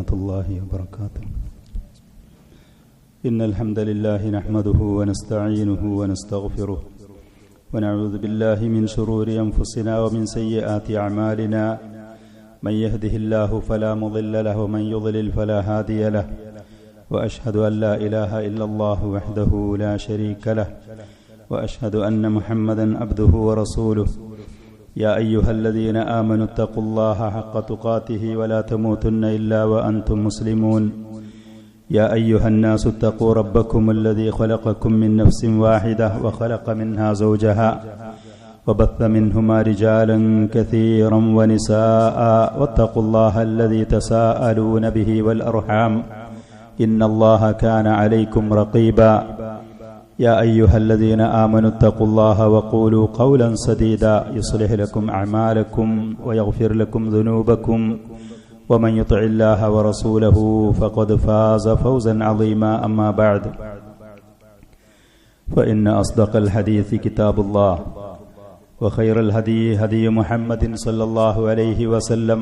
ورحمة الله وبركاته. إن الحمد لله نحمده ونستعينه ونستغفره ونعوذ بالله من شرور أنفسنا ومن سيئات أعمالنا. من يهده الله فلا مضل له ومن يضلل فلا هادي له. وأشهد أن لا إله إلا الله وحده لا شريك له. وأشهد أن محمدا عبده ورسوله. يا أيها الذين آمنوا اتقوا الله حق تقاته ولا تموتن إلا وأنتم مسلمون. يا أيها الناس اتقوا ربكم الذي خلقكم من نفس واحدة وخلق منها زوجها وبث منهما رجالا كثيرا ونساء واتقوا الله الذي تساءلون به والأرحام إن الله كان عليكم رقيبا. يا أيها الذين آمنوا اتقوا الله وقولوا قولا سديدا يصلح لكم أعمالكم ويغفر لكم ذنوبكم ومن يطع الله ورسوله فقد فاز فوزا عظيما. أما بعد فإن أصدق الحديث كتاب الله وخير الهدي هدي محمد صلى الله عليه وسلم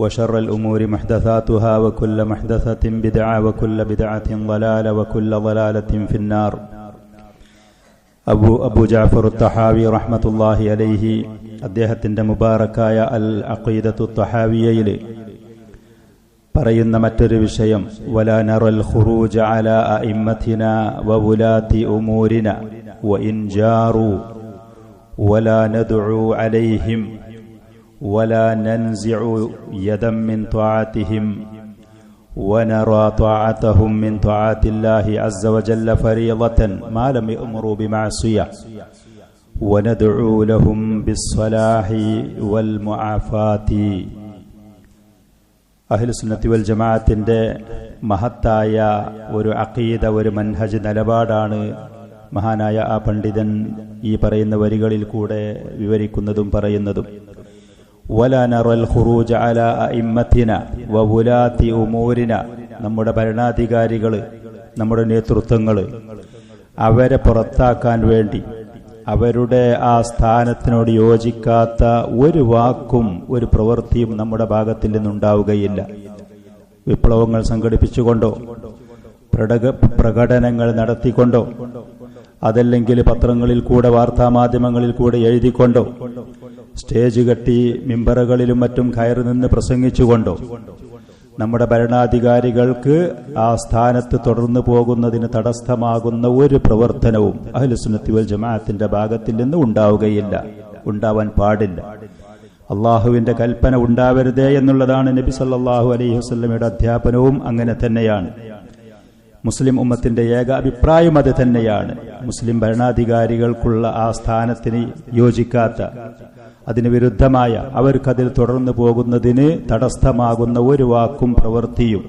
وشر الأمور محدثاتها وكل محدثة بدعة وكل بدعة ضلالة وكل ضلالة في النار. അബു ജഅഫർ തഹാവി റഹ്മത്തുള്ളാഹി അലൈഹി അദ്ദേഹത്തിന്റെ മുബാറക്കായ അൽ അഖീദത്തു തഹാവിയയിൽ പറയുന്ന മറ്റൊരു വിഷയം, വലാ നറൽ ഖുറൂജ അലാ അഇമ്മത്തിനാ വവുലാത്തി ഉമൂരിനാ വഇൻ ജാറു വലാ നദ്ഉ അലൈഹിം വലാ നൻസിഉ യദം മിൻ ത്വാഅതിഹിം ونرى طاعتهم من طاعات الله عز وجل فريضة ما لم يأمروا بمعصية وندعو لهم بالصلاح والمعافاة. അഹ്ലു സുന്നത്തി വൽ ജമാഅത്തിന്റെ മഹത്തായ ഒരു അഖീദ, ഒരു മൻഹജ് നിലപാടാണ് മഹാനായ ആ പണ്ഡിതൻ ഈ പറയുന്ന വരികളിൽ കൂടെ വിവരിക്കുന്നതും പറയുന്നതും. വലാ നറൽ ഖുറൂജ അലാ അഇമ്മത്തിന വവുലാത്തി ഉമൂരിന, നമ്മുടെ ഭരണാധികാരികൾ, നമ്മുടെ നേതൃത്വങ്ങൾ, അവരെ പുറത്താക്കാൻ വേണ്ടി അവരുടെ ആ സ്ഥാനത്തിനോട് യോജിക്കാത്ത ഒരു വാക്കും ഒരു പ്രവൃത്തിയും നമ്മുടെ ഭാഗത്തിൽ നിന്നുണ്ടാവുകയില്ല. വിപ്ലവങ്ങൾ സംഘടിപ്പിച്ചുകൊണ്ടോ പ്രകടനങ്ങൾ നടത്തിക്കൊണ്ടോ അതല്ലെങ്കിൽ പത്രങ്ങളിൽ കൂടെ വാർത്താമാധ്യമങ്ങളിൽ കൂടെ എഴുതിക്കൊണ്ടോ സ്റ്റേജ് കെട്ടി മിമ്പറുകളിലും മറ്റും കയറി നിന്ന് പ്രസംഗിച്ചുകൊണ്ടോ നമ്മുടെ ഭരണാധികാരികൾക്ക് ആ സ്ഥാനത്ത് തുടർന്നു പോകുന്നതിന് തടസ്സമാകുന്ന ഒരു പ്രവർത്തനവും അഹ്ലു സുന്നത്തി വൽ ജമാഅത്തിന്റെ ഭാഗത്തിൽ നിന്ന് ഉണ്ടാവുകയില്ല, ഉണ്ടാവാൻ പാടില്ല. അള്ളാഹുവിന്റെ കൽപ്പന ഉണ്ടാവരുതേ എന്നുള്ളതാണ് നബി സല്ലല്ലാഹു അലൈഹി വസല്ലമയുടെ അധ്യാപനവും അങ്ങനെ തന്നെയാണ്. മുസ്ലിം ഉമ്മത്തിന്റെ ഏക അഭിപ്രായം അത് തന്നെയാണ്. മുസ്ലിം ഭരണാധികാരികൾക്കുള്ള ആ സ്ഥാനത്തിന് യോജിക്കാത്ത, അതിന് വിരുദ്ധമായ, അവർക്കതിൽ തുടർന്നു പോകുന്നതിന് തടസ്സമാകുന്ന ഒരു വാക്കും പ്രവൃത്തിയും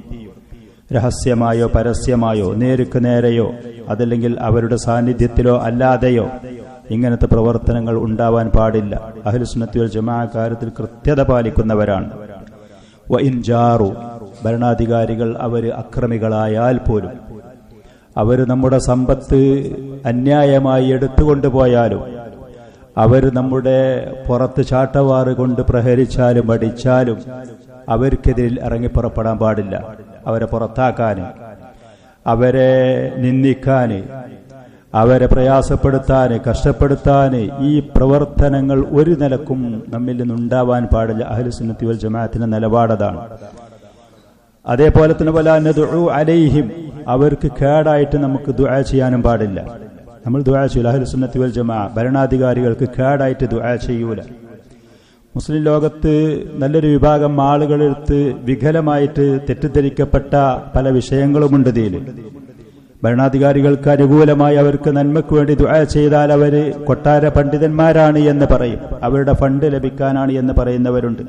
രഹസ്യമായോ പരസ്യമായോ നേർക്ക് നേരെയോ അതല്ലെങ്കിൽ അവരുടെ സാന്നിധ്യത്തിലോ അല്ലാതെയോ ഇങ്ങനത്തെ പ്രവർത്തനങ്ങൾ ഉണ്ടാവാൻ പാടില്ല. അഹ്ലു സുന്നത്തി വൽ ജമാഅ കാര്യത്തിൽ കൃത്യത പാലിക്കുന്നവരാണ്. വഇൻ ജാറു, ഭരണാധികാരികൾ അവർ അക്രമികളായാൽ പോലും, അവർ നമ്മുടെ സമ്പത്ത് അന്യായമായി എടുത്തുകൊണ്ടുപോയാലും, അവർ നമ്മുടെ പുറത്ത് ചാട്ടവാറ് കൊണ്ട് പ്രഹരിച്ചാലും അടിച്ചാലും അവർക്കെതിരിൽ ഇറങ്ങിപ്പുറപ്പെടാൻ പാടില്ല. അവരെ പുറത്താക്കാൻ, അവരെ നിന്ദിക്കാൻ, അവരെ പ്രയാസപ്പെടുത്താൻ, കഷ്ടപ്പെടുത്താൻ ഈ പ്രവർത്തനങ്ങൾ ഒരു നിലക്കും നമ്മിൽ നിന്നുണ്ടാവാൻ പാടില്ല. അഹ്ലു സുന്നത്തി വൽ ജമാഅത്തിന്റെ നിലപാടതാണ്. അതേപോലെ തന്നെ വലാ നദ്ഉ അലൈഹിം, അവർക്ക് കേടായിട്ട് നമുക്ക് ദുആ ചെയ്യാനും പാടില്ല. നമ്മൾ ദുആ ചെയ്യൂല. അഹ്ലു സുന്നത്തി വൽ ജമാഅ ഭരണാധികാരികൾക്ക് കേടായിട്ട് ദുആ ചെയ്യൂല. മുസ്ലിം ലോകത്ത് നല്ലൊരു വിഭാഗം ആളുകളെടുത്ത് വികലമായിട്ട് തെറ്റിദ്ധരിക്കപ്പെട്ട പല വിഷയങ്ങളുമുണ്ട്. ഇതിൽ ഭരണാധികാരികൾക്ക് അനുകൂലമായി അവർക്ക് നന്മയ്ക്ക് വേണ്ടി ദുആ ചെയ്താൽ അവർ കൊട്ടാര പണ്ഡിതന്മാരാണ് എന്ന് പറയും, അവരുടെ ഫണ്ട് ലഭിക്കാനാണ് എന്ന് പറയുന്നവരുണ്ട്.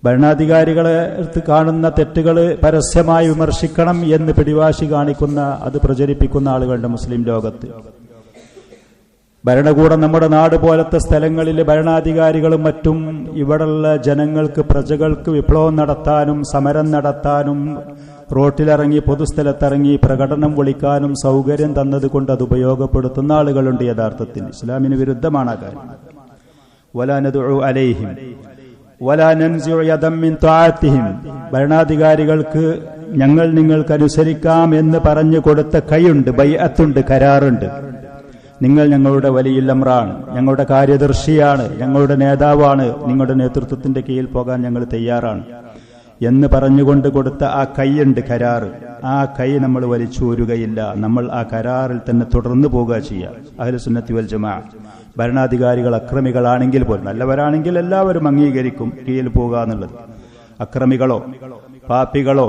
ഭരണാധികാരികളെ അടുത്ത് കാണുന്ന തെറ്റുകൾ പരസ്യമായി വിമർശിക്കണം എന്ന് പിടിവാശി കാണിക്കുന്ന, അത് പ്രചരിപ്പിക്കുന്ന ആളുകളുടെ മുസ്ലിം ലോകത്ത്. ഭരണകൂടം നമ്മുടെ നാട് പോലത്തെ സ്ഥലങ്ങളിൽ ഭരണാധികാരികളും മറ്റും ഇവിടെയുള്ള ജനങ്ങൾക്ക്, പ്രജകൾക്ക് വിപ്ലവം നടത്താനും സമരം നടത്താനും റോട്ടിലിറങ്ങി പൊതുസ്ഥലത്തിറങ്ങി പ്രകടനം വിളിക്കാനും സൗകര്യം തന്നതുകൊണ്ട് അത് ഉപയോഗപ്പെടുത്തുന്ന ആളുകളുണ്ട്. യഥാർത്ഥത്തിൽ ഇസ്ലാമിന് വിരുദ്ധമാണ് ആ കാര്യം. വലാ നദ്ഉ അലൈഹിം വലാ നൻസിഉ യദം മിൻ തആത്തിഹിം, ഭരണാധികാരികൾക്ക് ഞങ്ങൾ നിങ്ങൾക്കനുസരിക്കാം എന്ന് പറഞ്ഞു കൊടുത്ത കൈയുണ്ട്, ബൈഅത്തുണ്ട്, കരാറുണ്ട്. നിങ്ങൾ ഞങ്ങളുടെ വലിയുൽ അംറാണ്, ഞങ്ങളുടെ കാര്യദർശിയാണ്, ഞങ്ങളുടെ നേതാവാണ്, നിങ്ങളുടെ നേതൃത്വത്തിന്റെ കീഴിൽ പോകാൻ ഞങ്ങൾ തയ്യാറാണ് എന്ന് പറഞ്ഞുകൊണ്ട് കൊടുത്ത ആ കൈയുണ്ട്, കരാറ്. ആ കൈ നമ്മൾ വലിച്ചൂരുകയില്ല. നമ്മൾ ആ കരാറിൽ തന്നെ തുടർന്നു പോകുക ചെയ്യുക. അഹ്ലുസുന്നത്തി വൽ ജമാഅ. ഭരണാധികാരികൾ അക്രമികളാണെങ്കിൽ പോലും, നല്ലവരാണെങ്കിൽ എല്ലാവരും അംഗീകരിക്കും കീഴിൽ പോകുക എന്നുള്ളത്. അക്രമികളോ പാപ്പികളോ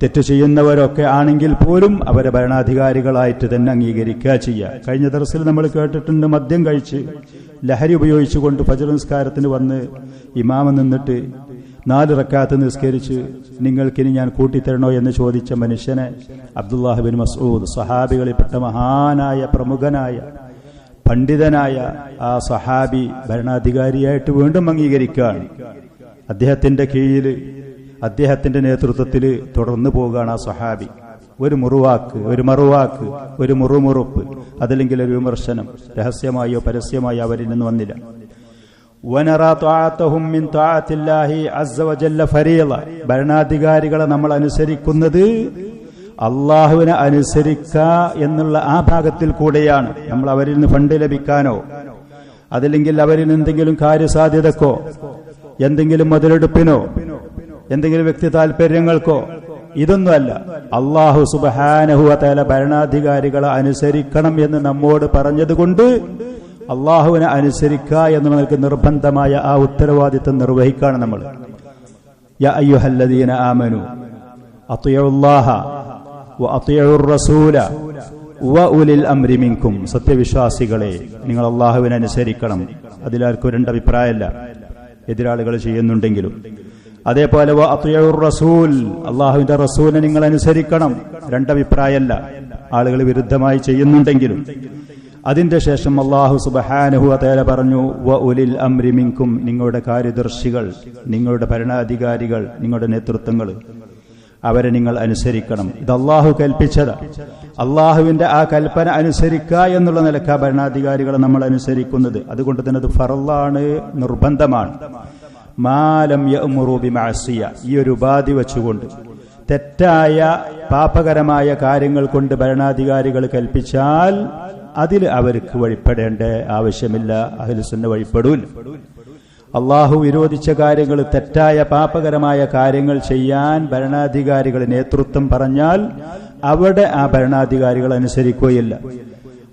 തെറ്റ് ചെയ്യുന്നവരൊക്കെ ആണെങ്കിൽ പോലും അവരെ ഭരണാധികാരികളായിട്ട് തന്നെ അംഗീകരിക്കുക ചെയ്യുക. കഴിഞ്ഞ ദർസിൽ നമ്മൾ കേട്ടിട്ടുണ്ട്, മദ്യം കഴിച്ച് ലഹരി ഉപയോഗിച്ചുകൊണ്ട് ഫജ്ർ നിസ്കാരത്തിന് വന്ന് ഇമാമ നിന്നിട്ട് 4 റക്അത്ത് നിസ്കരിച്ച് നിങ്ങൾക്കിനി ഞാൻ കൂട്ടിത്തരണോ എന്ന് ചോദിച്ച മനുഷ്യനെ അബ്ദുല്ലാഹ് ബിൻ മസ്ഊദ്, സഹാബികളിൽപ്പെട്ട മഹാനായ പ്രമുഖനായ പണ്ഡിതനായ ആ സഹാബി ഭരണാധികാരിയായിട്ട് വീണ്ടും അംഗീകരിക്കുകയാണ്. അദ്ദേഹത്തിന്റെ കീഴിൽ, അദ്ദേഹത്തിന്റെ നേതൃത്വത്തിൽ തുടർന്നു പോവുകയാണ് ആ സഹാബി. ഒരു മുറുവാക്ക്, ഒരു മറുവാക്ക്, ഒരു മുറുമുറുപ്പ്, അതല്ലെങ്കിൽ ഒരു വിമർശനം രഹസ്യമായോ പരസ്യമായോ അവരിൽ നിന്ന് വന്നില്ല. വനറാ തആതഹും മിൻ തആത്തില്ലാഹി അസ്സ വജല്ല ഫരീള. ഭരണാധികാരികളെ നമ്മൾ അനുസരിക്കുന്നത് അള്ളാഹുവിനെ അനുസരിക്കുക എന്നുള്ള ആ ഭാഗത്തിൽ കൂടെയാണ്. നമ്മൾ അവരിൽ നിന്ന് ഫണ്ട് ലഭിക്കാനോ അതല്ലെങ്കിൽ അവരിൽ എന്തെങ്കിലും കാര്യസാധ്യതക്കോ എന്തെങ്കിലും മുതലെടുപ്പിനോ എന്തെങ്കിലും വ്യക്തി താല്പര്യങ്ങൾക്കോ ഇതൊന്നുമല്ല. അള്ളാഹു സുബ്ഹാനഹു വ തആല ഭരണാധികാരികളെ അനുസരിക്കണം എന്ന് നമ്മോട് പറഞ്ഞതുകൊണ്ട് അള്ളാഹുവിനെ അനുസരിക്കുക എന്ന് നമുക്ക് നിർബന്ധമായ ആ ഉത്തരവാദിത്തം നിർവഹിക്കുകയാണ് നമ്മൾ. യാ അയ്യുഹല്ലദീന ആമനു അത്തിഉല്ലാഹ വ അത്തിഉർ റസൂല വ ഉലിൽ അംരി മിൻകും. സത്യവിശ്വാസികളെ, നിങ്ങൾ അള്ളാഹുവിനെ അനുസരിക്കണം. അതിലാർക്കും രണ്ടഭിപ്രായമല്ല, എതിരാളികൾ ചെയ്യുന്നുണ്ടെങ്കിലും. അതേപോലെ വ അത്തിഉർ റസൂൽ, അള്ളാഹുവിന്റെ റസൂലിനെ നിങ്ങൾ അനുസരിക്കണം. രണ്ടഭിപ്രായമല്ല, ആളുകൾ വിരുദ്ധമായി ചെയ്യുന്നുണ്ടെങ്കിലും. അതിന്റെ ശേഷം അല്ലാഹു സുബ്ഹാനഹു വ തആല പറഞ്ഞു വ ഉലിൽ അംരി മിൻകും, നിങ്ങളുടെ കാര്യദർശികൾ, നിങ്ങളുടെ ഭരണാധികാരികൾ, നിങ്ങളുടെ നേതൃത്വങ്ങൾ, അവരെ നിങ്ങൾ അനുസരിക്കണം. ഇത് അള്ളാഹു കൽപ്പിച്ചത്. അള്ളാഹുവിന്റെ ആ കൽപ്പന അനുസരിക്കുക എന്നുള്ള നിലക്ക ഭരണാധികാരികളെ നമ്മൾ അനുസരിക്കുന്നത്. അതുകൊണ്ട് തന്നെ അത് ഫർളാണ്, നിർബന്ധമാണ്. മാലം യഅ്മുറു ബിമഅസിയ, ഈ ഒരു ഉപാധി വെച്ചുകൊണ്ട് തെറ്റായ പാപകരമായ കാര്യങ്ങൾ കൊണ്ട് ഭരണാധികാരികൾ കൽപ്പിച്ചാൽ അതിൽ അവർക്ക് വഴിപ്പെടേണ്ട ആവശ്യമില്ല. അഹ്ലുസുന്ന വഴിപ്പെടൂല. അള്ളാഹു വിരോധിച്ച കാര്യങ്ങൾ, തെറ്റായ പാപകരമായ കാര്യങ്ങൾ ചെയ്യാൻ ഭരണാധികാരികൾ നേതൃത്വം പറഞ്ഞാൽ അവിടെ ആ ഭരണാധികാരികൾ അനുസരിക്കുകയില്ല.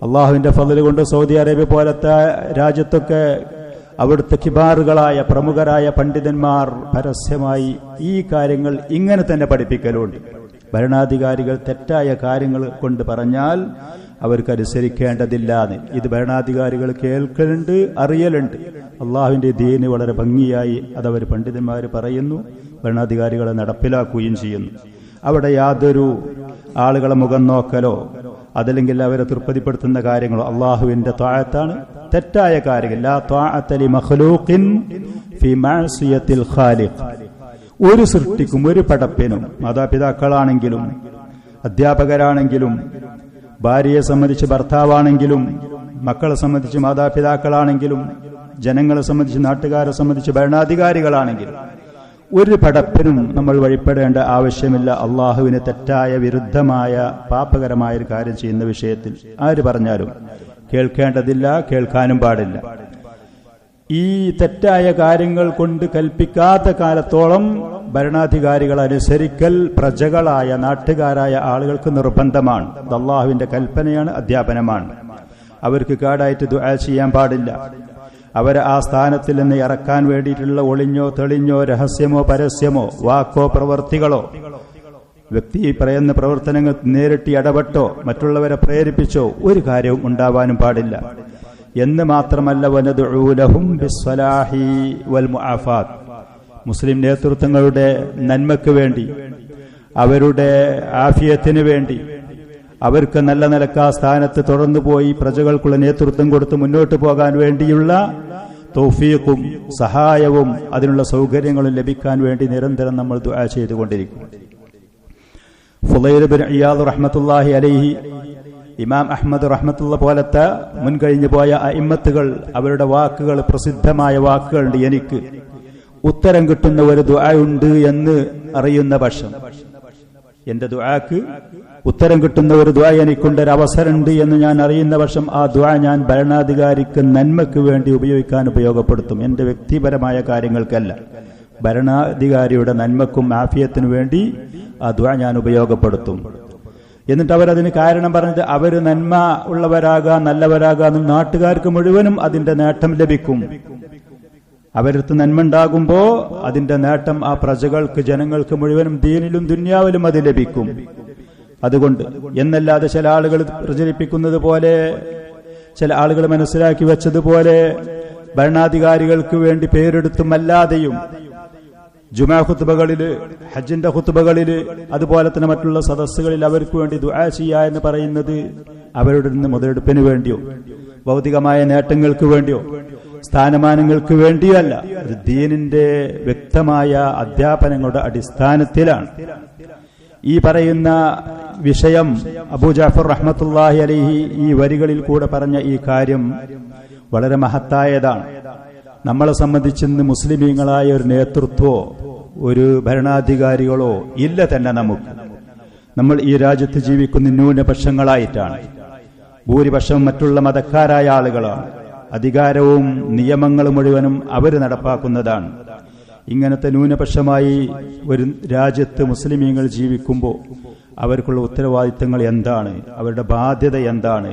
അള്ളാഹുവിന്റെ ഫضل കൊണ്ട് സൗദി അറേബ്യ പോലത്തെ രാജ്യത്തൊക്കെ അവിടുത്തെ കിബാറുകളായ പ്രമുഖരായ പണ്ഡിതന്മാർ പരസ്യമായി ഈ കാര്യങ്ങൾ ഇങ്ങനെ തന്നെ പഠിപ്പിക്കലുണ്ട്. ഭരണാധികാരികൾ തെറ്റായ കാര്യങ്ങൾ കൊണ്ട് പറഞ്ഞാൽ അവർക്ക് അനുസരിക്കേണ്ടതില്ലാന്ന്. ഇത് ഭരണാധികാരികൾ കേൾക്കലുണ്ട്, അറിയലുണ്ട്. അള്ളാഹുവിന്റെ ദീന് വളരെ ഭംഗിയായി അതവർ പണ്ഡിതന്മാർ പറയുന്നു, ഭരണാധികാരികളെ നടപ്പിലാക്കുകയും ചെയ്യുന്നു. അവിടെ യാതൊരു ആളുകളെ മുഖം നോക്കലോ അതല്ലെങ്കിൽ അവരെ തൃപ്തിപ്പെടുത്തുന്ന കാര്യങ്ങളോ, അള്ളാഹുവിന്റെ ത്വാഅത്താണ്. തെറ്റായ കാര്യങ്ങൾ ലാ ത്വാഅത ലി മഖ്ലൂഖിൻ ഫീ മഅസിയത്തിൽ ഖാലിഖ്. ഒരു സൃഷ്ടിക്കും ഒരു പടപ്പിനും, മാതാപിതാക്കളാണെങ്കിലും അധ്യാപകരാണെങ്കിലും ഭാര്യയെ സംബന്ധിച്ച് ഭർത്താവാണെങ്കിലും മക്കളെ സംബന്ധിച്ച് മാതാപിതാക്കളാണെങ്കിലും ജനങ്ങളെ സംബന്ധിച്ച് നാട്ടുകാരെ സംബന്ധിച്ച് ഭരണാധികാരികളാണെങ്കിലും ഒരു പടപ്പിനും നമ്മൾ വഴിപ്പെടേണ്ട ആവശ്യമില്ല. അള്ളാഹുവിന് തെറ്റായ വിരുദ്ധമായ പാപകരമായ ഒരു കാര്യം ചെയ്യുന്ന വിഷയത്തിൽ ആര് പറഞ്ഞാലും കേൾക്കേണ്ടതില്ല, കേൾക്കാനും പാടില്ല. ഈ തെറ്റായ കാര്യങ്ങൾ കൊണ്ട് കൽപ്പിക്കാത്ത കാലത്തോളം ഭരണാധികാരികൾ അനുസരിക്കൽ പ്രജകളായ നാട്ടുകാരായ ആളുകൾക്ക് നിർബന്ധമാണ്. ഇത് അള്ളാഹുവിന്റെ കൽപ്പനയാണ്, അധ്യാപനമാണ്. അവർക്ക് കേടായിട്ട് ദുആ ചെയ്യാൻ പാടില്ല. അവരെ ആ സ്ഥാനത്തിൽ നിന്ന് ഇറക്കാൻ വേണ്ടിയിട്ടുള്ള ഒളിഞ്ഞോ തെളിഞ്ഞോ രഹസ്യമോ പരസ്യമോ വാക്കോ പ്രവർത്തികളോ വ്യക്തി പറയുന്ന പ്രവർത്തനങ്ങൾ നേരിട്ട് ഇടപെട്ടോ മറ്റുള്ളവരെ പ്രേരിപ്പിച്ചോ ഒരു കാര്യവും ഉണ്ടാവാനും പാടില്ല. എന്ന് മാത്രമല്ല വനദഉ ലഹും ബിസ്സലാഹി വൽ മുആഫാത്ത്, മുസ്ലിം നേതൃത്വങ്ങളുടെ നന്മയ്ക്ക് വേണ്ടി, അവരുടെ ആഫിയത്തിന് വേണ്ടി, അവർക്ക് നല്ല നിലക്ക് ആ സ്ഥാനത്ത് തുടർന്നു പോയി പ്രജകൾക്കുള്ള നേതൃത്വം കൊടുത്ത് മുന്നോട്ട് പോകാൻ വേണ്ടിയുള്ള തൗഫീഖും സഹായവും അതിനുള്ള സൗകര്യങ്ങളും ലഭിക്കാൻ വേണ്ടി നിരന്തരം നമ്മൾ ദുആ ചെയ്തുകൊണ്ടിരിക്കും. ഫുളൈൽ ഇബ്നു ഇയാദ് റഹ്മത്തുള്ളാഹി അലൈഹി, ഇമാം അഹ്മദ് റഹ്മത്തുള്ള പോലത്തെ മുൻകഴിഞ്ഞു പോയ അഇമ്മത്തുകൾ അവരുടെ വാക്കുകൾ, പ്രസിദ്ധമായ വാക്കുകളുണ്ട്. എനിക്ക് ഉത്തരം കിട്ടുന്ന ഒരു ദുആ ഉണ്ട് എന്ന് അറിയുന്ന പക്ഷം, എന്റെ ദുആക്ക് ഉത്തരം കിട്ടുന്ന ഒരു ദുആ എനിക്കുണ്ട്, ഒരു അവസരമുണ്ട് എന്ന് ഞാൻ അറിയുന്ന പക്ഷം ആ ദുആ ഞാൻ ഭരണാധികാരിക്ക് നന്മയ്ക്ക് വേണ്ടി ഉപയോഗപ്പെടുത്തും. എന്റെ വ്യക്തിപരമായ കാര്യങ്ങൾക്കല്ല, ഭരണാധികാരിയുടെ നന്മക്കും ആഫിയത്തിനു വേണ്ടി ആ ദുആ ഞാൻ ഉപയോഗപ്പെടുത്തും. എന്നിട്ട് അവരതിന് കാരണം പറഞ്ഞത് അവർ നന്മ ഉള്ളവരാകാൻ, നല്ലവരാകാൻ നാട്ടുകാർക്ക് മുഴുവനും അതിന്റെ നേട്ടം ലഭിക്കും. അവരടുത്ത് നന്മ ഉണ്ടാകുമ്പോ അതിന്റെ നേട്ടം ആ പ്രജകൾക്ക്, ജനങ്ങൾക്ക് മുഴുവനും ദീനിലും ദുന്യാവിലും അത് ലഭിക്കും. അതുകൊണ്ട് എന്നല്ലാതെ ചില ആളുകൾ പ്രചരിപ്പിക്കുന്നത് പോലെ, ചില ആളുകൾ മനസ്സിലാക്കി വെച്ചതുപോലെ ഭരണാധികാരികൾക്ക് വേണ്ടി പേരെടുത്തും അല്ലാതെയും ജുമാ ഖുത്ബകളില്, ഹജ്ജിന്റെ ഖുത്ബകളില്, അതുപോലെ തന്നെ മറ്റുള്ള സദസ്സുകളിൽ അവർക്ക് വേണ്ടി ദുആ ചെയ്യുക എന്ന് പറയുന്നത് അവരുടെ നിന്ന് മുതലെടുപ്പിന് വേണ്ടിയോ ഭൗതികമായ നേട്ടങ്ങൾക്ക് വേണ്ടിയോ സ്ഥാനമാനങ്ങൾക്ക് വേണ്ടിയോ അല്ല. അത് ദീനിന്റെ വ്യക്തമായ അധ്യാപനങ്ങളുടെ അടിസ്ഥാനത്തിലാണ്. ഈ പറയുന്ന വിഷയം അബൂ ജഅഫർ റഹ്മത്തുള്ളാഹി അലൈഹി ഈ വരികളിൽ കൂടെ പറഞ്ഞ ഈ കാര്യം വളരെ മഹത്തായതാണ്. നമ്മളെ സംബന്ധിച്ച് മുസ്ലിമീങ്ങളായ ഒരു നേതൃത്വമോ ഒരു ഭരണാധികാരികളോ ഇല്ല തന്നെ നമുക്ക്. നമ്മൾ ഈ രാജ്യത്ത് ജീവിക്കുന്ന ന്യൂനപക്ഷങ്ങളായിട്ടാണ്. ഭൂരിപക്ഷം മറ്റുള്ള മതക്കാരായ ആളുകളാണ്. അധികാരവും നിയമങ്ങളും മുഴുവനും അവർ നടപ്പാക്കുന്നതാണ്. ഇങ്ങനത്തെ ന്യൂനപക്ഷമായി ഒരു രാജ്യത്ത് മുസ്ലിമീങ്ങൾ ജീവിക്കുമ്പോൾ അവർക്കുള്ള ഉത്തരവാദിത്തങ്ങൾ എന്താണ്, അവരുടെ ബാധ്യത എന്താണ്,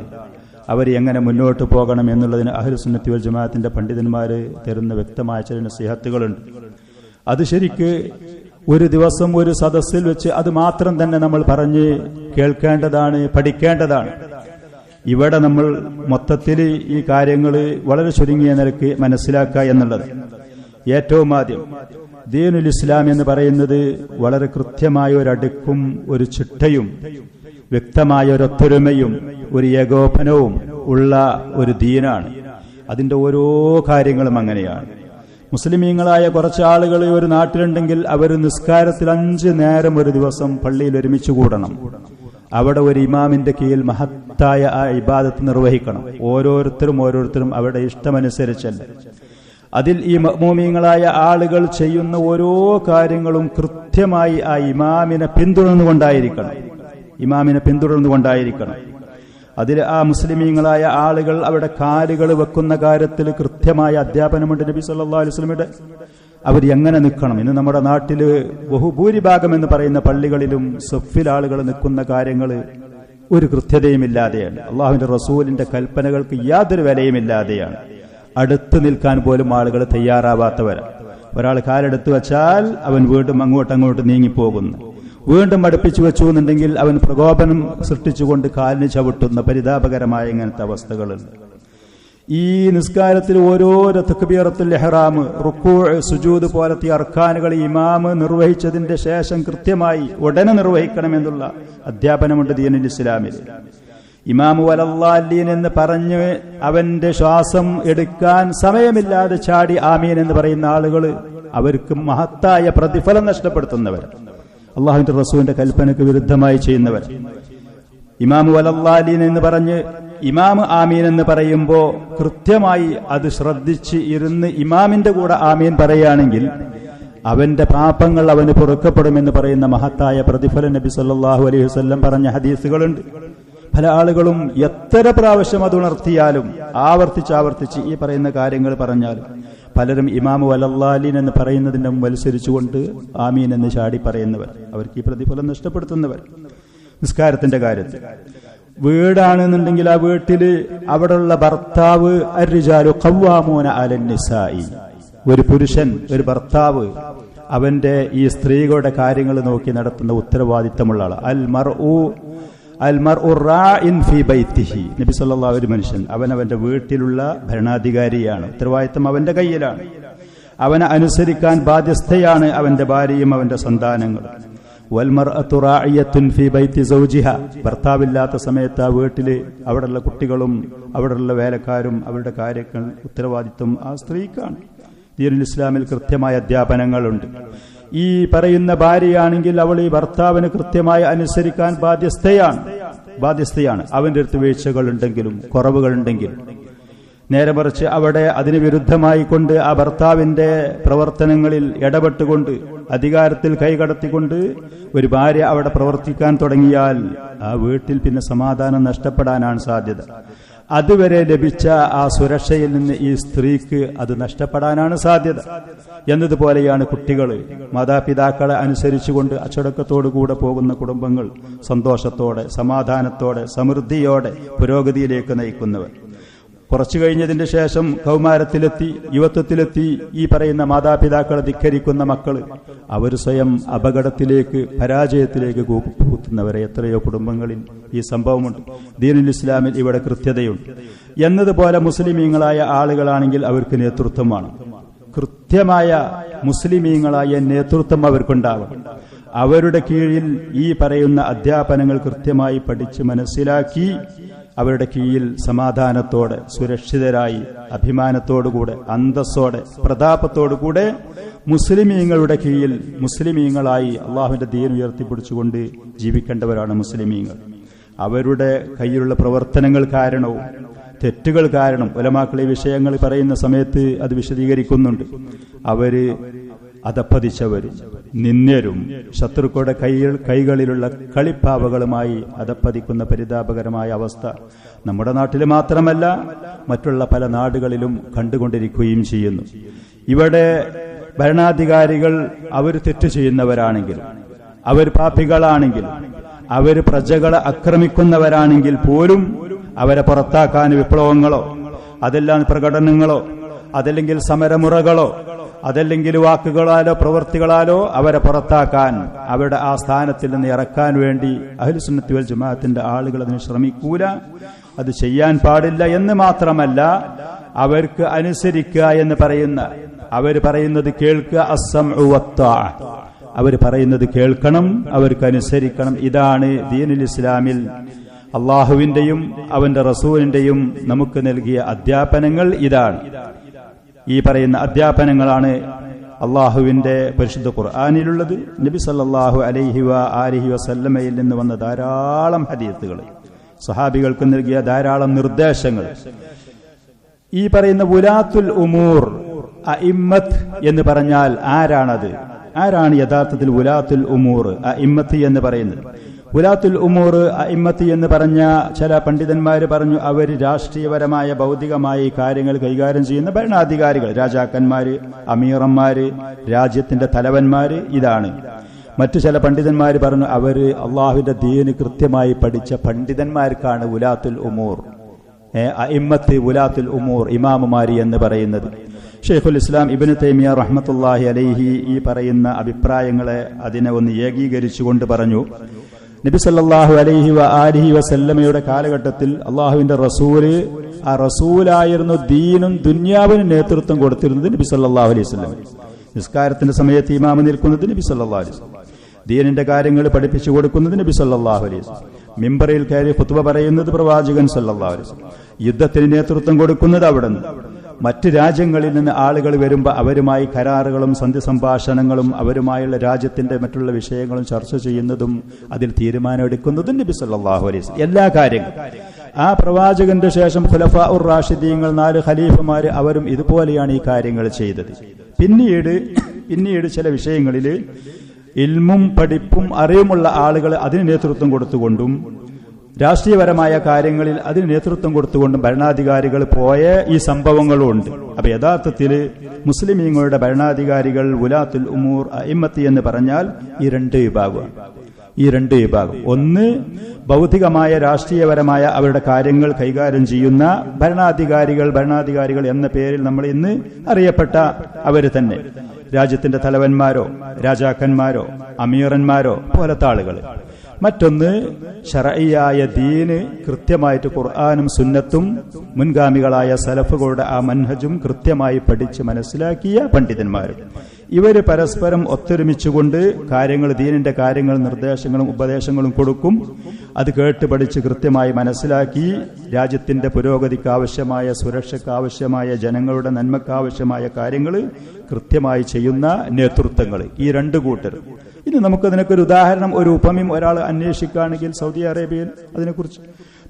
അവർ എങ്ങനെ മുന്നോട്ട് പോകണം എന്നുള്ളതിന് അഹ്ലുസുന്നത്തി വൽ ജമാഅത്തിന്റെ പണ്ഡിതന്മാർ തരുന്ന വ്യക്തമായ ചില നസീഹത്തുകളുണ്ട്. അത് ശരിക്ക് ഒരു ദിവസം ഒരു സദസ്സിൽ വെച്ച് അത് മാത്രം തന്നെ നമ്മൾ പറഞ്ഞ് കേൾക്കേണ്ടതാണ്, പഠിക്കേണ്ടതാണ്. ഇവിടെ നമ്മൾ മൊത്തത്തിൽ ഈ കാര്യങ്ങൾ വളരെ ചുരുങ്ങിയ നിലയ്ക്ക് മനസ്സിലാക്കുക എന്നുള്ളത്. ഏറ്റവും ആദ്യം ദീനുൽ ഇസ്ലാം എന്ന് പറയുന്നത് വളരെ കൃത്യമായ ഒരടുക്കും ഒരു ചിട്ടയും വ്യക്തമായ ഒരൊത്തൊരുമയും ഒരു ഏകോപനവും ഉള്ള ഒരു ദീനാണ്. അതിന്റെ ഓരോ കാര്യങ്ങളും അങ്ങനെയാണ്. മുസ്ലിമീങ്ങളായ കുറച്ച് ആളുകൾ ഒരു നാട്ടിലുണ്ടെങ്കിൽ അവർ നിസ്കാരത്തിൽ 5 നേരം ഒരു ദിവസം പള്ളിയിൽ ഒരുമിച്ച് കൂടണം. അവിടെ ഒരു ഇമാമിന്റെ കീഴിൽ മഹത്തായ ആ ഇബാദത്ത് നിർവഹിക്കണം. ഓരോരുത്തരും അവരുടെ ഇഷ്ടമനുസരിച്ചല്ല. അതിൽ ഈ മഅ്മൂമീങ്ങളായ ആളുകൾ ചെയ്യുന്ന ഓരോ കാര്യങ്ങളും കൃത്യമായി ആ ഇമാമിനെ പിന്തുടർന്നുകൊണ്ടായിരിക്കണം. അതിൽ ആ മുസ്ലിമീങ്ങളായ ആളുകൾ അവിടെ കാലുകൾ വെക്കുന്ന കാര്യത്തിൽ കൃത്യമായ അധ്യാപനമുണ്ട് നബി സല്ലല്ലാഹു അലൈഹി വസല്ലമയുടെ. അവർ എങ്ങനെ നിൽക്കണം. ഇന്ന് നമ്മുടെ നാട്ടില് ബഹുഭൂരിഭാഗം എന്ന് പറയുന്ന പള്ളികളിലും സഫിൽ ആളുകൾ നിൽക്കുന്ന കാര്യങ്ങൾ ഒരു കൃത്യതയുമില്ലാതെയാണ്. അള്ളാഹുവിന്റെ റസൂലിന്റെ കൽപ്പനകൾക്ക് യാതൊരു വിലയുമില്ലാതെയാണ്. അടുത്ത് നിൽക്കാൻ പോലും ആളുകൾ തയ്യാറാവാത്തവരാണ്. ഒരാൾ കാലെടുത്ത് വെച്ചാൽ അവൻ വീണ്ടും അങ്ങോട്ടങ്ങോട്ട് നീങ്ങിപ്പോകുന്നു. വീണ്ടും അടുപ്പിച്ചു വെച്ചു എന്നുണ്ടെങ്കിൽ അവൻ പ്രകോപനം സൃഷ്ടിച്ചുകൊണ്ട് കാലിന് ചവിട്ടുന്ന പരിതാപകരമായ ഇങ്ങനത്തെ അവസ്ഥകളുണ്ട്. ഈ നിസ്കാരത്തിൽ ഓരോരോ തക്ബീറത്തുൽ ഇഹ്റാം, റുക്കൂഅ്, സുജൂദ് പോലത്തെ അർക്കാനുകൾ ഇമാമ് നിർവഹിച്ചതിന്റെ ശേഷം കൃത്യമായി ഉടനെ നിർവഹിക്കണമെന്നുള്ള അധ്യാപനമുണ്ട് ദീനുൽ ഇസ്ലാമിൽ. ഇമാമു വലല്ലാലീൻ എന്ന് പറഞ്ഞ് അവന്റെ ശ്വാസം എടുക്കാൻ സമയമില്ലാതെ ചാടി ആമീൻ എന്ന് പറയുന്ന ആളുകൾ അവർക്ക് മഹത്തായ പ്രതിഫലം നഷ്ടപ്പെടുത്തുന്നവർ, അള്ളാഹുവിന്റെ റസൂലിന്റെ കൽപ്പനയ്ക്ക് വിരുദ്ധമായി ചെയ്യുന്നവർ. ഇമാമു വലല്ലാലീൻ എന്ന് പറഞ്ഞ് ഇമാമ് ആമീൻ എന്ന് പറയുമ്പോൾ കൃത്യമായി അത് ശ്രദ്ധിച്ച് ഇരുന്ന് ഇമാമിന്റെ കൂടെ ആമീൻ പറയുകയാണെങ്കിൽ അവന്റെ പാപങ്ങൾ അവന് പൊറുക്കപ്പെടുമെന്ന് പറയുന്ന മഹത്തായ പ്രതിഫലം നബി സല്ലല്ലാഹു അലൈഹി വസല്ലം പറഞ്ഞ ഹദീസുകളുണ്ട്. പല ആളുകളും എത്ര പ്രാവശ്യം അത് ഉണർത്തിയാലും ആവർത്തിച്ച് ഈ പറയുന്ന കാര്യങ്ങൾ പറഞ്ഞാലും പലരും ഇമാമു വലല്ലാലീൻ എന്ന് പറയുന്നതിന്റെ മത്സരിച്ചുകൊണ്ട് ആമീൻ എന്ന് ചാടി പറയുന്നവർ, അവർക്ക് ഈ പ്രതിഫലം നഷ്ടപ്പെടുത്തുന്നവർ. നിസ്കാരത്തിന്റെ കാര്യത്തിൽ വീടാണെന്നുണ്ടെങ്കിൽ ആ വീട്ടില് അവിടെയുള്ള ഭർത്താവ് അർരിജാലു ഖവ്വാമൂന അലൻ നിസാഇ, ഒരു പുരുഷൻ, ഒരു ഭർത്താവ് അവന്റെ ഈ സ്ത്രീകളുടെ കാര്യങ്ങൾ നോക്കി നടത്തുന്ന ഉത്തരവാദിത്തമുള്ള ആള്. അൽ മർഉ റാഇൻ ഫീ ബൈതിഹി, നബി സല്ലല്ലാഹു അലൈഹി മനുഷ്യൻ അവനവന്റെ വീട്ടിലുള്ള ഭരണാധികാരിയാണ്. ഉത്തരവാദിത്തം അവന്റെ കയ്യിലാണ്. അവനെ അനുസരിക്കാൻ ബാധ്യസ്ഥയാണ് അവന്റെ ഭാര്യയും അവന്റെ സന്താനങ്ങളും. വൽമർഅതു റാഇയത്തുൻ ഫീ ബൈതി സൗജിഹ, ഭർത്താവില്ലാത്ത സമയത്ത് ആ വീട്ടില് അവിടെയുള്ള കുട്ടികളും അവിടെയുള്ള വേലക്കാരും അവരുടെ കാര്യങ്ങൾ ഉത്തരവാദിത്വം ആ സ്ത്രീക്കാണ്. ദീനുൽ ഇസ്ലാമിൽ കൃത്യമായ അധ്യാപനങ്ങളുണ്ട്. ഈ പറയുന്ന ഭാര്യയാണെങ്കിൽ അവൾ ഈ ഭർത്താവിന് കൃത്യമായി അനുസരിക്കാൻ ബാധ്യസ്ഥയാണ്. അവന്റെ അടുത്ത് വീഴ്ചകൾ ഉണ്ടെങ്കിലും കുറവുകൾ ഉണ്ടെങ്കിലും നേരെ മറിച്ച് അവിടെ അതിന് വിരുദ്ധമായി കൊണ്ട് ആ ഭർത്താവിന്റെ പ്രവർത്തനങ്ങളിൽ ഇടപെട്ടുകൊണ്ട് അധികാരത്തിൽ കൈകടത്തിക്കൊണ്ട് ഒരു ഭാര്യ അവിടെ പ്രവർത്തിക്കാൻ തുടങ്ങിയാൽ ആ വീട്ടിൽ പിന്നെ സമാധാനം നഷ്ടപ്പെടാനാണ് സാധ്യത. അതുവരെ ലഭിച്ച ആ സുരക്ഷയിൽ നിന്ന് ഈ സ്ത്രീക്ക് അത് നഷ്ടപ്പെടാനാണ് സാധ്യത. എന്നതുപോലെയാണ് കുട്ടികൾ മാതാപിതാക്കളെ അനുസരിച്ചുകൊണ്ട് അച്ചടക്കത്തോടുകൂടെ പോകുന്ന കുടുംബങ്ങൾ സന്തോഷത്തോടെ, സമാധാനത്തോടെ, സമൃദ്ധിയോടെ പുരോഗതിയിലേക്ക് നയിക്കുന്നവർ. കുറച്ചു കഴിഞ്ഞതിന്റെ ശേഷം കൗമാരത്തിലെത്തി, യുവത്വത്തിലെത്തി ഈ പറയുന്ന മാതാപിതാക്കളെ ധിക്കരിക്കുന്ന മക്കൾ അവർ സ്വയം അപകടത്തിലേക്ക്, പരാജയത്തിലേക്ക് കൂത്തുന്നവരെ എത്രയോ കുടുംബങ്ങളിൽ ഈ സംഭവമുണ്ട്. ദീനുൽ ഇസ്ലാമിൽ ഇവിടെ കൃത്യതയുണ്ട്. എന്നതുപോലെ മുസ്ലിമീങ്ങളായ ആളുകളാണെങ്കിൽ അവർക്ക് നേതൃത്വമാണ്. കൃത്യമായ മുസ്ലിമീങ്ങളായ നേതൃത്വം അവർക്കുണ്ടാവണം. അവരുടെ കീഴിൽ ഈ പറയുന്ന അധ്യാപനങ്ങൾ കൃത്യമായി പഠിച്ച് മനസ്സിലാക്കി അവരുടെ കീഴിൽ സമാധാനത്തോടെ, സുരക്ഷിതരായി, അഭിമാനത്തോടുകൂടെ, അന്തസ്സോടെ, പ്രതാപത്തോടുകൂടെ മുസ്ലിമീങ്ങളുടെ കീഴിൽ മുസ്ലിമീങ്ങളായി അള്ളാഹുവിന്റെ ദീൻ ഉയർത്തിപ്പിടിച്ചുകൊണ്ട് ജീവിക്കേണ്ടവരാണ് മുസ്ലിമീങ്ങൾ. അവരുടെ കയ്യിലുള്ള പ്രവർത്തനങ്ങൾ കാരണവും തെറ്റുകൾ കാരണം ഉലമാക്കൾ ഈ വിഷയങ്ങൾ പറയുന്ന സമയത്ത് അത് വിശദീകരിക്കുന്നുണ്ട്. അവര് അധപ്പതിച്ചവരും നിന്ദ്യരും ശത്രുക്കളുടെ കൈകളിലുള്ള കളിപ്പാവകളുമായി അധപ്പതിക്കുന്ന പരിതാപകരമായ അവസ്ഥ നമ്മുടെ നാട്ടിൽ മാത്രമല്ല മറ്റുള്ള പല നാടുകളിലും കണ്ടുകൊണ്ടിരിക്കുകയും ചെയ്യുന്നു. ഇവിടെ ഭരണാധികാരികൾ അവർ തെറ്റ് ചെയ്യുന്നവരാണെങ്കിലും, അവർ പാപികളാണെങ്കിലും, അവർ പ്രജകളെ ആക്രമിക്കുന്നവരാണെങ്കിൽ പോലും അവരെ പുറത്താക്കാൻ വിപ്ലവങ്ങളോ, അതെല്ലാം പ്രകടനങ്ങളോ, അതല്ലെങ്കിൽ സമരമുറകളോ, അതല്ലെങ്കിൽ വാക്കുകളാലോ പ്രവൃത്തികളാലോ അവരെ പുറത്താക്കാൻ, അവരുടെ ആ സ്ഥാനത്തിൽ നിന്ന് ഇറക്കാൻ വേണ്ടി അഹ്ലുസുന്നത്തി വൽ ജമാഅത്തിന്റെ ആളുകൾ അതിന് ശ്രമിക്കൂല. അത് ചെയ്യാൻ പാടില്ല. എന്ന് മാത്രമല്ല, അവർക്ക് അനുസരിക്കുക എന്ന് പറയുന്ന, അവർ പറയുന്നത് കേൾക്കുക, അസ്സംഉ വത്താഅ, അവർ പറയുന്നത് കേൾക്കണം, അവർക്ക് അനുസരിക്കണം. ഇതാണ് ദീനുൽ ഇസ്ലാമിൽ അള്ളാഹുവിന്റെയും അവന്റെ റസൂലിന്റെയും നമുക്ക് നൽകിയ അധ്യാപനങ്ങൾ. ഇതാണ് ഈ പറയുന്ന അധ്യാപനങ്ങളാണ് അള്ളാഹുവിന്റെ പരിശുദ്ധ ഖുർആനിലുള്ളത്. നബി സല്ലല്ലാഹു അലൈഹി വആലിഹി വസല്ലമയിൽ നിന്ന് വന്ന ധാരാളം ഹദീസുകൾ, സഹാബികൾക്ക് നൽകിയ ധാരാളം നിർദ്ദേശങ്ങൾ. ഈ പറയുന്ന വുലാത്തുൽ ഉമൂർ, അഇമ്മത്ത് എന്ന് പറഞ്ഞാൽ ആരാണത്? ആരാണ് യഥാർത്ഥത്തിൽ വുലാത്തുൽ ഉമൂർ, അഇമ്മത്ത് എന്ന് പറയുന്നത്? വുലാത്തുൽ ഉമൂർ, അഇമ്മത്ത് എന്ന് പറഞ്ഞ ചില പണ്ഡിതന്മാർ പറഞ്ഞു, അവർ രാഷ്ട്രീയപരമായ ഭൗതികമായ കാര്യങ്ങൾ കൈകാര്യം ചെയ്യുന്ന ഭരണാധികാരികൾ, രാജാക്കന്മാര്, അമീറന്മാര്, രാജ്യത്തിന്റെ തലവന്മാര്. ഇതാണ്. മറ്റു ചില പണ്ഡിതന്മാർ പറഞ്ഞു, അവര് അള്ളാഹുവിന്റെ ദീന് കൃത്യമായി പഠിച്ച പണ്ഡിതന്മാർക്കാണ് വുലാത്തുൽ ഉമൂർ, അഇമ്മത്ത്, വുലാത്തുൽ ഉമൂർ, ഇമാമുമാരി എന്ന് പറയുന്നത്. ഷെയ്ഖുൽ ഇസ്ലാം ഇബ്നു തൈമിയ്യ റഹ്മത്തുള്ളാഹി അലൈഹി ഈ പറയുന്ന അഭിപ്രായങ്ങളെ അതിനെ ഒന്ന് ഏകീകരിച്ചുകൊണ്ട് പറഞ്ഞു, നബി സല്ലല്ലാഹു അലൈഹി വആലിഹി വസല്ലമയുടെ കാലഘട്ടത്തിൽ അള്ളാഹുവിന്റെ റസൂല്, ആ റസൂലായിരുന്നു ദീനും ദുന്യാവിനും നേതൃത്വം കൊടുത്തിരുന്നത് നബി സല്ലല്ലാഹു അലൈഹി വസല്ലം. നിസ്കാരത്തിന്റെ സമയത്ത് ഇമാമ് നിൽക്കുന്നത് നബി സല്ലല്ലാഹു അലൈഹി വസല്ലം, ദീനിന്റെ കാര്യങ്ങൾ പഠിപ്പിച്ചു കൊടുക്കുന്നത് നബി സല്ലല്ലാഹു അലൈഹി വസല്ലം, മിമ്പറിൽ കയറി ഖുത്ബ പറയുന്നത് പ്രവാചകൻ സല്ലല്ലാഹു അലൈഹി വസല്ലം, യുദ്ധത്തിന് നേതൃത്വം കൊടുക്കുന്നത് അവിടുന്ന്. മറ്റ് രാജ്യങ്ങളിൽ നിന്ന് ആളുകൾ വരുമ്പോൾ അവരുമായി കരാറുകളും സന്ധി സംഭാഷണങ്ങളും അവരുമായുള്ള രാജ്യത്തിന്റെ മറ്റുള്ള വിഷയങ്ങളും ചർച്ച ചെയ്യുന്നതും അതിൽ തീരുമാനമെടുക്കുന്നതും നബി സല്ലല്ലാഹു അലൈഹി വസല്ലം. എല്ലാ കാര്യങ്ങളും ആ പ്രവാചകന്റെ ശേഷം ഖുലഫാഉർ റാഷിദീങ്ങൾ, 4 ഖലീഫമാര്, അവരും ഇതുപോലെയാണ് ഈ കാര്യങ്ങൾ ചെയ്തത്. പിന്നീട് ചില വിഷയങ്ങളിൽ ഇൽമും പഠിപ്പും അറിവുമുള്ള ആളുകൾ അതിന് നേതൃത്വം കൊടുത്തുകൊണ്ടും രാഷ്ട്രീയപരമായ കാര്യങ്ങളിൽ അതിന് നേതൃത്വം കൊടുത്തുകൊണ്ടും ഭരണാധികാരികൾ പോയ ഈ സംഭവങ്ങളും ഉണ്ട്. അപ്പൊ യഥാർത്ഥത്തിൽ മുസ്ലിമീങ്ങളുടെ ഭരണാധികാരികൾ വുലാത്തുൽ ഉമൂർ, അഇമ്മത്ത് എന്ന് പറഞ്ഞാൽ ഈ രണ്ട് വിഭാഗം. ഒന്ന് ഭൗതികമായ രാഷ്ട്രീയപരമായ അവരുടെ കാര്യങ്ങൾ കൈകാര്യം ചെയ്യുന്ന ഭരണാധികാരികൾ എന്ന പേരിൽ നമ്മൾ ഇന്ന് അറിയപ്പെട്ട അവര് തന്നെ, രാജ്യത്തിന്റെ തലവന്മാരോ രാജാക്കന്മാരോ അമീറന്മാരോ പോലത്തെ ആളുകൾ. മറ്റൊന്ന് ശർഈയായ ദീന് കൃത്യമായിട്ട് ഖുർആനും സുന്നത്തും മുൻഗാമികളായ സലഫുകളുടെ ആ മൻഹജും കൃത്യമായി പഠിച്ച് മനസ്സിലാക്കിയ പണ്ഡിതന്മാരും. ഇവര് പരസ്പരം ഒത്തൊരുമിച്ചുകൊണ്ട് കാര്യങ്ങൾ, ദീനിന്റെ കാര്യങ്ങൾ, നിർദ്ദേശങ്ങളും ഉപദേശങ്ങളും കൊടുക്കും. അത് കേട്ട് പഠിച്ച് കൃത്യമായി മനസ്സിലാക്കി രാജ്യത്തിന്റെ പുരോഗതിക്ക് ആവശ്യമായ, സുരക്ഷയ്ക്ക് ആവശ്യമായ, ജനങ്ങളുടെ നന്മക്കാവശ്യമായ കാര്യങ്ങൾ കൃത്യമായി ചെയ്യുന്ന നേതൃത്വങ്ങൾ, ഈ രണ്ടു കൂട്ടർ. ഇനി നമുക്കതിനൊക്കെ ഒരു ഉദാഹരണം, ഒരു ഉപമയും ഒരാൾ അന്വേഷിക്കുകയാണെങ്കിൽ സൗദി അറേബ്യയിൽ അതിനെക്കുറിച്ച്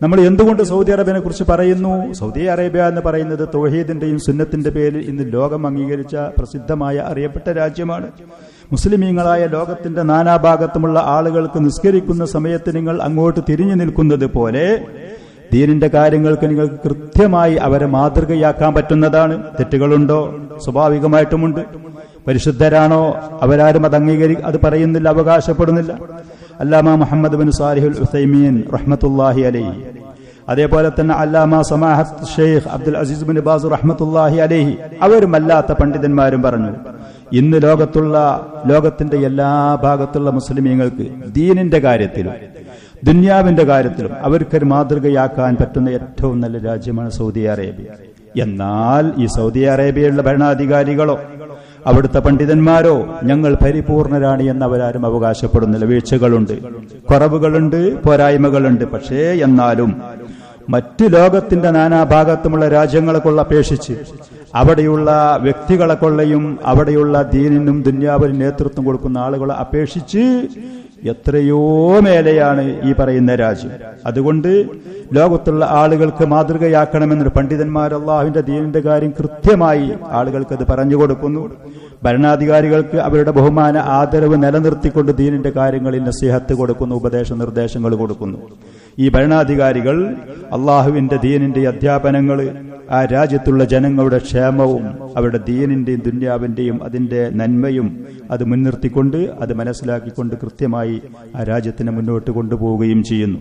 നമ്മൾ എന്തുകൊണ്ട് സൗദി അറേബ്യനെ കുറിച്ച് പറയുന്നു? സൗദി അറേബ്യ എന്ന് പറയുന്നത് തൗഹീദിന്റെയും സുന്നത്തിന്റെ പേരിൽ ഇന്ന് ലോകം അംഗീകരിച്ച പ്രസിദ്ധമായ അറിയപ്പെട്ട രാജ്യമാണ്. മുസ്ലിമീങ്ങളായ ലോകത്തിന്റെ നാനാഭാഗത്തുമുള്ള ആളുകൾക്ക് നിസ്കരിക്കുന്ന സമയത്ത് നിങ്ങൾ അങ്ങോട്ട് തിരിഞ്ഞു നിൽക്കുന്നത് പോലെ ദീനിന്റെ കാര്യങ്ങൾക്ക് നിങ്ങൾക്ക് കൃത്യമായി അവരെ മാതൃകയാക്കാൻ പറ്റുന്നതാണ്. തെറ്റുകളുണ്ടോ? സ്വാഭാവികമായിട്ടുമുണ്ട്. പരിശുദ്ധരാണോ? അവരാരും അത് പറയുന്നില്ല, അവകാശപ്പെടുന്നില്ല. അല്ലാമ മുഹമ്മദ് ബിൻ സാലിഹുൽ ഉസൈമീൻ റഹ്മത്തുള്ളാഹി അലൈഹി, അതേപോലെ തന്നെ അല്ലാമ സമാഹത്ത് ഷെയ്ഖ് അബ്ദുൽ അസീസ് ബിൻ ബാസ് റഹ്മത്തുള്ളാഹി അലൈഹി, അവരും അല്ലാത്ത പണ്ഡിതന്മാരും പറഞ്ഞു, ഇന്ന് ലോകത്തിന്റെ എല്ലാ ഭാഗത്തുള്ള മുസ്ലിമീങ്ങൾക്ക് ദീനിന്റെ കാര്യത്തിലും ദുന്യാവിന്റെ കാര്യത്തിലും അവർക്കൊരു മാതൃകയാക്കാൻ പറ്റുന്ന ഏറ്റവും നല്ല രാജ്യമാണ് സൗദി അറേബ്യ. എന്നാൽ ഈ സൗദി അറേബ്യയിലുള്ള ഭരണാധികാരികളോ അവിടുത്തെ പണ്ഡിതന്മാരോ ഞങ്ങൾ പരിപൂർണരാണ് എന്ന് അവരാരും അവകാശപ്പെടുന്നില്ല. വീഴ്ചകളുണ്ട്, കുറവുകളുണ്ട്, പോരായ്മകളുണ്ട്. പക്ഷേ എന്നാലും മറ്റു ലോകത്തിന്റെ നാനാഭാഗത്തുമുള്ള രാജ്യങ്ങളെ കൊള്ള അപേക്ഷിച്ച് അവിടെയുള്ള വ്യക്തികളെ കൊള്ളയും അവിടെയുള്ള ദീനിനും ദുന്യാവിനും നേതൃത്വം കൊടുക്കുന്ന ആളുകളെ അപേക്ഷിച്ച് എത്രയോ മേലെയാണ് ഈ പറയുന്ന രാജ്യം. അതുകൊണ്ട് ലോകത്തുള്ള ആളുകൾക്ക് മാതൃകയാക്കണമെന്നൊരു പണ്ഡിതന്മാർ അള്ളാഹുവിന്റെ ദീനിന്റെ കാര്യം കൃത്യമായി ആളുകൾക്ക് അത് പറഞ്ഞു കൊടുക്കുന്നു. ഭരണാധികാരികൾക്ക് അവരുടെ ബഹുമാന ആദരവ് നിലനിർത്തിക്കൊണ്ട് ദീനിന്റെ കാര്യങ്ങളിൽ നസീഹത്ത് കൊടുക്കുന്നു, ഉപദേശ നിർദ്ദേശങ്ങൾ കൊടുക്കുന്നു. ഈ ഭരണാധികാരികൾ അള്ളാഹുവിന്റെ ദീനിന്റെ അധ്യാപനങ്ങൾ ആ രാജ്യത്തുള്ള ജനങ്ങളുടെ ക്ഷേമവും അവരുടെ ദീനിന്റെയും ദുന്യാവിന്റെയും അതിന്റെ നന്മയും അത് മുൻനിർത്തിക്കൊണ്ട് അത് മനസ്സിലാക്കിക്കൊണ്ട് കൃത്യമായി ആ രാജ്യത്തിനെ മുന്നോട്ട് കൊണ്ടുപോവുകയും ചെയ്യുന്നു.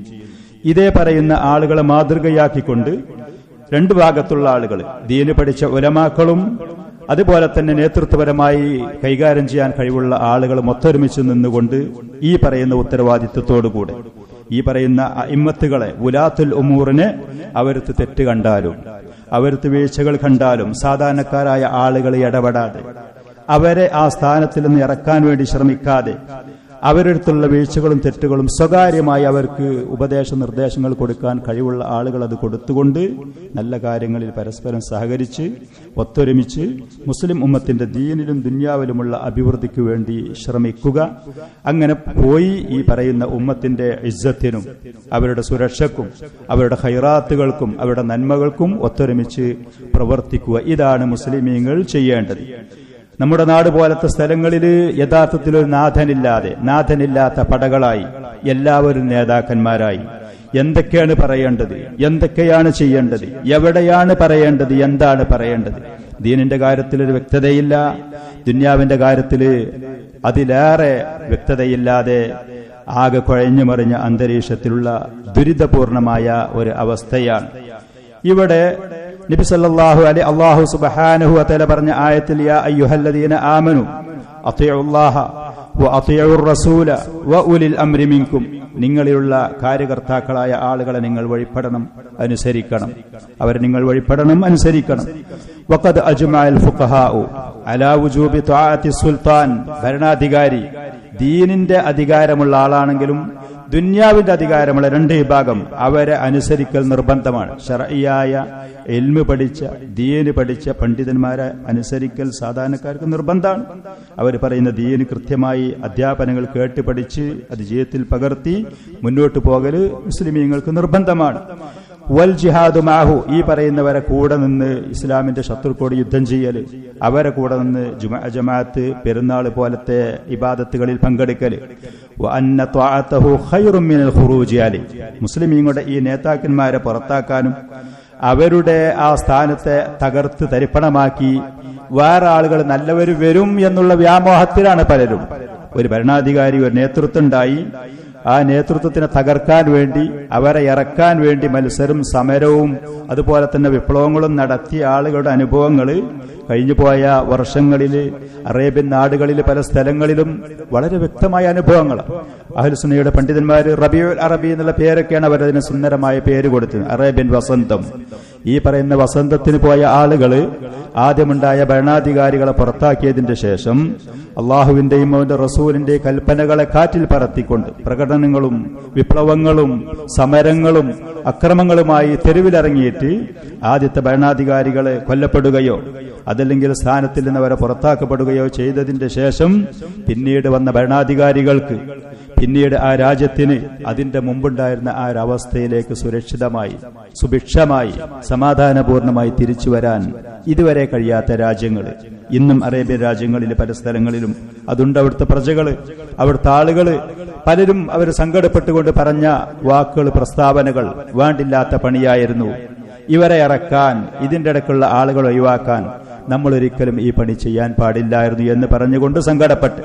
ഇതേ പറയുന്ന ആളുകളെ മാതൃകയാക്കിക്കൊണ്ട് രണ്ടു ഭാഗത്തുള്ള ആളുകൾ, ദീന് പഠിച്ച ഉലമാക്കളും അതുപോലെ തന്നെ നേതൃത്വപരമായി കൈകാര്യം ചെയ്യാൻ കഴിവുള്ള ആളുകളും ഒത്തൊരുമിച്ച് നിന്നുകൊണ്ട് ഈ പറയുന്ന ഉത്തരവാദിത്വത്തോടുകൂടെ ഈ പറയുന്ന ഇമ്മത്തുകളെ ഉലാത്തുൽ ഉമൂറിനെ അവർക്ക് തെറ്റ് കണ്ടാലും അവർക്ക് വീഴ്ചകൾ കണ്ടാലും സാധാരണക്കാരായ ആളുകളെ ഇടപെടാതെ അവരെ ആ സ്ഥാനത്തിൽ നിന്ന് ഇറക്കാൻ വേണ്ടി ശ്രമിക്കാതെ അവരടുത്തുള്ള വീഴ്ചകളും തെറ്റുകളും സ്വകാര്യമായി അവർക്ക് ഉപദേശ നിർദ്ദേശങ്ങൾ കൊടുക്കാൻ കഴിവുള്ള ആളുകൾ അത് കൊടുത്തുകൊണ്ട് നല്ല കാര്യങ്ങളിൽ പരസ്പരം സഹകരിച്ച് ഒത്തൊരുമിച്ച് മുസ്ലിം ഉമ്മത്തിന്റെ ദീനിലും ദുന്യാവിലുമുള്ള അഭിവൃദ്ധിക്ക് വേണ്ടി ശ്രമിക്കുക. അങ്ങനെ പോയി ഈ പറയുന്ന ഉമ്മത്തിന്റെ ഇസ്സത്തിനും അവരുടെ സുരക്ഷയ്ക്കും അവരുടെ ഖൈറാത്തുകൾക്കും അവരുടെ നന്മകൾക്കും ഒത്തൊരുമിച്ച് പ്രവർത്തിക്കുക. ഇതാണ് മുസ്ലിമീങ്ങൾ ചെയ്യേണ്ടത്. നമ്മുടെ നാട് പോലത്തെ സ്ഥലങ്ങളിൽ യഥാർത്ഥത്തിൽ ഒരു നാഥനില്ലാത്ത പടകളായി എല്ലാവരും നേതാക്കന്മാരായി എന്തൊക്കെയാണ് പറയേണ്ടത്, എന്തൊക്കെയാണ് ചെയ്യേണ്ടത്, എവിടെയാണ് പറയേണ്ടത്, എന്താണ് പറയേണ്ടത്, ദീനിന്റെ കാര്യത്തിൽ ഒരു വ്യക്തതയില്ല, ദുന്യാവിന്റെ കാര്യത്തിൽ അതിലേറെ വ്യക്തതയില്ലാതെ ആകെ കുഴഞ്ഞു മറിഞ്ഞ അന്തരീക്ഷത്തിലുള്ള ദുരിതപൂർണമായ ഒരു അവസ്ഥയാണ്. ഇവിടെ നബി സല്ലല്ലാഹു അലൈഹി അല്ലാഹു സുബ്ഹാനഹു വ തആല പറഞ്ഞ ആയത്തിൽ യാ അയ്യുഹല്ലദീന ആമനു അത്തിഉല്ലാഹ വ അത്തിഉർ റസൂല വ ഉലിൽ അംരി മിൻകും, നിങ്ങളിലുള്ള കാര്യകർത്താക്കളായ ആളുകളെ നിങ്ങൾ വഴിപ്പെടണം, അനുസരിക്കണം. അവരെ നിങ്ങൾ വഴിപ്പെടണം, അനുസരിക്കണം. വഖദ് അജ്മഅൽ ഫുഖഹാഉ അലാ വുജൂബി തആഅത്തി സുൽത്താൻ, ഭരണാധികാരി ദീനിന്റെ അധികാരമുള്ള ആളാണെങ്കിലും ദുന്യാവിന്റെ അധികാരമുള്ള രണ്ട് വിഭാഗം അവരെ അനുസരിക്കൽ നിർബന്ധമാണ്. ശർഈയായ ഇൽമ് പഠിച്ച ദീന് പഠിച്ച പണ്ഡിതന്മാരെ അനുസരിക്കൽ സാധാരണക്കാർക്ക് നിർബന്ധമാണ്. അവർ പറയുന്ന ദീന് കൃത്യമായി അധ്യാപനങ്ങൾ കേട്ട് പഠിച്ച് അത് ജീവിതത്തിൽ പകർത്തി മുന്നോട്ട് പോകല് മുസ്ലിമീങ്ങൾക്ക് നിർബന്ധമാണ്. വൽ ജിഹാദു മാഹു, ഈ പറയുന്നവരെ കൂടെ നിന്ന് ഇസ്ലാമിന്റെ ശത്രുക്കളോട് യുദ്ധം ചെയ്യല്, അവരെ കൂടെ നിന്ന് ജമാഅത്ത് പെരുന്നാൾ പോലത്തെ ഇബാദത്തുകളിൽ പങ്കെടുക്കല്. വഅന്ന ത്വഅതഹു ഖൈറും മിനൽ ഖുറൂജി അലൈഹി, മുസ്ലിമീങ്ങളുടെ ഈ നേതാക്കന്മാരെ പുറത്താക്കാനും അവരുടെ ആ സ്ഥാനത്തെ തകർത്ത് തരിപ്പണമാക്കി വേറെ ആളുകൾ നല്ലവർ വരും എന്നുള്ള വ്യാമോഹത്തിലാണ് പലരും. ഒരു ഭരണാധികാരി ഒരു നേതൃത്വം ഉണ്ടായി, ആ നേതൃത്വത്തിനെ തകർക്കാൻ വേണ്ടി അവരെ ഇറക്കാൻ വേണ്ടി മത്സരം സമരവും അതുപോലെ തന്നെ വിപ്ലവങ്ങളും നടത്തിയ ആളുകളുടെ അനുഭവങ്ങൾ കഴിഞ്ഞുപോയ വർഷങ്ങളിൽ അറേബ്യൻ നാടുകളിൽ പല സ്ഥലങ്ങളിലും വളരെ വ്യക്തമായ അനുഭവങ്ങൾ. അഹ്ലുസുന്നയുടെ പണ്ഡിതന്മാർ റബീഉൽ അറബി എന്നുള്ള പേരൊക്കെയാണ് അവരതിന് സുന്ദരമായ പേര് കൊടുത്തത്, അറേബ്യൻ വസന്തം. ഈ പറയുന്ന വസന്തത്തിന് പോയ ആളുകൾ ആദ്യമുണ്ടായ ഭരണാധികാരികളെ പുറത്താക്കിയതിന്റെ ശേഷം അള്ളാഹുവിന്റെയും അവന്റെ റസൂലിന്റെയും കൽപ്പനകളെ കാറ്റിൽ പറത്തിക്കൊണ്ട് പ്രകടനങ്ങളും വിപ്ലവങ്ങളും സമരങ്ങളും അക്രമങ്ങളുമായി തെരുവിലിറങ്ങിയിട്ട് ആദ്യത്തെ ഭരണാധികാരികളെ കൊല്ലപ്പെടുകയോ അതല്ലെങ്കിൽ സ്ഥാനത്തിൽ നിന്ന് അവരെ പുറത്താക്കപ്പെടുകയോ ചെയ്തതിന്റെ ശേഷം പിന്നീട് വന്ന ഭരണാധികാരികൾക്ക് പിന്നീട് ആ രാജ്യത്തിന് അതിന്റെ മുമ്പുണ്ടായിരുന്ന ആ ഒരവസ്ഥയിലേക്ക് സുരക്ഷിതമായി സുഭിക്ഷമായി സമാധാനപൂർണമായി തിരിച്ചു വരാൻ ഇതുവരെ കഴിയാത്ത രാജ്യങ്ങൾ ഇന്നും അറേബ്യൻ രാജ്യങ്ങളിലെ പല സ്ഥലങ്ങളിലും അതുണ്ട്. അവിടുത്തെ പ്രജകള്, അവിടുത്തെ ആളുകള് പലരും അവർ സങ്കടപ്പെട്ടുകൊണ്ട് പറഞ്ഞ വാക്കുകൾ, പ്രസ്താവനകൾ വേണ്ടില്ലാത്ത പണിയായിരുന്നു. ഇവരെ ഇറക്കാൻ, ഇതിന്റെ ഇടയ്ക്കുള്ള ആളുകൾ ഒഴിവാക്കാൻ നമ്മൾ ഒരിക്കലും ഈ പണി ചെയ്യാൻ പാടില്ലായിരുന്നു എന്ന് പറഞ്ഞുകൊണ്ട് സങ്കടപ്പെട്ട്.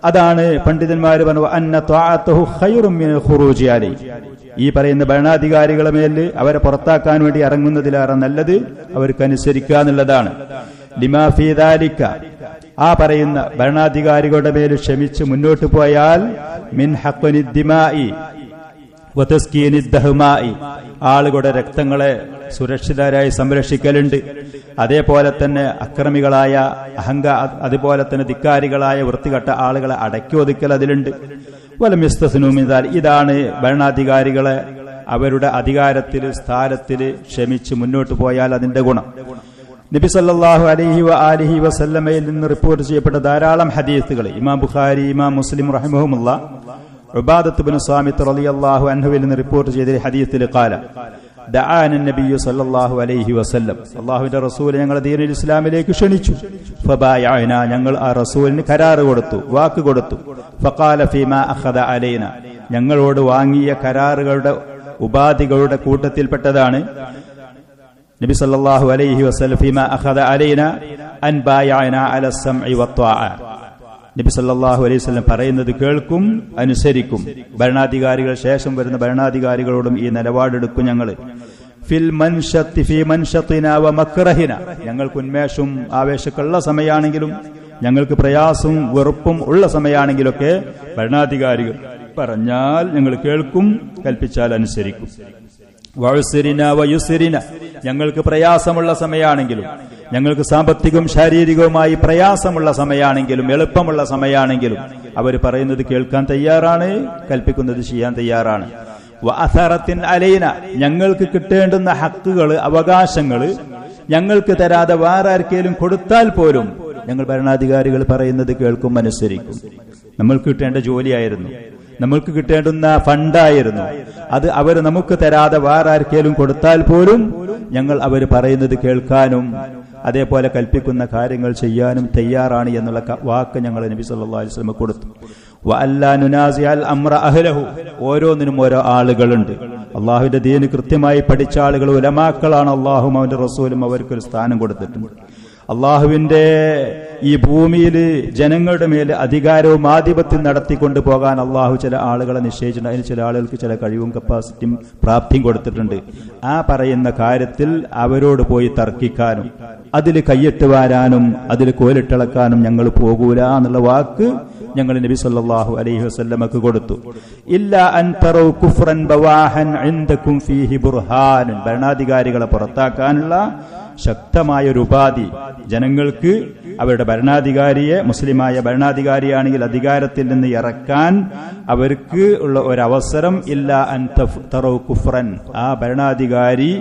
അതാണ് പണ്ഡിതന്മാർ പറഞ്ഞു അന്ന ത്വാഅത്തുഹു ഖൈറും മിനൽ ഖുറൂജി അലൈഹി. ഈ പറയുന്ന ഭരണാധികാരികളെ മേൽ അവരെ പുറത്താക്കാൻ വേണ്ടി ഇറങ്ങുന്നതിലേറെ നല്ലത് അവർക്ക് അനുസരിക്കുക എന്നുള്ളതാണ്. ലിമാ ഫീ ദാലിക, ആ പറയുന്ന ഭരണാധികാരികളുടെ മേൽ ക്ഷമിച്ച് മുന്നോട്ട് പോയാൽ മിൻ ഹഖ്നി ദിമായി വതസ്കീനി ദഹ്മായി, ആളുകളുടെ രക്തങ്ങളെ സുരക്ഷിതരായി സംരക്ഷിക്കലുണ്ട്. അതേപോലെ തന്നെ അക്രമികളായ അതുപോലെ തന്നെ ധിക്കാരികളായ വൃത്തികെട്ട ആളുകളെ അടക്കി ഒതുക്കൽ അതിലുണ്ട്. വലം യസ്തസ്നൂ മിൻ ദാലിക, ഇതാണ് ഭരണാധികാരികളെ അവരുടെ അധികാരത്തിൽ സ്ഥാനത്തിൽ ക്ഷമിച്ച് മുന്നോട്ട് പോയാൽ അതിന്റെ ഗുണം. നബി സല്ലല്ലാഹു അലൈഹി വസല്ലമയിൽ നിന്ന് റിപ്പോർട്ട് ചെയ്യപ്പെട്ട ധാരാളം ഹദീസുകൾ ഇമാം ബുഖാരി, ഇമാം മുസ്ലിം റഹിമഹുമുള്ള ഉബാദത്ത് ഇബ്നു സാമിത്ത് റളിയല്ലാഹു അൻഹുവിൽ നിന്ന് റിപ്പോർട്ട് ചെയ്ത ഹദീസിൽ ഖാല ദഅാന നബിയ്യു സല്ലല്ലാഹു അലൈഹി വസല്ലം, അല്ലാഹുവിന്റെ റസൂൽ ഞങ്ങളെ ദീനുൽ ഇസ്ലാമിലേക്ക് ക്ഷണിച്ചു. ഫബായഅന, ഞങ്ങൾ ആ റസൂലിന് കരാർ കൊടുത്തു, വാക്ക് കൊടുത്തു. ഫഖാല ഫീമാ അഖദ അലൈന, ഞങ്ങളോട് വാങ്ങിയ കരാറുകളുടെ ഉപാധികളുടെ കൂട്ടത്തിൽപ്പെട്ടതാണ് നബി സല്ലല്ലാഹു അലൈഹി വസല്ലം ഫീമാ അഖദ അലൈന അൻ ബായഅന അല സമഇ വത്വാഅ. നബി സല്ലല്ലാഹു അലൈഹി വസല്ലം പറയുന്നത് കേൾക്കും, അനുസരിക്കും. ഭരണാധികാരികൾ ശേഷം വരുന്ന ഭരണാധികാരികളോടും ഈ നിലപാടെടുക്കും ഞങ്ങൾ. ഫിൽ മൻഷത്തി ഫീ മൻഷത്തിനാ വ മക്റഹിന, ഞങ്ങൾക്ക് ഉന്മേഷവും ആവേശമുള്ള സമയമാണെങ്കിലും ഞങ്ങൾക്ക് പ്രയാസവും വെറുപ്പും ഉള്ള സമയമാണെങ്കിലൊക്കെ ഭരണാധികാരികൾ പറഞ്ഞാൽ ഞങ്ങൾ കേൾക്കും, കൽപ്പിച്ചാൽ അനുസരിക്കും. വയുസിരിന വയുസിരിന, ഞങ്ങൾക്ക് പ്രയാസമുള്ള സമയമാണെങ്കിലും ഞങ്ങൾക്ക് സാമ്പത്തികവും ശാരീരികവുമായി പ്രയാസമുള്ള സമയമാണെങ്കിലും എളുപ്പമുള്ള സമയമാണെങ്കിലും അവർ പറയുന്നത് കേൾക്കാൻ തയ്യാറാണ്, കൽപ്പിക്കുന്നത് ചെയ്യാൻ തയ്യാറാണ്. വഅസറത്തിൻ അലൈന, ഞങ്ങൾക്ക് കിട്ടേണ്ടുന്ന ഹക്കുകൾ, അവകാശങ്ങൾ ഞങ്ങൾക്ക് തരാതെ വേറെ ആർക്കെങ്കിലും കൊടുത്താൽ പോലും ഞങ്ങൾ ഭരണാധികാരികൾ പറയുന്നത് കേൾക്കും, അനുസരിക്കും. നമ്മൾക്ക് കിട്ടേണ്ട ജോലിയായിരുന്നു, നമ്മൾക്ക് കിട്ടേണ്ടുന്ന ഫണ്ടായിരുന്നു, അത് അവർ നമുക്ക് തരാതെ വേറെ ആർക്കെങ്കിലും കൊടുത്താൽ പോലും ഞങ്ങൾ അവർ പറയുന്നത് കേൾക്കാനും അതേപോലെ കൽപ്പിക്കുന്ന കാര്യങ്ങൾ ചെയ്യാനും തയ്യാറാണ് എന്നുള്ള വാക്ക് ഞങ്ങൾ നബി സല്ലല്ലാഹു അലൈഹി വസല്ലം കൊടുത്തു. വഅല്ലാ നുനാസിഅൽ അംറ അഹ്ലഹു, ഓരോന്നിനും ഓരോ ആളുകളുണ്ട്. അള്ളാഹുവിന്റെ ദീന് കൃത്യമായി പഠിച്ച ആളുകൾ ഉലമാക്കളാണ്. അള്ളാഹും അവന്റെ റസൂലും അവർക്കൊരു സ്ഥാനം കൊടുത്തിട്ടുണ്ട്. അള്ളാഹുവിന്റെ ഈ ഭൂമിയിൽ ജനങ്ങളുടെ മേൽ അധികാരവും ആധിപത്യം നടത്തിക്കൊണ്ടു പോകാൻ അള്ളാഹു ചില ആളുകളെ നിശ്ചയിച്ചിട്ടുണ്ട്. അതിന് ചില ആളുകൾക്ക് ചില കഴിവും കപ്പാസിറ്റിയും പ്രാപ്തിയും കൊടുത്തിട്ടുണ്ട്. ആ പറയുന്ന കാര്യത്തിൽ അവരോട് പോയി തർക്കിക്കാനും അതിൽ കയ്യിട്ട് വാരാനും അതിൽ കോലിട്ടിളക്കാനും ഞങ്ങൾ പോകൂല എന്നുള്ള വാക്ക് ഞങ്ങൾ നബി സല്ലല്ലാഹു അലൈഹി വസല്ലമക്ക് കൊടുത്തു. ഇല്ലാ അൻ തറൗ കുഫ്റൻ ബവാഹൻ ഇൻദകും ഫീഹി ബുർഹാൻ, ഭരണാധികാരികളെ പുറത്താക്കാനുള്ള ശക്തമായ ഒരു ഉപാധി ജനങ്ങൾക്ക് അവരുടെ ഭരണാധികാരിയെ, മുസ്ലിമായ ഭരണാധികാരിയാണെങ്കിൽ അധികാരത്തിൽ നിന്ന് ഇറക്കാൻ അവർക്ക് ഉള്ള ഒരവസരം. ഇല്ല അൻ തറൗ കുഫ്റൻ, ആ ഭരണാധികാരി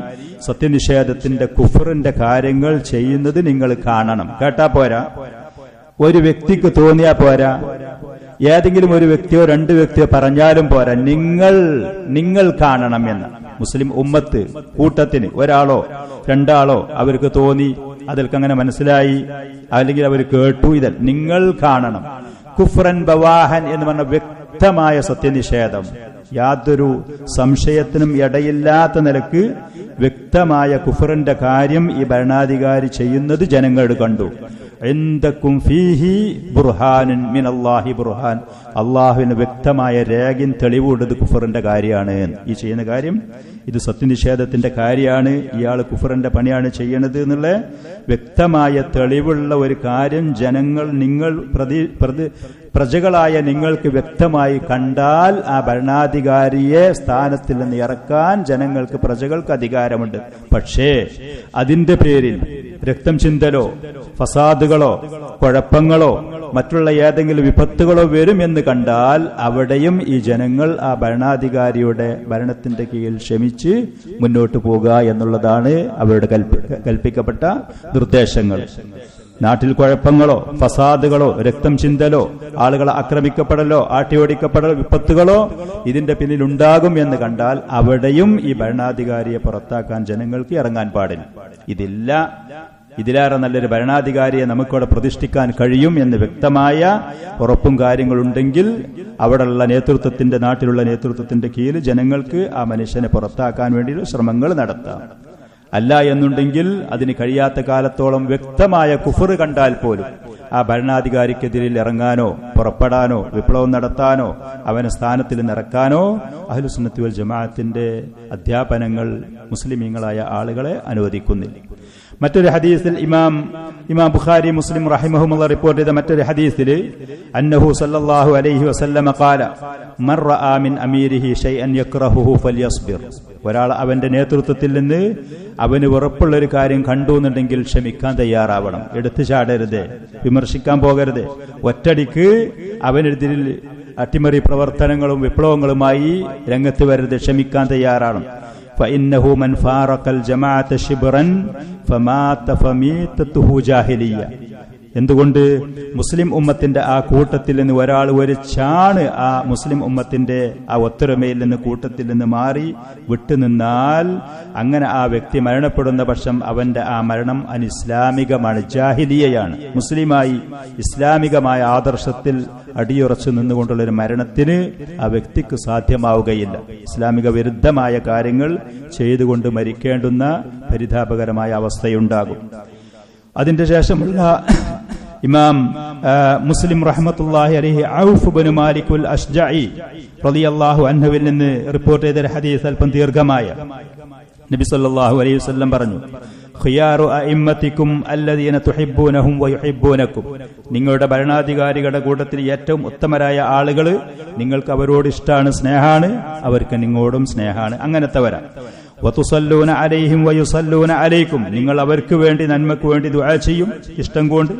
സത്യനിഷേധത്തിന്റെ കുഫറിന്റെ കാര്യങ്ങൾ ചെയ്യുന്നത് നിങ്ങൾ കാണണം. കേട്ടാ പോരാ, ഒരു വ്യക്തിക്ക് തോന്നിയാ പോരാ, ഏതെങ്കിലും ഒരു വ്യക്തിയോ രണ്ട് വ്യക്തിയോ പറഞ്ഞാലും പോരാ, നിങ്ങൾ കാണണം എന്ന്. മുസ്ലിം ഉമ്മത്ത് കൂട്ടത്തിന് ഒരാളോ രണ്ടാളോ അവർക്ക് തോന്നി, അതിൽക്ക് അങ്ങനെ മനസ്സിലായി, അല്ലെങ്കിൽ അവർ കേട്ടു, ഇതിൽ നിങ്ങൾ കാണണം. കുഫ്റൻ ബവാഹൻ എന്ന് പറഞ്ഞ വ്യക്തമായ സത്യനിഷേധം, യാതൊരു സംശയത്തിനും ഇടയില്ലാത്ത നിലക്ക് വ്യക്തമായ കുഫറിന്റെ കാര്യം ഈ ഭരണാധികാരി ചെയ്യുന്നത് ജനങ്ങൾ കണ്ടു. ഇൻദകും ഫീഹി ബുർഹാനുൻ മിനല്ലാഹി ബുർഹാൻ, അള്ളാഹുവിന് വ്യക്തമായ രേഖയും തെളിവുള്ളത് കുഫറിന്റെ കാര്യമാണ്. ഈ ചെയ്യുന്ന കാര്യം ഇത് സത്യനിഷേധത്തിന്റെ കാര്യമാണ്, ഇയാൾ കുഫറിന്റെ പണിയാണ് ചെയ്യണത് എന്നുള്ള വ്യക്തമായ തെളിവുള്ള ഒരു കാര്യം ജനങ്ങൾ, നിങ്ങൾ പ്രജകളായ നിങ്ങൾക്ക് വ്യക്തമായി കണ്ടാൽ ആ ഭരണാധികാരിയെ സ്ഥാനത്തിൽ നിന്ന് ഇറക്കാൻ ജനങ്ങൾക്ക്, പ്രജകൾക്ക് അധികാരമുണ്ട്. പക്ഷേ അതിന്റെ പേരിൽ രക്തം ചിന്തലോ ഫസാദുകളോ കുഴപ്പങ്ങളോ മറ്റുള്ള ഏതെങ്കിലും വിപത്തുകളോ വരും എന്ന് കണ്ടാൽ അവിടെയും ഈ ജനങ്ങൾ ആ ഭരണാധികാരിയുടെ ഭരണത്തിന്റെ കീഴിൽ ക്ഷമിച്ച് മുന്നോട്ട് പോകുക എന്നുള്ളതാണ് അവരുടെ കൽപ്പിക്കപ്പെട്ട നിർദ്ദേശങ്ങൾ. നാട്ടിൽ കുഴപ്പങ്ങളോ ഫസാദുകളോ രക്തം ചിന്തലോ ആളുകളെ ആക്രമിക്കപ്പെടലോ ആട്ടിയോടിക്കപ്പെടലോ വിപത്തുകളോ ഇതിന്റെ പിന്നിലുണ്ടാകും എന്ന് കണ്ടാൽ അവിടെയും ഈ ഭരണാധികാരിയെ പുറത്താക്കാൻ ജനങ്ങൾക്ക് ഇറങ്ങാൻ പാടില്ല. ഇതിലേറെ നല്ലൊരു ഭരണാധികാരിയെ നമുക്കവിടെ പ്രതിഷ്ഠിക്കാൻ കഴിയും എന്ന് വ്യക്തമായ ഉറപ്പും കാര്യങ്ങളുണ്ടെങ്കിൽ അവിടെയുള്ള നേതൃത്വത്തിന്റെ നാട്ടിലുള്ള നേതൃത്വത്തിന്റെ കീഴിൽ ജനങ്ങൾക്ക് ആ മനുഷ്യനെ പുറത്താക്കാൻ വേണ്ടിയുള്ള ശ്രമങ്ങൾ നടത്താം. അല്ല എന്നുണ്ടെങ്കിൽ അതിന് കഴിയാത്ത കാലത്തോളം വ്യക്തമായ കുഫർ കണ്ടാൽ പോലും ആ ഭരണാധികാരിക്കെതിരിൽ ഇറങ്ങാനോ പുറപ്പെടാനോ വിപ്ലവം നടത്താനോ അവനെ സ്ഥാനത്തിൽ നിറക്കാനോ അഹ്ലുസുന്നത്തി വൽ ജമാഅത്തിന്റെ അധ്യാപനങ്ങൾ മുസ്ലിമീങ്ങളായ ആളുകളെ അനുവദിക്കുന്നില്ല. മറ്റൊരു ഹദീസിൽ ഇമാം ബുഖാരി മുസ്ലിം റഹിമഹുമുള്ള റിപ്പോർട്ട് ചെയ്ത മറ്റൊരു ഹദീസിൽ അന്നഹു സല്ലല്ലാഹു അലൈഹി വസല്ലമ ഖാല മൻ റആ മിൻ അമീരിഹി ഷൈഅൻ യക്റഹുഹു ഫൽയസ്ബിർ. ഒരാൾ അവന്റെ നേതൃത്വത്തിൽ നിന്ന് അവന് ഉറപ്പുള്ള ഒരു കാര്യം കണ്ടു എന്നുണ്ടെങ്കിൽ ക്ഷമിക്കാൻ തയ്യാറാവണം. എടുത്തു ചാടരുത്, വിമർശിക്കാൻ പോകരുത്. ഒറ്റടിക്ക് അവനെതിരിൽ അട്ടിമറി പ്രവർത്തനങ്ങളും വിപ്ലവങ്ങളുമായി രംഗത്ത് വരരുത്, ക്ഷമിക്കാൻ തയ്യാറാണ്. فإنه من فارق الجماعة شبرا فمات فميتته جاهلية. എന്തുകൊണ്ട് മുസ്ലിം ഉമ്മത്തിന്റെ ആ കൂട്ടത്തിൽ നിന്ന് ഒരാൾ ഒരു ചാണ് ആ മുസ്ലിം ഉമ്മത്തിന്റെ ആ ഒത്തൊരുമയിൽ നിന്ന് കൂട്ടത്തിൽ നിന്ന് മാറി വിട്ടുനിന്നാൽ അങ്ങനെ ആ വ്യക്തി മരണപ്പെടുന്ന പക്ഷം അവന്റെ ആ മരണം അനിസ്ലാമികമാണ്, ജാഹിലിയയാണ്. മുസ്ലിമായി ഇസ്ലാമികമായ ആദർശത്തിൽ അടിയുറച്ചു നിന്നുകൊണ്ടുള്ളൊരു മരണത്തിന് ആ വ്യക്തിക്ക് സാധ്യമാവുകയില്ല. ഇസ്ലാമിക വിരുദ്ധമായ കാര്യങ്ങൾ ചെയ്തുകൊണ്ട് മരിക്കേണ്ടുന്ന പരിതാപകരമായ അവസ്ഥയുണ്ടാകും. അതിന്റെ ശേഷമുള്ള ഇമാം മുസ്ലിം റഹ്മത്തുള്ളാഹി അലൈഹി ഔഫ് ഇബ്നു മാലിക്കുൽ അശ്ജഈ റളിയല്ലാഹു അൻഹുവിൽ നിന്ന് റിപ്പോർട്ട് ചെയ്ത ഹദീസ് അല്പം ദീർഘമായ നബി സല്ലല്ലാഹു അലൈഹി വസല്ലം പറഞ്ഞു, ഖിയാറു അഇമ്മത്തിക്കും അല്ലദീന തുഹിബ്ബൂനഹും വയുഹിബ്ബൂനക്കും. നിങ്ങളുടെ ഭരണാധികാരികളുടെ കൂട്ടത്തിൽ ഏറ്റവും ഉത്തമരായ ആളുകൾ നിങ്ങൾക്ക് അവരോട് ഇഷ്ടമാണ്, സ്നേഹാണ്, അവർക്ക് നിങ്ങളോടും സ്നേഹാണ്. അങ്ങനത്തെവരാ. വതുസല്ലൂന അലൈഹിം വയുസല്ലൂന അലൈക്കും. നിങ്ങൾ അവർക്ക് വേണ്ടി നന്മക്ക് വേണ്ടി ദുആ ചെയ്യും ഇഷ്ടം കൊണ്ട്,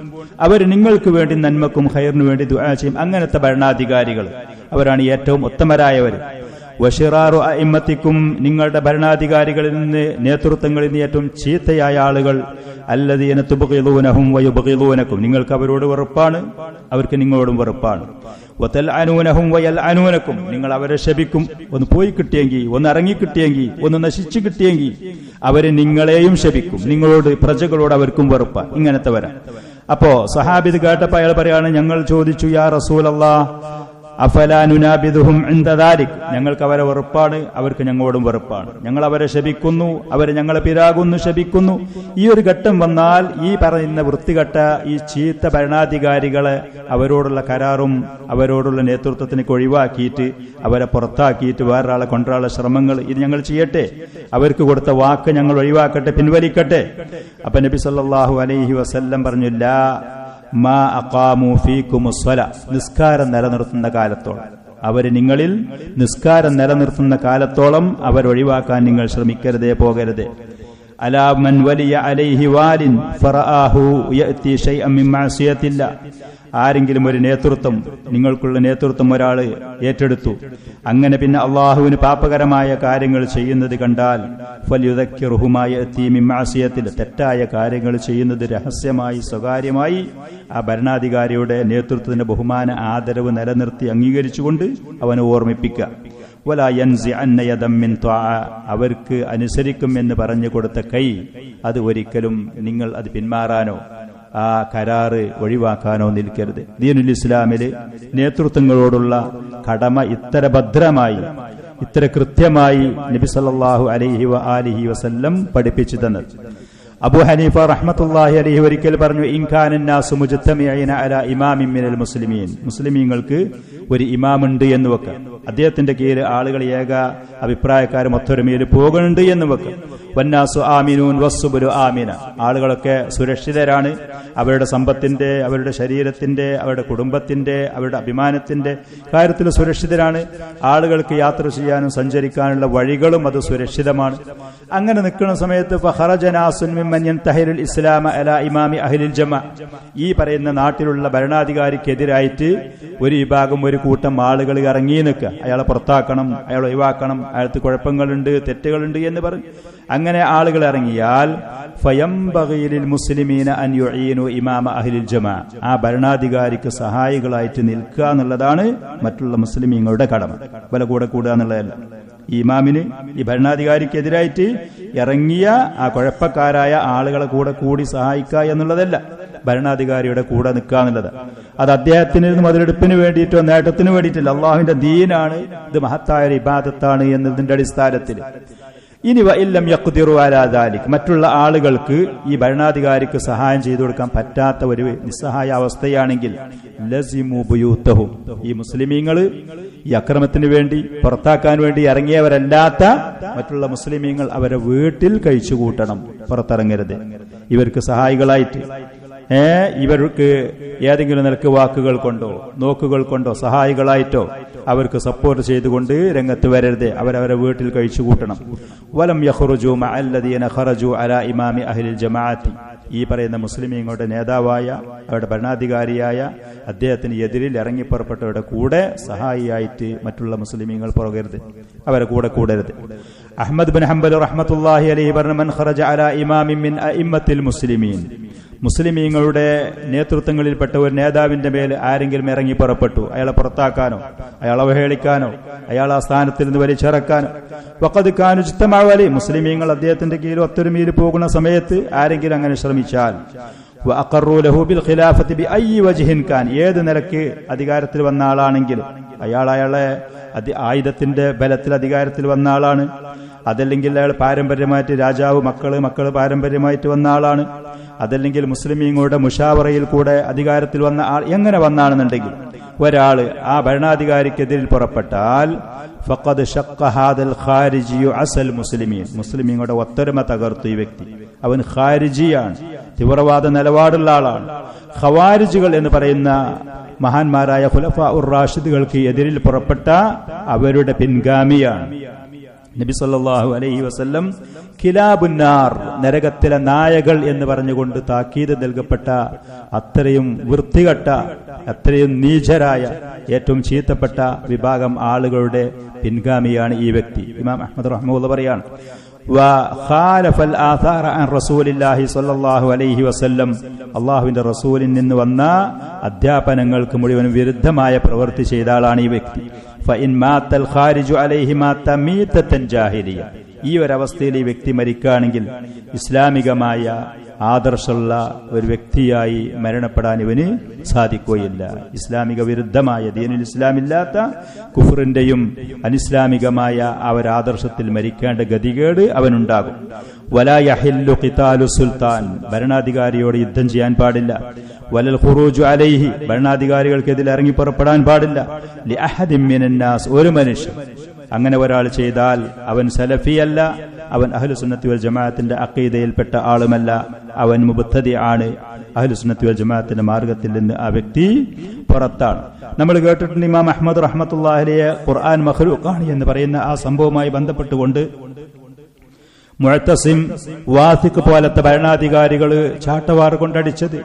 അവർ നിങ്ങൾക്ക് വേണ്ടി നന്മക്കും ഖൈറിനു വേണ്ടി ദുആ ചെയ്യും. അങ്ങനത്തെ ഭരണാധികാരികൾ അവരാണ് ഏറ്റവും ഉത്തമരായവർ. വശിറാറു അഇമ്മത്തിക്കും. നിങ്ങളുടെ ഭരണാധികാരികളിൽ നിന്ന് നേതൃത്വങ്ങളിൽ നിന്ന് ഏറ്റവും ചീത്തയായ ആളുകൾ അല്ലദീന തുബ്ഗിദൂനഹും വയുബ്ഗിദൂനക്കും. നിങ്ങൾക്ക് അവരോട് വെറുപ്പാണ്, അവർക്ക് നിങ്ങളോടും വെറുപ്പാണ്. വതൽഅനൂനഹും വയൽഅനൂനക്കും. നിങ്ങൾ അവരെ ശപിക്കും. ഒന്ന് പോയി കിട്ടിയെങ്കിൽ, ഒന്ന് ഇറങ്ങിക്കിട്ടിയെങ്കിൽ, ഒന്ന് നശിച്ചു കിട്ടിയെങ്കിൽ അവര് നിങ്ങളെയും ശപിക്കും. നിങ്ങളോട് പ്രജകളോട് അവർക്കും വെറുപ്പാണ്. ഇങ്ങനത്തെ വരാം. അപ്പോ സഹാബിത് കേട്ടപ്പോ അയാൾ പറയാണ്, ഞങ്ങൾ ചോദിച്ചു, യാ റസൂലല്ലാഹ് അഫലാ നുനാബിദുഹും ഇൻദ ദാലിക്. ഞങ്ങൾക്ക് അവരെ വെറുപ്പാണ്, അവർക്ക് ഞങ്ങളോടും വെറുപ്പാണ്. ഞങ്ങൾ അവരെ ശപിക്കുന്നു, അവരെ ഞങ്ങളെ പിരാകുന്നു, ശപിക്കുന്നു. ഈ ഒരു ഘട്ടം വന്നാൽ ഈ പറയുന്ന വൃത്തികെട്ട ഈ ചീത്ത ഭരണാധികാരികളെ അവരോടുള്ള കരാറും അവരോടുള്ള നേതൃത്വത്തിനൊക്കെ ഒഴിവാക്കിയിട്ട് അവരെ പുറത്താക്കിയിട്ട് വേറൊരാളെ കൊണ്ടുവരാനുള്ള ശ്രമങ്ങൾ ഇത് ഞങ്ങൾ ചെയ്യട്ടെ. അവർക്ക് കൊടുത്ത വാക്ക് ഞങ്ങൾ ഒഴിവാക്കട്ടെ, പിൻവലിക്കട്ടെ. അപ്പൊ നബി സല്ലല്ലാഹു അലൈഹി വസല്ലം പറഞ്ഞു, ലാ മാ അഖാമു ഫീകുമുസ് സ്വലാ. നിസ്കാരം നിലനിർത്തുന്ന കാലത്തോളം, അവര് നിങ്ങളിൽ നിസ്കാരം നിലനിർത്തുന്ന കാലത്തോളം അവരൊഴിവാക്കാൻ നിങ്ങൾ ശ്രമിക്കരുതേ, പോകരുതേ. അലാ മൻ വലിയ അലൈഹി വാലിൻ ഫറആഹു യഅതി ശൈഅൻ മിൻ മഅസിയത്തില്ലാ. ആരെങ്കിലും ഒരു നേതൃത്വം, നിങ്ങൾക്കുള്ള നേതൃത്വം ഒരാൾ ഏറ്റെടുത്തു, അങ്ങനെ പിന്നെ അള്ളാഹുവിന് പാപകരമായ കാര്യങ്ങൾ ചെയ്യുന്നത് കണ്ടാൽ ഫൽയുദക്കിറുഹു മാ യഅതി മിൻ മഅസിയത്തില്ലാ. തെറ്റായ കാര്യങ്ങൾ ചെയ്യുന്നത് രഹസ്യമായി സ്വകാര്യമായി ആ ഭരണാധികാരിയുടെ നേതൃത്വത്തിന്റെ ബഹുമാന ആദരവ് നിലനിർത്തി അംഗീകരിച്ചുകൊണ്ട് അവനെ ഓർമ്മിപ്പിക്കുക. വലാ യൻസിഅന്ന യദം മിൻ ത്വഅ. അവർക്ക് അനുസരിക്കുമെന്ന് പറഞ്ഞു കൊടുത്ത കൈ അത് ഒരിക്കലും നിങ്ങൾ അത് പിന്മാറാനോ ആ കരാറ് ഒഴിവാക്കാനോ നിൽക്കരുത്. ദീനുൽ ഇസ്ലാമില് നേതൃത്വങ്ങളോടുള്ള കടമ ഇത്ര ഭദ്രമായി, ഇത്ര കൃത്യമായി നബി സല്ലല്ലാഹു അലൈഹി വആലിഹി വസല്ലം പഠിപ്പിച്ചു തന്നത്. അബൂ ഹനീഫ റഹ്മത്തുള്ളാഹി അലൈഹി ഒരിക്കൽ പറഞ്ഞു, ഇൻകാന നാസു മുജ്തമിഈന അലാ ഇമാമിൻ മിനൽ മുസ്ലിമീൻ. മുസ്ലിമീങ്ങൾക്ക് ഒരു ഇമാമുണ്ട് എന്ന് വെക്കാം, അദ്ദേഹത്തിന്റെ കീഴിൽ ആളുകൾ ഏക അഭിപ്രായക്കാരും ഒത്തൊരുമയിൽ പോകുന്നുണ്ട് എന്ന് വെക്കാം. വന്നാസു ആമിനൂൻ വസ്സുബുലു ആമിന. ആളുകളൊക്കെ സുരക്ഷിതരാണ്, അവരുടെ സമ്പത്തിന്റെ, അവരുടെ ശരീരത്തിന്റെ, അവരുടെ കുടുംബത്തിന്റെ, അവരുടെ അഭിമാനത്തിന്റെ കാര്യത്തിൽ സുരക്ഷിതരാണ്. ആളുകൾക്ക് യാത്ര ചെയ്യാനും സഞ്ചരിക്കാനുള്ള വഴികളും അത് സുരക്ഷിതമാണ്. അങ്ങനെ നിൽക്കുന്ന സമയത്ത് ഫഖറജ നാസുൻ മിമ്മൻ മൻ യൻതഹിറുൽ ഇസ്ലാമ അലാ ഇമാമി അഹ്ലിൽ ജമാ. ഈ പറയുന്ന നാട്ടിലുള്ള ഭരണാധികാരിക്കെതിരായിട്ട് ഒരു വിഭാഗം ഒരു കൂട്ടം ആളുകൾ ഇറങ്ങി നിൽക്കുക, അയാളെ പുറത്താക്കണം, അയാളെ ഒഴിവാക്കണം, അയാൾക്ക് കുഴപ്പങ്ങളുണ്ട്, തെറ്റുകളുണ്ട് എന്ന് പറഞ്ഞ് അങ്ങനെ ആളുകൾ ഇറങ്ങിയാൽ ഫയംബഗി ലിൽ മുസ്ലിമീന അൻ യുഈനു ഇമാമ അഹ്ലിൽ ജമാ. ആ ഭരണാധികാരിക്ക് സഹായികളായിട്ട് നിൽക്കുക എന്നുള്ളതാണ് മറ്റുള്ള മുസ്ലിമീങ്ങളുടെ കടമ. വില കൂടെ കൂടുക എന്നുള്ളതല്ല. ഈ ഇമാമിന്, ഈ ഭരണാധികാരിക്കെതിരായിട്ട് ഇറങ്ങിയ ആ കുഴപ്പക്കാരായ ആളുകളെ കൂടെ കൂടി സഹായിക്കുക എന്നുള്ളതല്ല, ഭരണാധികാരിയുടെ കൂടെ നിൽക്കുക എന്നുള്ളത്. അത് അദ്ദേഹത്തിന് മുതലെടുപ്പിന് വേണ്ടിയിട്ടോ നേട്ടത്തിന് വേണ്ടിയിട്ടില്ല. അള്ളാഹുവിന്റെ ദീനാണ്, ഇത് മഹത്തായ ഒരു ഇബാദത്താണ് എന്നതിന്റെ അടിസ്ഥാനത്തിൽ. ഇനി വഇല്ലം യഖ്ദിറു അലാ ദാലിക്, മറ്റുള്ള ആളുകൾക്ക് ഈ ഭരണാധികാരിക്ക് സഹായം ചെയ്തു കൊടുക്കാൻ പറ്റാത്ത ഒരു നിസ്സഹായ അവസ്ഥയാണെങ്കിൽ ലസിമു ബുയൂതഹും, ഈ മുസ്ലിമീങ്ങൾ ഈ അക്രമത്തിന് വേണ്ടി പുറത്താക്കാൻ വേണ്ടി ഇറങ്ങിയവരല്ലാത്ത മറ്റുള്ള മുസ്ലിമീങ്ങൾ അവരെ വീട്ടിൽ കഴിച്ചുകൂട്ടണം, പുറത്തിറങ്ങരുത്. ഇവർക്ക് സഹായികളായിട്ട് ഇവർക്ക് ഏതെങ്കിലും നിലക്ക് വാക്കുകൾ കൊണ്ടോ നോക്കുകൾ കൊണ്ടോ സഹായികളായിട്ടോ അവർക്ക് സപ്പോർട്ട് ചെയ്തുകൊണ്ട് രംഗത്ത് വരരുത്, അവരവരെ വീട്ടിൽ കഴിച്ചുകൂട്ടണം. വലം യഖ്റുജു മഅല്ലദീന ഖറജു അലാ ഇമാമി അഹ്ലിൽ ജമാഅത്തി, ഈ പറയുന്ന മുസ്ലിമീങ്ങളുടെ നേതാവായ അവരുടെ ഭരണാധികാരിയായ അദ്ദേഹത്തിന് എതിരിൽ ഇറങ്ങിപ്പുറപ്പെട്ടവരുടെ കൂടെ സഹായിയായിട്ട് മറ്റുള്ള മുസ്ലിമീങ്ങൾ പോകരുത്, അവരെ കൂടെ കൂടരുത്. അഹ്മദ് ബിൻ ഹംബൽ റഹ്മത്തുള്ളാഹി അലൈഹി പറഞ്ഞു, മൻ ഖറജ അലാ ഇമാമിൻ മിൻ അഇമ്മത്തിൽ മുസ്ലിമീൻ, മുസ്ലിമീങ്ങളുടെ നേതൃത്വങ്ങളിൽപ്പെട്ട ഒരു നേതാവിന്റെ മേൽ ആരെങ്കിലും ഇറങ്ങി പുറപ്പെട്ടു, അയാളെ പുറത്താക്കാനോ അയാളെ അവഹേളിക്കാനോ അയാളെ ആ സ്ഥാനത്തിൽ നിന്ന് വലിച്ചിറക്കാനോ, വഖദ് കാനു ഇജ്തമഉ അലൈഹി, മുസ്ലിമീങ്ങൾ അദ്ദേഹത്തിന്റെ കീഴിൽ ഒത്തൊരുമയിൽ പോകുന്ന സമയത്ത് ആരെങ്കിലും അങ്ങനെ ശ്രമിച്ചാൽ, വഅഖറു ലഹു ബിൽ ഖിലാഫത്തി ബിഅയ്യി വജ്ഹിൻ കാൻ, ഏത് നിലയ്ക്ക് അധികാരത്തിൽ വന്ന ആളാണെങ്കിൽ അയാളെ ആയുധത്തിന്റെ ബലത്തിൽ അധികാരത്തിൽ വന്ന ആളാണ്, അതല്ലെങ്കിൽ അയാൾ പാരമ്പര്യമായിട്ട് രാജാവ് മക്കള് പാരമ്പര്യമായിട്ട് വന്ന ആളാണ്, അതല്ലെങ്കിൽ മുസ്ലിമീങ്ങളുടെ മുഷാവറയിൽ കൂടെ അധികാരത്തിൽ വന്ന ആൾ, എങ്ങനെ വന്നാണെന്നുണ്ടെങ്കിൽ ഒരാള് ആ ഭരണാധികാരിക്കെതിരിൽ പുറപ്പെട്ടാൽ ഫഖദ് ശഖ്ഖ ഹാദൽ ഖാരിജിയു അസൽ മുസ്ലിമീൻ, മുസ്ലിമീങ്ങളുടെ ഒത്തൊരുമ തകർത്തു ഈ വ്യക്തി, അവൻ ഖാരിജിയാണ്, തീവ്രവാദ നിലപാടുള്ള ആളാണ്. ഖവാരിജുകൾ എന്ന് പറയുന്ന മഹാന്മാരായ ഖുലഫാ ഉർ റാഷിദുകൾക്ക് എതിരിൽ പുറപ്പെട്ട അവരുടെ പിൻഗാമിയാണ്. നബി സല്ലല്ലാഹു അലൈഹി വസല്ലം കിലാബുന്നാർ, നരകത്തിലെ നായകൾ എന്ന് പറഞ്ഞുകൊണ്ട് താക്കീത് നൽകപ്പെട്ട അത്രയും വൃത്തികെട്ട, അത്രയും നീചരായ, ഏറ്റവും ചീത്തപ്പെട്ട വിഭാഗം ആളുകളുടെ പിൻഗാമിയാണ് ഈ വ്യക്തി. ഇമാം അഹ്മദ് റഹ്മത്തുള്ളാഹി പറയാണ്, വഖാലഫൽ ആഥാറ അൻ റസൂലില്ലാഹി സ്വല്ലല്ലാഹു അലൈഹി വസല്ലം, അല്ലാഹുവിന്റെ റസൂലിൽ നിന്ന് വന്ന അധ്യാപനങ്ങൾക്ക് മുഴുവൻ വിരുദ്ധമായ പ്രവൃത്തി ചെയ്ത ആളാണ് ഈ വ്യക്തി. ഫഇൻ മാതൽ ഖാരിജു അലൈഹി മാത മീതതൻ ജാഹിലിയ, ഈ ഒരവസ്ഥയിൽ ഈ വ്യക്തി മരിക്കുകയാണെങ്കിൽ ഇസ്ലാമികമായ ആദർശമുള്ള ഒരു വ്യക്തിയായി മരണപ്പെടാൻ ഇവന് സാധിക്കുകയില്ല. ഇസ്ലാമിക വിരുദ്ധമായ, ദീനുൽ ഇസ്ലാമില്ലാത്ത കുഫറിന്റെയും അനിസ്ലാമികമായ ആ ഒരു ആദർശത്തിൽ മരിക്കേണ്ട ഗതികേട് അവനുണ്ടാകും. വലാ യഹില്ലു ഖിതാലു സുൽത്താൻ, ഭരണാധികാരിയോട് യുദ്ധം ചെയ്യാൻ പാടില്ല. വലൽ ഖുറൂജു അലൈഹി, ഭരണാധികാരികൾക്കെതിരെ ഇറങ്ങി പുറപ്പെടാൻ പാടില്ല. ലി അഹദിൻ മിനന്നാസ്, ഒരു മനുഷ്യൻ അങ്ങനെ ഒരാൾ ചെയ്താൽ അവൻ സലഫിയല്ല, അവൻ അഹ്ലുസുന്നത്തി വൽ ജമാഅത്തിന്റെ അഖീദയിൽപ്പെട്ട ആളുമല്ല, അവൻ മുബ്തദി ആണ്, അഹ്ലുസുന്നത്തി വൽ ജമാഅത്തിന്റെ മാർഗത്തിൽ നിന്ന് ആ വ്യക്തി പുറത്താണ്. നമ്മൾ കേട്ടിട്ടുണ്ട് ഇമാം അഹ്മദ് റഹ്മത്തുള്ളാഹി അലൈഹി ഖുർആൻ മഖ്ലൂഖാണ് എന്ന് പറയുന്ന ആ സംഭവവുമായി ബന്ധപ്പെട്ടുകൊണ്ട് മുഅ്തസിം, വാസിഖ് പോലത്തെ ഭരണാധികാരികള് ചാട്ടവാർ കൊണ്ടടിച്ചത്,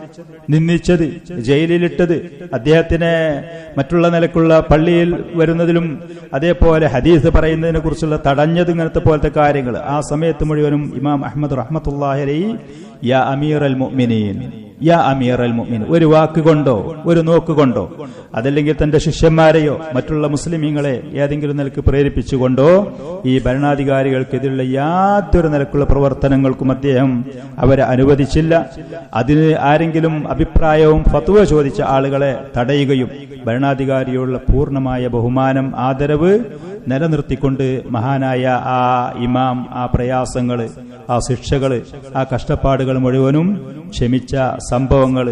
നിന്ദിച്ചത്, ജയിലിലിട്ടത്, അദ്ദേഹത്തിനെ മറ്റുള്ള നിലക്കുള്ള പള്ളിയിൽ വരുന്നതിലും അതേപോലെ ഹദീസ് പറയുന്നതിനെ കുറിച്ചുള്ള തടഞ്ഞത്, ഇങ്ങനത്തെ പോലത്തെ കാര്യങ്ങൾ ആ സമയത്ത് മുഴുവനും ഇമാം അഹ്മദ് റഹ്മത്തുള്ളാഹി അലൈഹി യാ അമീറൽ മുഅ്മിനീൻ, യാ അമീറൽ മുഅ്മിനീൻ, ഒരു വാക്ക് കൊണ്ടോ ഒരു നോക്കുകൊണ്ടോ അതല്ലെങ്കിൽ തന്റെ ശിഷ്യന്മാരെയോ മറ്റുള്ള മുസ്ലിമീങ്ങളെ ഏതെങ്കിലും നിലക്ക് പ്രേരിപ്പിച്ചുകൊണ്ടോ ഈ ഭരണാധികാരികൾക്കെതിരെയുള്ള യാതൊരു നിലക്കുള്ള പ്രവർത്തനങ്ങൾക്കും അദ്ദേഹം അവരെ അനുവദിച്ചില്ല. അതിന് ആരെങ്കിലും അഭിപ്രായവും ഫത്വ ചോദിച്ച ആളുകളെ തടയുകയും ഭരണാധികാരിയോടുള്ള പൂർണ്ണമായ ബഹുമാനം, ആദരവ് നിലനിർത്തിക്കൊണ്ട് മഹാനായ ആ ഇമാം ആ പ്രയാസങ്ങള്, ആ ശിക്ഷകള്, ആ കഷ്ടപ്പാടുകൾ മുഴുവനും ക്ഷമിച്ച സംഭവങ്ങൾ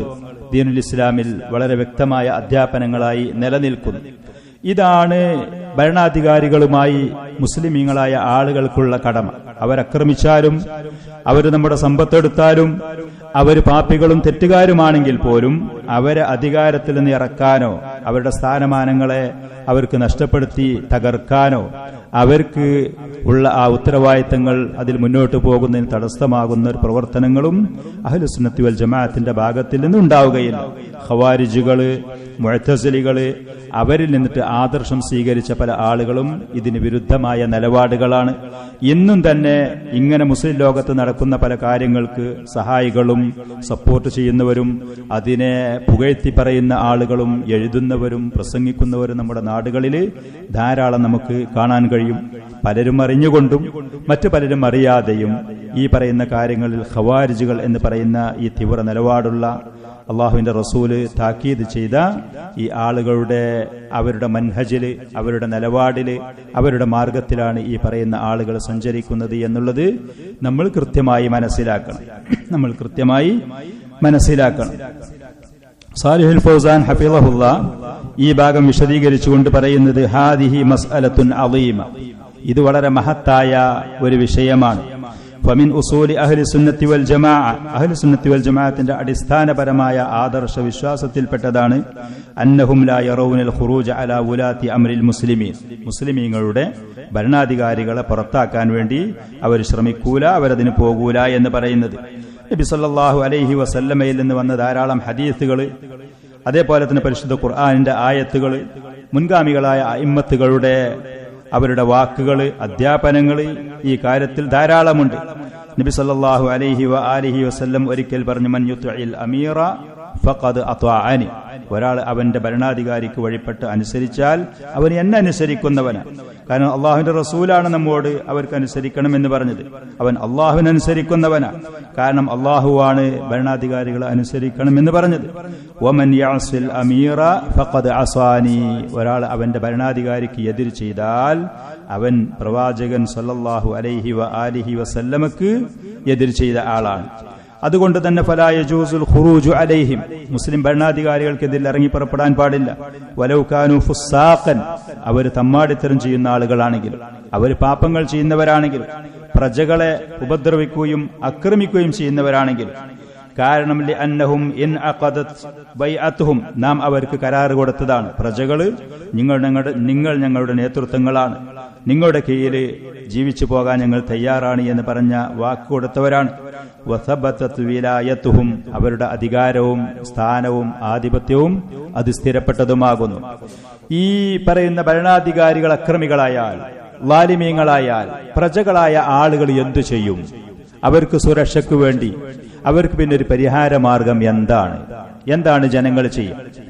ദീനുൽ ഇസ്ലാമിൽ വളരെ വ്യക്തമായ അധ്യാപനങ്ങളായി നിലനിൽക്കുന്നു. ഇതാണ് ഭരണാധികാരികളുമായി മുസ്ലിമീങ്ങളായ ആളുകൾക്കുള്ള കടമ. അവരക്രമിച്ചാലും അവർ നമ്മുടെ സമ്പത്തെടുത്താലും അവർ പാപികളും തെറ്റുകാരുമാണെങ്കിൽ പോലും അവരെ അധികാരത്തിൽ നിന്ന് ഇറക്കാനോ അവരുടെ സ്ഥാനമാനങ്ങളെ അവർക്ക് നഷ്ടപ്പെടുത്തി തകർക്കാനോ അവർക്ക് ഉള്ള ആ ഉത്തരവാദിത്തങ്ങൾ അതിൽ മുന്നോട്ട് പോകുന്നതിന് തടസ്സമാകുന്ന ഒരു പ്രവർത്തനങ്ങളും അഹ്ലുസുന്നത്തി വൽ ജമാഅത്തിന്റെ ഭാഗത്തിൽ നിന്ന് ഉണ്ടാവുകയില്ല. ഖവാരിജുകള്, മുഅ്തസിലികള്, അവരിൽ നിന്നിട്ട് ആദർശം സ്വീകരിച്ച പല ആളുകളും ഇതിന് വിരുദ്ധമായ നിലപാടുകളാണ്. ഇന്നും തന്നെ ഇങ്ങനെ മുസ്ലിം ലോകത്ത് നടക്കുന്ന പല കാര്യങ്ങൾക്ക് സഹായികളും സപ്പോർട്ട് ചെയ്യുന്നവരും അതിനെ പുകഴ്ത്തി പറയുന്ന ആളുകളും എഴുതുന്നവരും പ്രസംഗിക്കുന്നവരും നമ്മുടെ നാടുകളിൽ ധാരാളം നമുക്ക് കാണാൻ കഴിയും. പലരും അറിഞ്ഞുകൊണ്ടും മറ്റു പലരും അറിയാതെയും ഈ പറയുന്ന കാര്യങ്ങളിൽ ഖവാരിജുകൾ എന്ന് പറയുന്ന ഈ തീവ്ര നിലപാടുള്ള അള്ളാഹുവിന്റെ റസൂല് താക്കീത് ചെയ്ത ഈ ആളുകളുടെ അവരുടെ മൻഹജില്, അവരുടെ നിലപാടില്, അവരുടെ മാർഗത്തിലാണ് ഈ പറയുന്ന ആളുകൾ സഞ്ചരിക്കുന്നത് എന്നുള്ളത് നമ്മൾ കൃത്യമായി മനസ്സിലാക്കണം. സാലിഹുൽ ഫൗസാൻ ഹഫിളഹുല്ലാ ഈ ഭാഗം വിശദീകരിച്ചുകൊണ്ട് പറയുന്നത് ഹാദിഹി മസ്അലത്തുൻ അളീമ, ഇത് വളരെ മഹത്തായ ഒരു വിഷയമാണ്. ഫമിൻ ഉസൂലി അഹ്ലി സുന്നത്തി വൽ ജമാഅ, അഹ്ലി സുന്നത്തി വൽ ജമാഅത്തിന്റെ അടിസ്ഥാനപരമായ ആദർശ വിശ്വാസത്തിൽപ്പെട്ടതാണ് അന്നഹും ലാ യറൗനൽ ഖുറൂജ അലാ ഉലാത്തി അംരിൽ മുസ്ലിമീൻ, മുസ്ലിമീങ്ങളുടെ ഭരണാധികാരികളെ പുറത്താക്കാൻ വേണ്ടി അവർ ശ്രമിക്കൂല, അവരതിന് പോകൂല എന്ന് പറയുന്നത്. നബി സല്ലല്ലാഹു അലൈഹി വസല്ലമയിൽ നിന്ന് വന്ന ധാരാളം ഹദീസുകൾ, അതേപോലെ തന്നെ പരിശുദ്ധ ഖുർആനിന്റെ ആയത്തുകൾ, മുൻഗാമികളായ അഇമ്മത്തുകളുടെ അവരുടെ വാക്കുകൾ, അധ്യാപനങ്ങൾ ഈ കാര്യത്തിൽ ധാരാളമുണ്ട്. നബി സല്ലല്ലാഹു അലൈഹി വആലിഹി വസല്ലം ഒരിക്കൽ പറഞ്ഞു, മൻ യുത്ഇൽ അമീറ ഫഖദ് അത്വഅനി, ഒരാൾ അവന്റെ ഭരണാധികാരിക്ക് വഴിപ്പെട്ട് അനുസരിച്ചാൽ അവൻ എന്നെ അനുസരിക്കുന്നവനാണ്. കാരണം അള്ളാഹുവിന്റെ റസൂലാണ് നമ്മോട് അവർക്ക് അനുസരിക്കണം എന്ന് പറഞ്ഞത്. അവൻ അള്ളാഹുവിനനുസരിക്കുന്നവനാണ്. കാരണം അള്ളാഹുവാണ് ഭരണാധികാരികളെ അനുസരിക്കണം എന്ന് പറഞ്ഞത്. വമൻ യഅസിൽ അമീറ ഫഖദ് അസാനി, ഒരാൾ അവന്റെ ഭരണാധികാരിക്ക് എതിർ ചെയ്താൽ അവൻ പ്രവാചകൻ സല്ലല്ലാഹു അലൈഹി വആലിഹി വസല്ലമക്ക് എതിർ ചെയ്ത ആളാണ്. അതുകൊണ്ട് തന്നെ ഫലാ യജൂസുൽ ഖുറൂജു അലൈഹിം, മുസ്ലിം ഭരണാധികാരികൾക്കെതിരെ ഇറങ്ങി പുറപ്പെടാൻ പാടില്ല. വലൗ കാനു ഫുസ്സാഖൻ, അവർ തമ്മാടിത്തരം ചെയ്യുന്ന ആളുകളാണെങ്കിലും അവർ പാപങ്ങൾ ചെയ്യുന്നവരാണെങ്കിലും പ്രജകളെ ഉപദ്രവിക്കുകയും ആക്രമിക്കുകയും ചെയ്യുന്നവരാണെങ്കിലും. കാരണം ലിഅന്നഹും ഇൻ അഖദത് ബൈഅത്തുഹും, നാം അവർക്ക് കരാർ കൊടുത്തതാണ്. പ്രജകള് നിങ്ങൾ ഞങ്ങളുടെ നേതൃത്വങ്ങളാണ്, നിങ്ങളുടെ കീഴിൽ ജീവിച്ചു പോകാൻ ഞങ്ങൾ തയ്യാറാണ് എന്ന് പറഞ്ഞ വാക്ക് കൊടുത്തവരാണ്. വസബതത് വിലായത്തുഹും, അവരുടെ അധികാരവും സ്ഥാനവും ആധിപത്യവും അത് സ്ഥിരപ്പെട്ടതുമാകുന്നു. ഈ പറയുന്ന ഭരണാധികാരികൾ അക്രമികളായാൽ, ലാലിമീങ്ങളായാൽ പ്രജകളായ ആളുകൾ എന്തു ചെയ്യും? അവർക്ക് സുരക്ഷയ്ക്ക് വേണ്ടി അവർക്ക് പിന്നെ ഒരു പരിഹാര മാർഗം എന്താണ് ജനങ്ങൾ ചെയ്യുക?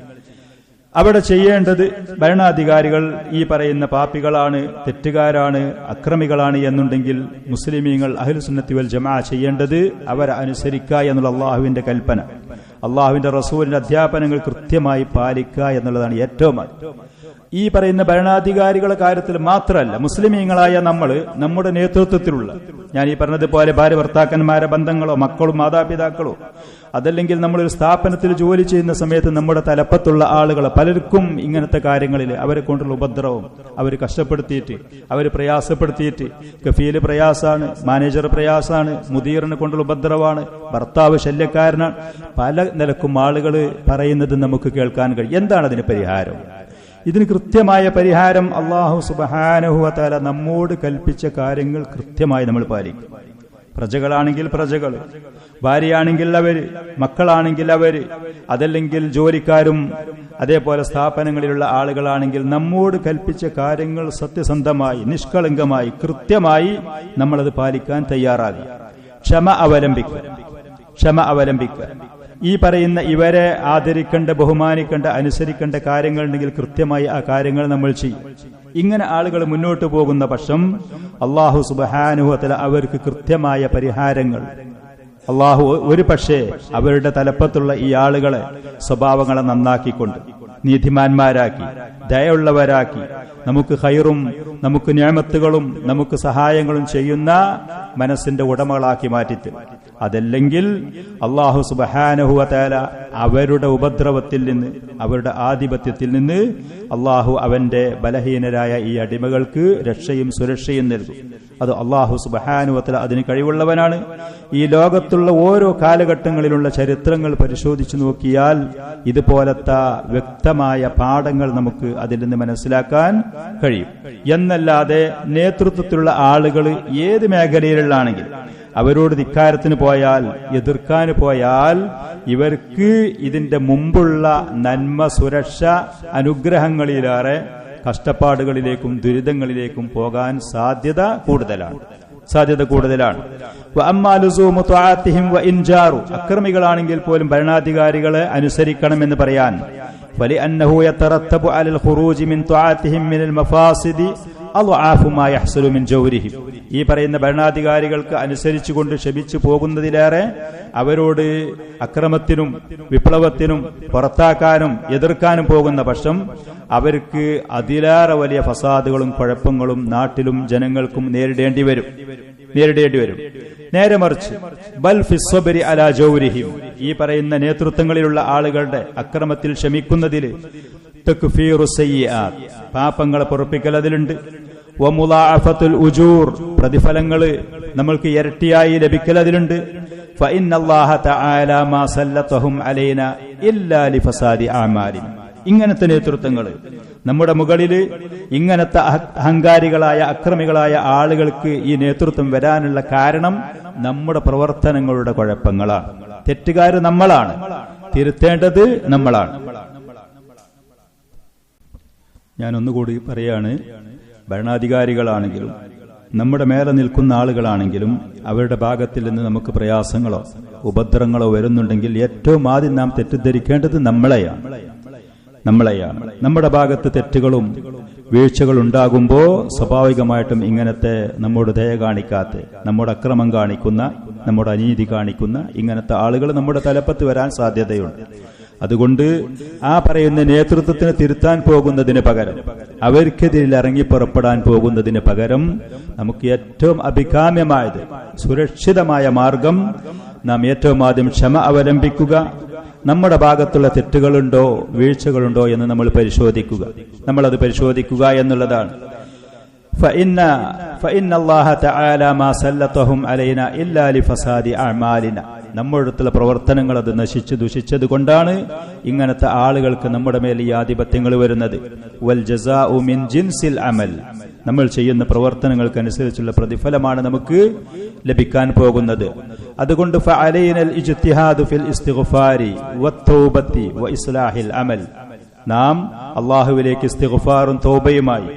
അവിടെ ചെയ്യേണ്ടത്, ഭരണാധികാരികൾ ഈ പറയുന്ന പാപികളാണ്, തെറ്റുകാരാണ്, അക്രമികളാണ് എന്നുണ്ടെങ്കിൽ മുസ്ലിമീങ്ങൾ അഹ്ലു സുന്നത്തി വൽ ജമാഅ ചെയ്യേണ്ടത് അവരെ അനുസരിക്കുക എന്നുള്ള അള്ളാഹുവിന്റെ കൽപ്പന, അള്ളാഹുവിന്റെ റസൂലിന്റെ അധ്യാപനങ്ങൾ കൃത്യമായി പാലിക്കുക എന്നുള്ളതാണ് ഏറ്റവും. ഈ പറയുന്ന ഭരണാധികാരികളുടെ കാര്യത്തിൽ മാത്രമല്ല, മുസ്ലിമീങ്ങളായ നമ്മുടെ നേതൃത്വത്തിലുള്ള, ഞാൻ ഈ പറഞ്ഞതുപോലെ ഭാര്യ ഭർത്താക്കന്മാരെ ബന്ധങ്ങളോ മക്കളും മാതാപിതാക്കളോ, അതല്ലെങ്കിൽ നമ്മളൊരു സ്ഥാപനത്തിൽ ജോലി ചെയ്യുന്ന സമയത്ത് നമ്മുടെ തലപ്പത്തുള്ള ആളുകൾ പലർക്കും ഇങ്ങനത്തെ കാര്യങ്ങളിൽ അവരെ കൊണ്ടുള്ള ഉപദ്രവം, അവർ കഷ്ടപ്പെടുത്തിയിട്ട്, അവർ പ്രയാസപ്പെടുത്തിയിട്ട്, കഫീല് പ്രയാസാണ്, മാനേജർ പ്രയാസാണ്, മുദീറിനെ കൊണ്ടുള്ള ഉപദ്രവമാണ്, ഭർത്താവ് ശല്യക്കാരനാണ്, പല നിലക്കും ആളുകൾ പറയുന്നത് നമുക്ക് കേൾക്കാൻ കഴിയും. എന്താണ് അതിന് പരിഹാരം? ഇതിന് കൃത്യമായ പരിഹാരം അല്ലാഹു സുബ്ഹാനഹു വ തആല നമ്മോട് കൽപ്പിച്ച കാര്യങ്ങൾ കൃത്യമായി നമ്മൾ പാലിക്കും. പ്രജകളാണെങ്കിൽ പ്രജകൾ, ഭാര്യയാണെങ്കിൽ അവര്, മക്കളാണെങ്കിൽ അവര്, അതല്ലെങ്കിൽ ജോലിക്കാരും അതേപോലെ സ്ഥാപനങ്ങളിലുള്ള ആളുകളാണെങ്കിൽ നമ്മോട് കൽപ്പിച്ച കാര്യങ്ങൾ സത്യസന്ധമായി, നിഷ്കളങ്കമായി, കൃത്യമായി നമ്മളത് പാലിക്കാൻ തയ്യാറാകുക. ക്ഷമ അവലംബിക്കുക. ഈ പറയുന്ന ഇവരെ ആദരിക്കേണ്ട, ബഹുമാനിക്കേണ്ട, അനുസരിക്കേണ്ട കാര്യങ്ങളുണ്ടെങ്കിൽ കൃത്യമായി ആ കാര്യങ്ങൾ നമ്മൾ ചെയ്യും. ഇങ്ങനെ ആളുകൾ മുന്നോട്ട് പോകുന്ന പക്ഷം അല്ലാഹു സുബ്ഹാനഹു വ തആല അവർക്ക് കൃത്യമായ പരിഹാരങ്ങൾ, അല്ലാഹു ഒരു പക്ഷേ അവരുടെ തലപ്പത്തുള്ള ഈ ആളുകളെ സ്വഭാവങ്ങളെ നന്നാക്കിക്കൊണ്ട് നീതിമാന്മാരാക്കി, ദയയുള്ളവരാക്കി, നമുക്ക് ഖൈറും നമുക്ക് നിഅമത്തുകളും നമുക്ക് സഹായങ്ങളും ചെയ്യുന്ന മനസ്സിന്റെ ഉടമകളാക്കി മാറ്റിത്തരും. അതല്ലെങ്കിൽ അല്ലാഹു സുബ്ഹാനഹു വ തആല അവരുടെ ഉപദ്രവത്തിൽ നിന്ന്, അവരുടെ ആധിപത്യത്തിൽ നിന്ന് അല്ലാഹു അവന്റെ ബലഹീനരായ ഈ അടിമകൾക്ക് രക്ഷയും സുരക്ഷയും നൽകും. അത് അല്ലാഹു സുബ്ഹാനഹു വ തആല അതിന് കഴിവുള്ളവനാണ്. ഈ ലോകത്തുള്ള ഓരോ കാലഘട്ടങ്ങളിലുള്ള ചരിത്രങ്ങൾ പരിശോധിച്ചു നോക്കിയാൽ ഇതുപോലത്തെ വ്യക്തമായ പാഠങ്ങൾ നമുക്ക് അതിൽ നിന്ന് മനസ്സിലാക്കാൻ കഴിയും. എന്നല്ലാതെ നേതൃത്വത്തിലുള്ള ആളുകൾ ഏത് മേഖലയിലുള്ളാണെങ്കിൽ അവരോട് ധിക്കാരത്തിന് പോയാൽ, എതിർക്കാൻ പോയാൽ ഇവർക്ക് ഇതിന്റെ മുമ്പുള്ള നന്മ, സുരക്ഷ, അനുഗ്രഹങ്ങളിലേറെ കഷ്ടപ്പാടുകളിലേക്കും ദുരിതങ്ങളിലേക്കും പോകാൻ സാധ്യത കൂടുതലാണ്. അക്രമികളാണെങ്കിൽ പോലും ഭരണാധികാരികളെ അനുസരിക്കണമെന്ന് പറയാൻ ഈ പറയുന്ന ഭരണാധികാരികൾക്ക് അനുസരിച്ചുകൊണ്ട് ക്ഷമിച്ചു പോകുന്നതിലേറെ അവരോട് അക്രമത്തിനും വിപ്ലവത്തിനും പുറത്താക്കാനും എതിർക്കാനും പോകുന്ന പക്ഷം അവർക്ക് അതിലേറെ വലിയ ഫസാദുകളും കുഴപ്പങ്ങളും നാട്ടിലും ജനങ്ങൾക്കും നേരിടേണ്ടി വരും. നേരെ മറിച്ച് ബൽ ഫിസ്സബ്രി അലാ ജൗരിഹിം, ഈ പറയുന്ന നേതൃത്വങ്ങളിലുള്ള ആളുകളുടെ അക്രമത്തിൽ ക്ഷമിക്കുന്നതിൽ തക്ഫീറു സയ്യിആത്ത്, പാപങ്ങളെ പൊറുപ്പിക്കൽ അതിലുണ്ട്. വമുളാഅഫത്തുൽ ഉജൂർ, പ്രതിഫലങ്ങൾ നമ്മൾക്ക് ഇരട്ടിയായി ലഭിക്കൽ അതിലുണ്ട്. ഫഇന്നല്ലാഹ തആല മാ സല്ലതഹും അലൈനാ ഇല്ലാ ലിഫസാദി അഅമാലിന. ഇങ്ങനത്തെ നേതൃത്വങ്ങൾ നമ്മുടെ മുകളിൽ ഇങ്ങനത്തെ അഹങ്കാരികളായ അക്രമികളായ ആളുകൾക്ക് ഈ നേതൃത്വം വരാനുള്ള കാരണം നമ്മുടെ പ്രവർത്തനങ്ങളുടെ കുഴപ്പങ്ങളാണ്. തെറ്റുകാർ നമ്മളാണ്, തിരുത്തേണ്ടത് നമ്മളാണ്. ഞാൻ ഒന്നുകൂടി പറയാണ്, ഭരണാധികാരികളാണെങ്കിലും നമ്മുടെ മേലെ നിൽക്കുന്ന ആളുകളാണെങ്കിലും അവരുടെ ഭാഗത്തിൽ നിന്ന് നമുക്ക് പ്രയാസങ്ങളോ ഉപദ്രവങ്ങളോ വരുന്നുണ്ടെങ്കിൽ ഏറ്റവും ആദ്യം നാം തെറ്റിദ്ധരിക്കേണ്ടത് നമ്മളെയാണ്. നമ്മുടെ ഭാഗത്ത് തെറ്റുകളും വീഴ്ചകളും ഉണ്ടാകുമ്പോൾ സ്വാഭാവികമായിട്ടും ഇങ്ങനത്തെ നമ്മോട് ദയ കാണിക്കാത്ത, നമ്മുടെ അക്രമം കാണിക്കുന്ന, നമ്മുടെ അനീതി കാണിക്കുന്ന ഇങ്ങനത്തെ ആളുകൾ നമ്മുടെ തലപ്പത്ത് വരാൻ സാധ്യതയുണ്ട്. അതുകൊണ്ട് ആ പറയുന്ന നേതൃത്വത്തിന് തിരുത്താൻ പോകുന്നതിന് പകരം, അവർക്കെതിരിൽ ഇറങ്ങി പുറപ്പെടാൻ പോകുന്നതിന് പകരം നമുക്ക് ഏറ്റവും അഭികാമ്യമായത്, സുരക്ഷിതമായ മാർഗം നാം ഏറ്റവും ആദ്യം ക്ഷമ അവലംബിക്കുക. നമ്മുടെ ഭാഗത്തുള്ള തെറ്റുകളുണ്ടോ വീഴ്ചകളുണ്ടോ എന്ന് നമ്മളത് പരിശോധിക്കുക എന്നുള്ളതാണ്. നമ്മുടെ അടുത്തുള്ള പ്രവർത്തനങ്ങൾ അത് നശിച്ചു ദുഷിച്ചത് കൊണ്ടാണ് ഇങ്ങനത്തെ ആളുകൾക്ക് നമ്മുടെ മേൽ ഈ ആധിപത്യങ്ങൾ വരുന്നത്. വൽ ജസാഉ മിൻ ജിൻസിൽ അമൽ, നമ്മൾ ചെയ്യുന്ന പ്രവർത്തനങ്ങൾക്കനുസരിച്ചുള്ള പ്രതിഫലമാണ് നമുക്ക് ലഭിക്കാൻ പോകുന്നത്. അതുകൊണ്ട് ഫഅലൈനൽ ഇജ്തിഹാദു ഫിൽ ഇസ്തിഗ്ഫാരി വത്തൗബത്തി വഇസ്ലാഹിൽ അമൽ, നാം അല്ലാഹുവിലേക്ക് ഇസ്തിഗ്ഫാറും തൗബയുമായി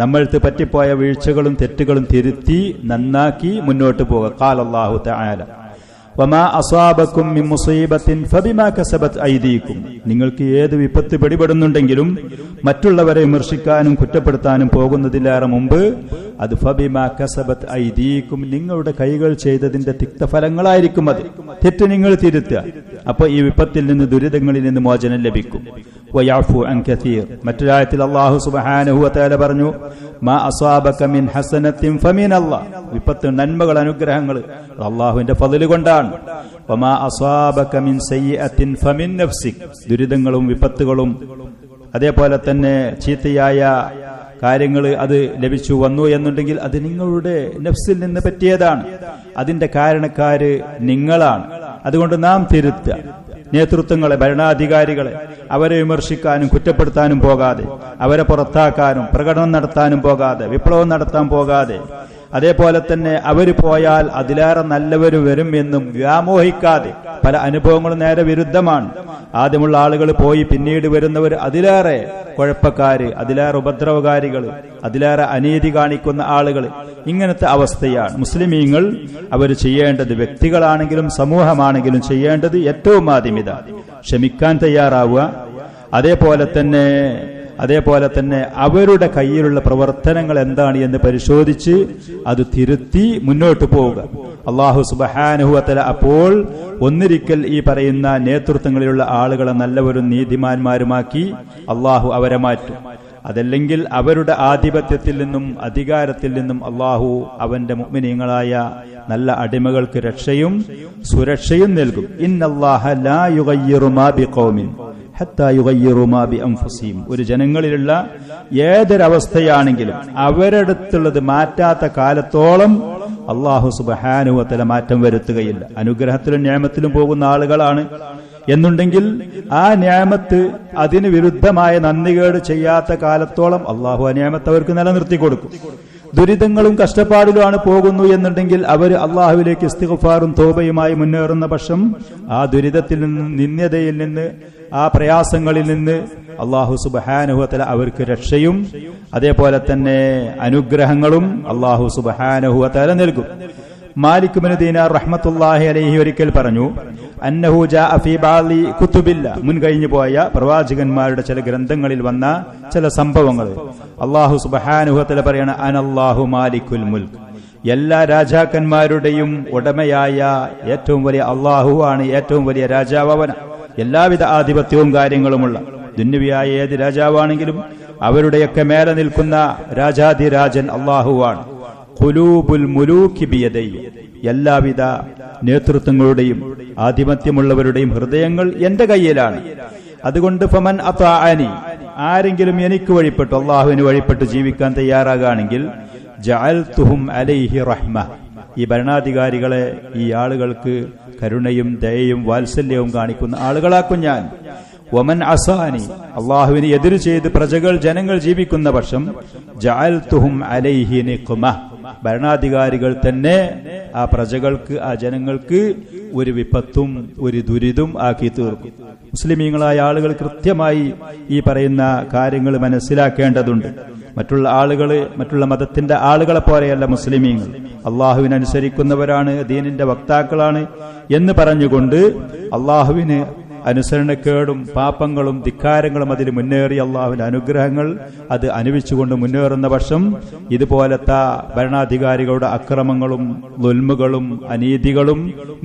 നമ്മൾക്ക് പറ്റിപ്പോയ വീഴ്ചകളും തെറ്റുകളും തിരുത്തി നന്നാക്കി മുന്നോട്ട് പോകുക. ഖാല അല്ലാഹു തആല വമാ അസാബക്കും മിൻ മുസീബത്തിൻ ഫബിമാ കസബത് ഐദീകും, നിങ്ങൾക്ക് ഏത് വിപത്ത് പിടിപെടുന്നുണ്ടെങ്കിലും മറ്റുള്ളവരെ വിമർശിക്കാനും കുറ്റപ്പെടുത്താനും പോകുന്നതിലേറെ മുമ്പ് അത് ഫബിമാ കസബത് ഐദീകും, നിങ്ങളുടെ കൈകൾ ചെയ്തതിന്റെ തിക്തഫലങ്ങളായിരിക്കും. അത് തെറ്റ് നിങ്ങൾ തിരുത്തുക, അപ്പോൾ ഈ വിപത്തിൽ നിന്ന്, ദുരിതങ്ങളിൽ നിന്ന് മോചനം ലഭിക്കും. വയഅഫു അൻ കസീർ, മറ്റൊരായത്തിൽ അല്ലാഹു സുബ്ഹാനഹു വ തആല പറഞ്ഞു മാ അസാബക മിൻ ഹസനത്തിൻ ഫമിനല്ലാഹ്, വിപത്ത്, നന്മകൾ, അനുഗ്രഹങ്ങൾ അല്ലാഹുവിന്റെ ഫളൽ കൊണ്ടാണ്. വമാ അസാബക മിൻ സയ്യിഅത്തിൻ ഫമിൻ നഫ്സിക്, ദുരിതങ്ങളും വിപത്തുകളും അതേപോലെ തന്നെ ചീത്തയായ കാര്യങ്ങൾ അത് ലഭിച്ചു വന്നു എന്നുണ്ടെങ്കിൽ അത് നിങ്ങളുടെ നഫ്സിൽ നിന്ന് പറ്റിയതാണ്. അതിന്റെ കാരണക്കാര് നിങ്ങളാണ്. അതുകൊണ്ട് നാം തിരുത്തുക. നേതൃത്വങ്ങളെ, ഭരണാധികാരികളെ അവരെ വിമർശിക്കാനും കുറ്റപ്പെടുത്താനും പോകാതെ, അവരെ പുറത്താക്കാനും പ്രകടനം നടത്താനും പോകാതെ, വിപ്ലവം നടത്താൻ പോകാതെ, അതേപോലെ തന്നെ അവര് പോയാൽ അതിലേറെ നല്ലവർ വരും എന്നും വ്യാമോഹിക്കാതെ, പല അനുഭവങ്ങളും നേരെ വിരുദ്ധമാണ്. ആദ്യമുള്ള ആളുകൾ പോയി പിന്നീട് വരുന്നവർ അതിലേറെ കുഴപ്പക്കാര്, അതിലേറെ ഉപദ്രവകാരികൾ, അതിലേറെ അനീതി കാണിക്കുന്ന ആളുകൾ, ഇങ്ങനത്തെ അവസ്ഥയാണ്. മുസ്ലിമീങ്ങൾ അവർ ചെയ്യേണ്ടത്, വ്യക്തികളാണെങ്കിലും സമൂഹമാണെങ്കിലും ചെയ്യേണ്ടത് ഏറ്റവും ആദ്യം ഇതാണ്, ക്ഷമിക്കാൻ തയ്യാറാവുക. അതേപോലെ തന്നെ അവരുടെ കയ്യിലുള്ള പ്രവർത്തനങ്ങൾ എന്താണ് എന്ന് പരിശോധിച്ച് അത് തിരുത്തി മുന്നോട്ട് പോവുക. അല്ലാഹു സുബ്ഹാനഹു വ തആല അപ്പോൾ ഒന്നിരിക്കൽ ഈ പറയുന്ന നേതൃത്വങ്ങളിലുള്ള ആളുകളെ നല്ലവരും നീതിമാന്മാരുമാക്കി അല്ലാഹു അവരെ മാറ്റും. അതല്ലെങ്കിൽ അവരുടെ ആധിപത്യത്തിൽ നിന്നും അധികാരത്തിൽ നിന്നും അള്ളാഹു അവന്റെ മുഅ്മിനീങ്ങളായ നല്ല അടിമകൾക്ക് രക്ഷയും സുരക്ഷയും നൽകും. ഇന്നല്ലാഹ ലാ യുഗയ്യിറു മാ ബിഖൗമിൻ ഹത്താ യുഗയ്യിറു മാ ബിഅൻഫുസിഹിം. ഒരു ജനങ്ങളിലുള്ള ഏതൊരവസ്ഥയാണെങ്കിലും അവരടുത്തുള്ളത് മാറ്റാത്ത കാലത്തോളം അല്ലാഹു സുബ്ഹാനഹു വ തആല മാറ്റം വരുത്തുകയില്ല. അനുഗ്രഹത്തിലും നിഅമത്തിലും പോകുന്ന ആളുകളാണ് എന്നുണ്ടെങ്കിൽ ആ നിഅമത്ത് അതിന് വിരുദ്ധമായ നന്ദികേട് ചെയ്യാത്ത കാലത്തോളം അല്ലാഹു ആ നിഅമത്ത് അവർക്ക് നിലനിർത്തി കൊടുക്കും. ദുരിതങ്ങളും കഷ്ടപ്പാടിലുമാണ് പോകുന്നു എന്നുണ്ടെങ്കിൽ അവർ അള്ളാഹുവിലേക്ക് ഇസ്തിഗ്ഫാറും തൗബയുമായി മുന്നേറുന്ന പക്ഷം ആ ദുരിതത്തിൽ നിന്ന്, നിന്ദ്യതയിൽ നിന്ന്, ആ പ്രയാസങ്ങളിൽ നിന്ന് അള്ളാഹു സുബ്ഹാനഹു വ തആല അവർക്ക് രക്ഷയും അതേപോലെ തന്നെ അനുഗ്രഹങ്ങളും അള്ളാഹു സുബ്ഹാനഹു വ തആല നൽകും. മാലിക് ഇബ്നു ദീനാർ റഹ്മത്തുള്ളാഹി അലൈഹി ഒരിക്കൽ പറഞ്ഞു, അന്നഹു ജാഅ ഫീ ബഅദി കുതുബില്ല, മുൻകഴിഞ്ഞു പോയ പ്രവാചകന്മാരുടെ ചില ഗ്രന്ഥങ്ങളിൽ വന്ന ചില സംഭവങ്ങൾ അല്ലാഹു സുബ്ഹാനഹു വ തആല പറയാണ്, അനല്ലാഹു മാലിക്കുൽ മുൽക്ക്, എല്ലാ രാജാക്കന്മാരുടെയും ഉടമയായ ഏറ്റവും വലിയ അല്ലാഹു ആണ് ഏറ്റവും വലിയ രാജാവ് അവൻ. എല്ലാവിധ ആധിപത്യവും കാര്യങ്ങളുമുള്ള ദുന്യവിയായ ഏത് രാജാവാണെങ്കിലും അവരുടെയൊക്കെ മേലെ നിൽക്കുന്ന രാജാധിരാജൻ അല്ലാഹുവാണ്. ഖുലൂബുൽ മുലൂകി ബിയദൈ, എല്ലാവിധ നേതൃത്വങ്ങളുടെയും ആധിപത്യമുള്ളവരുടെയും ഹൃദയങ്ങൾ എന്റെ കയ്യിലാണ്. അതുകൊണ്ട് ഫമൻ അതാഅനി, ആരെങ്കിലും എനിക്ക് വഴിപ്പെട്ടു, അള്ളാഹുവിന് വഴിപ്പെട്ട് ജീവിക്കാൻ തയ്യാറാകുകയാണെങ്കിൽ ജഅൽതുഹും അലൈഹി റഹ്മ, ഈ ഭരണാധികാരികളെ ഈ ആളുകൾക്ക് കരുണയും ദയയും വാത്സല്യവും കാണിക്കുന്ന ആളുകളാക്കും ഞാൻ. വമൻ അസാനി, അള്ളാഹുവിനെ എതിര് ചെയ്ത് പ്രജകൾ ജനങ്ങൾ ജീവിക്കുന്ന പക്ഷം ജഅൽതുഹും അലൈഹി നിഖ്മ, ഭരണാധികാരികൾ തന്നെ ആ പ്രജകൾക്ക്, ആ ജനങ്ങൾക്ക് ഒരു വിപത്തും ഒരു ദുരിതം ആക്കി തീർക്കും. മുസ്ലിമീങ്ങളായ ആളുകൾ കൃത്യമായി ഈ പറയുന്ന കാര്യങ്ങൾ മനസ്സിലാക്കേണ്ടതുണ്ട്. മറ്റുള്ള ആളുകള്, മറ്റുള്ള മതത്തിന്റെ ആളുകളെ പോലെയല്ല മുസ്ലിമീങ്ങൾ. അള്ളാഹുവിനനുസരിക്കുന്നവരാണ്, ദീനിന്റെ വക്താക്കളാണ് എന്ന് പറഞ്ഞുകൊണ്ട് അള്ളാഹുവിന് അനുസരണക്കേടും പാപങ്ങളും ധിക്കാരങ്ങളും അതിൽ മുന്നേറി അള്ളാഹുവിന്റെ അനുഗ്രഹങ്ങൾ അത് അനുഭവിച്ചുകൊണ്ട് മുന്നേറുന്ന പക്ഷം ഇതുപോലത്തെ ഭരണാധികാരികളുടെ അക്രമങ്ങളും ദുൽമുകളും അനീതികളും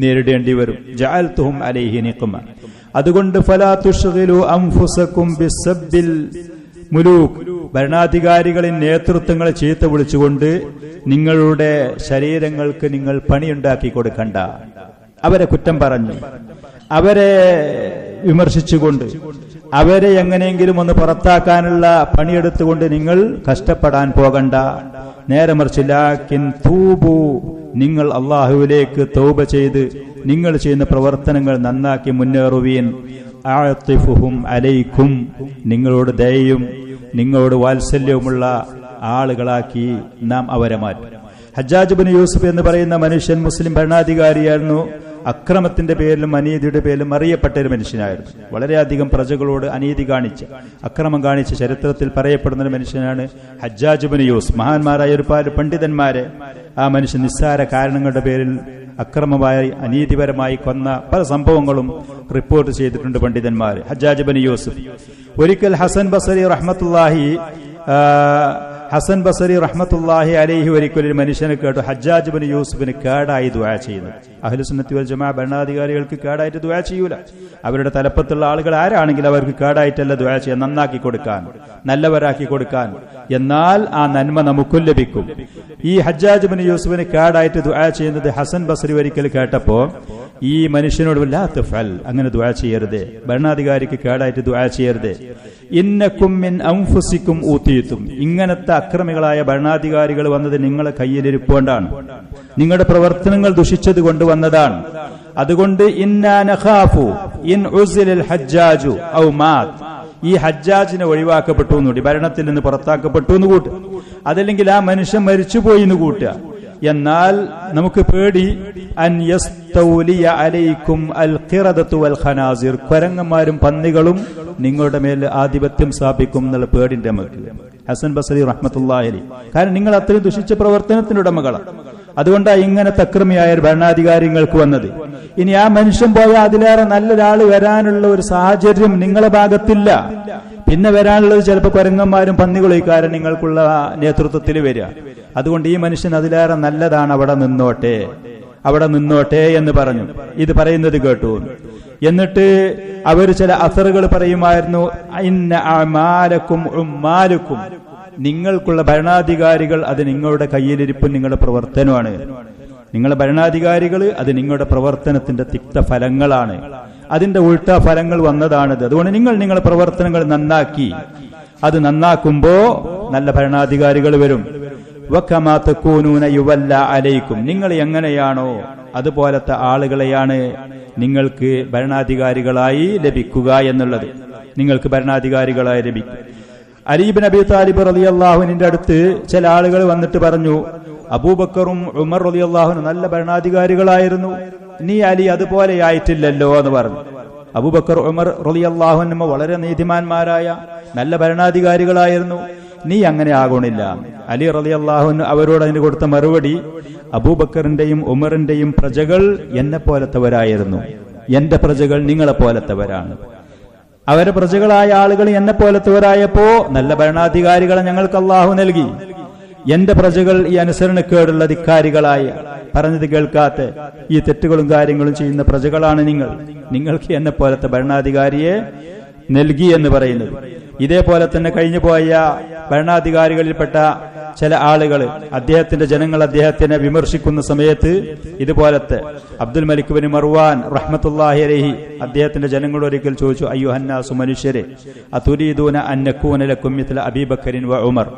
നേരിടേണ്ടി വരും. ജഅൽതുഹും അലൈഹി നിഖ്മ. അതുകൊണ്ട് ഫലാ തുശ്ഗിലു അൻഫുസകും ബിസബ്ബിൽ മുലൂക്, ഭരണാധികാരികളിൻ നേതൃത്വങ്ങളെ ചീത്ത വിളിച്ചുകൊണ്ട് നിങ്ങളുടെ ശരീരങ്ങൾക്ക് നിങ്ങൾ പണിയുണ്ടാക്കി കൊടുക്കണ്ട. അവരെ കുറ്റം പറഞ്ഞു, അവരെ വിമർശിച്ചുകൊണ്ട്, അവരെ എങ്ങനെയെങ്കിലും ഒന്ന് പുറത്താക്കാനുള്ള പണിയെടുത്തുകൊണ്ട് നിങ്ങൾ കഷ്ടപ്പെടാൻ പോകണ്ട. നേരെ മറിച്ച് ലാകിൻ തൂബു, നിങ്ങൾ അള്ളാഹുവിലേക്ക് തൗബ ചെയ്ത് നിങ്ങൾ ചെയ്യുന്ന പ്രവർത്തനങ്ങൾ നന്നാക്കി മുന്നേറുവീൻ. അഅതിഫുഹും അലൈക്കും, നിങ്ങളോട് ദയയും നിങ്ങളോട് വാത്സല്യവുമുള്ള ആളുകളാക്കി നാം അവരെ മാറ്റും. ഹജ്ജാജ് ഇബ്നു യൂസുഫ് എന്ന് പറയുന്ന മനുഷ്യൻ മുസ്ലിം ഭരണാധികാരിയായിരുന്നു. അക്രമത്തിന്റെ പേരിലും അനീതിയുടെ പേരിലും അറിയപ്പെട്ട ഒരു മനുഷ്യനായിരുന്നു. വളരെയധികം പ്രജകളോട് അനീതി കാണിച്ച്, അക്രമം കാണിച്ച് ചരിത്രത്തിൽ പറയപ്പെടുന്ന ഒരു മനുഷ്യനാണ് ഹജ്ജാജ് ഇബ്നു യൂസുഫ്. മഹാന്മാരായ ഒരുപാട് പണ്ഡിതന്മാരെ ആ മനുഷ്യൻ നിസ്സാര കാരണങ്ങളുടെ പേരിൽ അക്രമമായി അനീതിപരമായി കൊന്ന പല സംഭവങ്ങളും റിപ്പോർട്ട് ചെയ്തിട്ടുണ്ട് പണ്ഡിതന്മാർ. ഹജ്ജാജ് ഇബ്നു യൂസുഫ് ഒരിക്കൽ ഹസൻ ബസരി റഹ്മത്തുള്ളാഹി അലൈഹി ഒരിക്കൽ ഒരു മനുഷ്യനെ കേട്ടു ഹജ്ജാജ് ഇബ്നു യൂസുഫിന് കേടായി ദുആ ചെയ്യുന്നത്. അഹ്ലുസുന്നത്തി വൽ ജമാഅ ഭരണാധികാരികൾക്ക് കേടായിട്ട് ദുആ ചെയ്യൂല. അവരുടെ തലപ്പത്തുള്ള ആളുകൾ ആരാണെങ്കിലും അവർക്ക് കേടായിട്ടല്ല ദുആ ചെയ്യാൻ, നന്നാക്കി കൊടുക്കാൻ, നല്ലവരാക്കി കൊടുക്കാൻ. എന്നാൽ ആ നന്മ നമുക്കും ലഭിക്കും. ഈ ഹജ്ജാജ് ഇബ്നു യൂസുഫിന് കേടായിട്ട് ദുആ ചെയ്യുന്നത് ഹസൻ ബസരി ഒരിക്കൽ കേട്ടപ്പോ ഈ മനുഷ്യനോട് ലാ തഫൽ, അങ്ങനെ ദുആ ചെയ്യരുത്, ഭരണാധികാരിക്ക് കേടായിട്ട് ദുആ ചെയ്യരുത്. ഇന്നകും മിൻ അൻഫുസികും ഊതീതും, ഇങ്ങനത്തെ അക്രമികളായ ഭരണാധികാരികൾ വന്നത് നിങ്ങളെ കയ്യിലിരിപ്പോണ്ടാണ്, നിങ്ങളുടെ പ്രവർത്തനങ്ങൾ ദുഷിച്ചത് കൊണ്ട് വന്നതാണ്. അതുകൊണ്ട് ഇന്നാ നഖാഫു ഇൻ ഉസിലൽ ഹജ്ജാജു ഔ മാത്, ഈ ഹജ്ജാജിനെ ഒഴിവാക്കപ്പെട്ടു എന്നുകൂടി, ഭരണത്തിൽ നിന്ന് പുറത്താക്കപ്പെട്ടു എന്ന് കൂട്ടുക, അതല്ലെങ്കിൽ ആ മനുഷ്യൻ മരിച്ചുപോയി എന്ന് കൂട്ടുക. എന്നാൽ നമുക്ക് പേടി അൻ യസ്തൗലിയ അലൈക്കും അൽ ഖിറദതു വൽ ഖനാസിർ, കുരങ്ങന്മാരും പന്നികളും നിങ്ങളുടെ മേൽ ആധിപത്യം സ്ഥാപിക്കും എന്നുള്ള പേടിന്റെ നമുക്ക്. ഹസൻ ബസരി റഹ്മത്തുള്ളാഹി അലൈഹി, കാരണം നിങ്ങൾ അത്രയും ദുഷിച്ച പ്രവർത്തനത്തിന്റെ ഉടമകളാണ്. അതുകൊണ്ടാണ് ഇങ്ങനത്തെ അക്രമിയായ ഭരണാധികാരികൾക്ക് വന്നത്. ഇനി ആ മനുഷ്യൻ പോയാൽ അതിലേറെ നല്ലൊരാൾ വരാനുള്ള ഒരു സാഹചര്യം നിങ്ങളുടെ ഭാഗത്തില്ല. പിന്നെ വരാനുള്ളത് ചിലപ്പോൾ കുരങ്ങന്മാരും പന്നികളും, ഈ കാരണം നിങ്ങൾക്കുള്ള നേതൃത്വത്തിൽ വരിക. അതുകൊണ്ട് ഈ മനുഷ്യൻ അതിലേറെ നല്ലതാണ്, അവിടെ നിന്നോട്ടെ എന്ന് പറഞ്ഞു. ഇത് പറയുന്നത് കേട്ടു. എന്നിട്ട് അവർ ചില അസറുകൾ പറയുമായിരുന്നു, ഇന്ന അഅമാലക്കും ഉമ്മാലുക്കും, നിങ്ങൾക്കുള്ള ഭരണാധികാരികൾ അത് നിങ്ങളുടെ കയ്യിലിരിപ്പും നിങ്ങളുടെ പ്രവർത്തനമാണ്. നിങ്ങളുടെ ഭരണാധികാരികൾ അത് നിങ്ങളുടെ പ്രവർത്തനത്തിന്റെ തിക്ത ഫലങ്ങളാണ്, അതിന്റെ ഉൾട്ട ഫലങ്ങൾ വന്നതാണിത്. അതുകൊണ്ട് നിങ്ങളുടെ പ്രവർത്തനങ്ങൾ നന്നാക്കി, അത് നന്നാക്കുമ്പോ നല്ല ഭരണാധികാരികൾ വരും. വകമാ തകൂനൂന യുവല്ല അലൈക്കും, നിങ്ങൾ എങ്ങനെയാണോ അതുപോലത്തെ ആളുകളെയാണ് നിങ്ങൾക്ക് ഭരണാധികാരികളായി ലഭിക്കുക എന്നുള്ളത്. നിങ്ങൾക്ക് ഭരണാധികാരികളായി ലഭിക്കും. അലി ഇബ്നു അബീ താലിബ് റളിയല്ലാഹു അൻഹുവിന്റെ അടുത്ത് ചില ആളുകൾ വന്നിട്ട് പറഞ്ഞു, അബൂബക്കറും ഉമർ റളിയല്ലാഹു അൻഹു നല്ല ഭരണാധികാരികളായിരുന്നു, നീ അലി അതുപോലെ ആയിട്ടില്ലല്ലോ എന്ന് പറഞ്ഞു. അബൂബക്കർ ഉമർ റളിയല്ലാഹു അൻഹു വളരെ നീതിമാന്മാരായ നല്ല ഭരണാധികാരികളായിരുന്നു, നീ അങ്ങനെ ആകണില്ല. അലി റളിയല്ലാഹു അൻഹു അവരോട് അതിന് കൊടുത്ത മറുപടി, അബൂബക്കറിന്റെയും ഉമറിന്റെയും പ്രജകൾ എന്നെ പോലത്തവരായിരുന്നു, എന്റെ പ്രജകൾ നിങ്ങളെ പോലത്തവരാണ്. അവരെ പ്രജകളായ ആളുകൾ എന്നെ പോലത്തവരായപ്പോ നല്ല ഭരണാധികാരികളെ ഞങ്ങൾക്ക് അള്ളാഹു നൽകി. എന്റെ പ്രജകൾ ഈ അനുസരണക്കേടുള്ള ധിക്കാരികളായ, പറഞ്ഞത് കേൾക്കാത്ത, ഈ തെറ്റുകളും കാര്യങ്ങളും ചെയ്യുന്ന പ്രജകളാണ് നിങ്ങൾ. നിങ്ങൾക്ക് എന്നെ പോലത്തെ ഭരണാധികാരിയെ നൽകി എന്ന് പറയുന്നത്. ഇതേപോലെ തന്നെ കഴിഞ്ഞു പോയ ഭരണാധികാരികളിൽപ്പെട്ട ചില ആളുകൾ, അദ്ദേഹത്തിന്റെ ജനങ്ങൾ അദ്ദേഹത്തിനെ വിമർശിക്കുന്ന സമയത്ത് ഇതുപോലത്തെ അബ്ദുൽ മലിക് ബിൻ മർവാൻ റഹ്മത്തുള്ളാഹി അലൈഹി അദ്ദേഹത്തിന്റെ ജനങ്ങളോട് ഒരിക്കൽ ചോദിച്ചു, അയ്യുഹന്നാസു മനുഷ്യരെ, അതുരീദൂന അൻ നകൂന ലക്കും മിത്ല അബീബക്കറിൻ വ ഉമർ,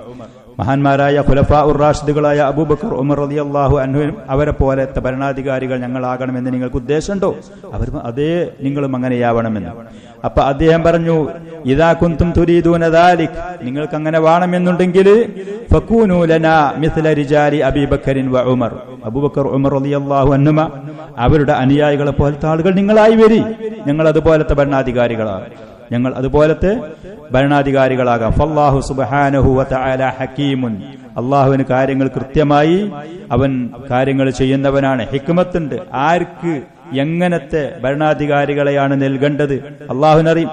മഹാന്മാരായ ഖുലഫാഉർ റാഷിദുകളായ അബൂബക്കർ ഉമർ റളിയല്ലാഹു അൻഹുവും അവരെ പോലത്തെ ഭരണാധികാരികൾ ഞങ്ങളാകണമെന്ന് നിങ്ങൾക്ക് ഉദ്ദേശമുണ്ടോ? അവർ അതേ, നിങ്ങളും അങ്ങനെയാവണമെന്ന്. അപ്പൊ അദ്ദേഹം പറഞ്ഞു, ഇദാ കുന്തും തുരീദൂന ദാലിക്, നിങ്ങൾക്ക് അങ്ങനെ വേണമെന്നുണ്ടെങ്കിൽ ഫകൂനൂ ലനാ മിത്ല റിജാലി അബീബക്കറിൻ വ ഉമർ, അബൂബക്കർ ഉമർ റളിയല്ലാഹു അൻഹുമ അവരുടെ അനുയായികളെ പോലത്തെ ആളുകൾ നിങ്ങളായി വരി, ഞങ്ങൾ അതുപോലത്തെ ഭരണാധികാരികളാണ്, ഞങ്ങൾ അതുപോലത്തെ ഭരണാധികാരികളാകാം. ഫല്ലാഹു സുബ്ഹാനഹു വ തആല ഹകീമുൻ, അള്ളാഹുവിന് കാര്യങ്ങൾ കൃത്യമായി അവൻ കാര്യങ്ങൾ ചെയ്യുന്നവനാണ്. ഹിക്മത്തുണ്ട്, ആർക്ക് എങ്ങനത്തെ ഭരണാധികാരികളെയാണ് നൽകേണ്ടത് അള്ളാഹുവിനറിയും.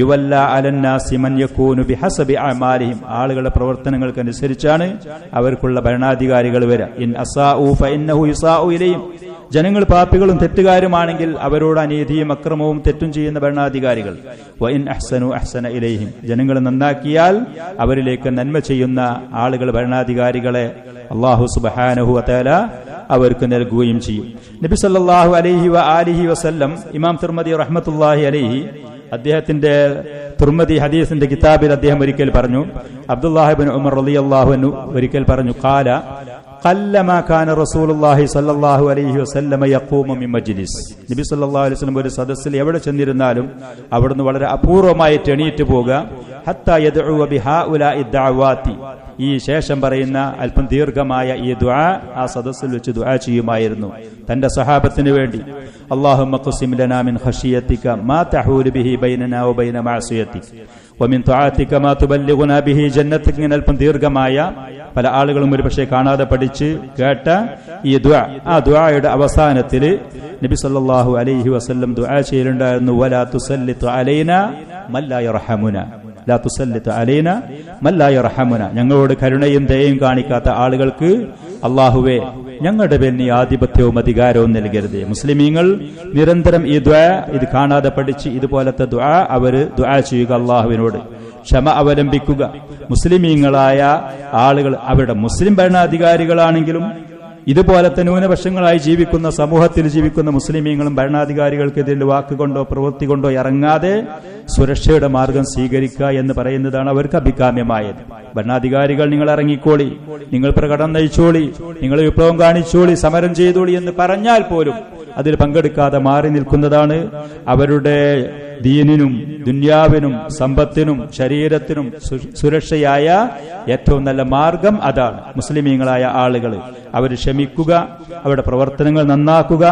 യുവല്ല അലന്നാസി മൻ യകൂനു ബിഹസബി അമാലിഹിം, ആളുകളുടെ പ്രവർത്തനങ്ങൾക്കനുസരിച്ചാണ് അവർക്കുള്ള ഭരണാധികാരികൾ വരിക. ഇൻ അസാഉ ഫഇന്നഹു യുസാഉ ഇലൈഹിം, ജനങ്ങൾ പാപികളും തെറ്റുകാരുമാണെങ്കിൽ അവരോട് അനീതിയും അക്രമവും തെറ്റും ചെയ്യുന്ന ഭരണാധികാരികൾ. വ ഇൻ അഹ്സനു അഹ്സന ഇലൈഹിം, ജനങ്ങൾ നന്നാക്കിയാൽ അവരിലേക്ക് നന്മ ചെയ്യുന്ന ആളുകൾ ഭരണാധികാരികളെ അല്ലാഹു സുബ്ഹാനഹു വ തആല അവർക്ക് നൽകുകയും ചെയ്യും. നബി സല്ലല്ലാഹു അലൈഹി വ ആലിഹി വസല്ലം, ഇമാം തിർമിദി റഹ്മത്തുള്ളാഹി അലൈഹി അദ്ദേഹത്തിന്റെ തുർമദി ഹദീസിന്റെ കിതാബിൽ അദ്ദേഹം ഒരിക്കൽ പറഞ്ഞു, അബ്ദുല്ലാഹി ഇബ്നു ഉമർ റളിയല്ലാഹു അൻഹു ഒരിക്കൽ പറഞ്ഞു, ഖാല ഖല്ലമാ കാന റസൂലുള്ളാഹി സ്വല്ലല്ലാഹു അലൈഹി വസല്ലം യഖൂമു മിൻ മജ്ലിസ്, നബി സല്ലല്ലാഹു അലൈഹി വസല്ലം ഒരു സദസ്സിൽ എവിടെ ചെന്നിരുന്നാലും അവിടുന്ന് വളരെ അപൂർവമായിട്ട് എണീറ്റ് പോകുക, ഹത്താ യദ്ഉ ബിഹാഉലാഇ ദഅവാതി, ഈ ശേഷം പറയുന്ന അല്പം ദീർഘമായ ഈ ദുആ ആ സദസ്സിൽ വെച്ച് ദുആ ചെയ്യുമായിരുന്നു തന്റെ സഹാബത്തിന് വേണ്ടി. അല്ലാഹുമ്മ ഖസിം ലനാ മിൻ ഖശിയതിക മാ തഹൂലു ബിഹി ബൈനനാ വ ബൈന മഅസിയതിക വമിൻ തആതിക മാ തുബല്ലിഗുനാ ബിഹി ജന്നതക, ഇങ്ങനെ അല്പം ദീർഘമായ, പല ആളുകളും ഒരുപക്ഷെ കാണാതെ പഠിച്ച് കേട്ട ഈ ദുആ, ആ ദുആയുടെ അവസാനത്തിൽ നബി സല്ലല്ലാഹു അലൈഹി വസല്ലം ദുആ ചെയ്യലുണ്ടായിരുന്നു, വലാ തുസല്ലിതു അലൈനാ മൻ ലാ യർഹമുന, ലാ തുസല്ലിതു അലൈനാ മൻ ലാ യർഹമുന, ഞങ്ങളോട് കരുണയും ദയയും കാണിക്കാത്ത ആളുകൾക്ക് അല്ലാഹുവേ ഞങ്ങളുടെ പേരിൽ നീ ആധിപത്യവും അധികാരവും നൽകരുത്. മുസ്ലിമീങ്ങൾ നിരന്തരം ഈ ദുആ ഇത് കാണാതെ പഠിച്ച് ഇതുപോലത്തെ ദുആ അവർ ദുആ ചെയ്യുക, അല്ലാഹുവിനോട് ക്ഷമ അവലംബിക്കുക. മുസ്ലിമീങ്ങളായ ആളുകൾ, അവരുടെ മുസ്ലിം ഭരണാധികാരികളാണെങ്കിലും ഇതുപോലത്തെ ന്യൂനപക്ഷങ്ങളായി ജീവിക്കുന്ന സമൂഹത്തിൽ ജീവിക്കുന്ന മുസ്ലിമീങ്ങളും ഭരണാധികാരികൾക്കെതിരെ വാക്കുകൊണ്ടോ പ്രവൃത്തി കൊണ്ടോ ഇറങ്ങാതെ സുരക്ഷയുടെ മാർഗം സ്വീകരിക്കുക എന്ന് പറയുന്നതാണ് അവർക്ക് അഭികാമ്യമായത്. ഭരണാധികാരികൾ നിങ്ങൾ ഇറങ്ങിക്കോളി, നിങ്ങൾ പ്രകടനം നയിച്ചോളി, നിങ്ങൾ വിപ്ലവം കാണിച്ചോളി, സമരം ചെയ്തോളി എന്ന് പറഞ്ഞാൽ പോലും അതിൽ പങ്കെടുക്കാതെ മാറി നിൽക്കുന്നതാണ് അവരുടെ ദീനിനും ദുന്യാവിനും സമ്പത്തിനും ശരീരത്തിനും സുരക്ഷയായ ഏറ്റവും നല്ല മാർഗം അതാണ്. മുസ്ലിമീങ്ങളായ ആളുകൾ അവർ ക്ഷമിക്കുക, അവരുടെ പ്രവർത്തനങ്ങൾ നന്നാക്കുക,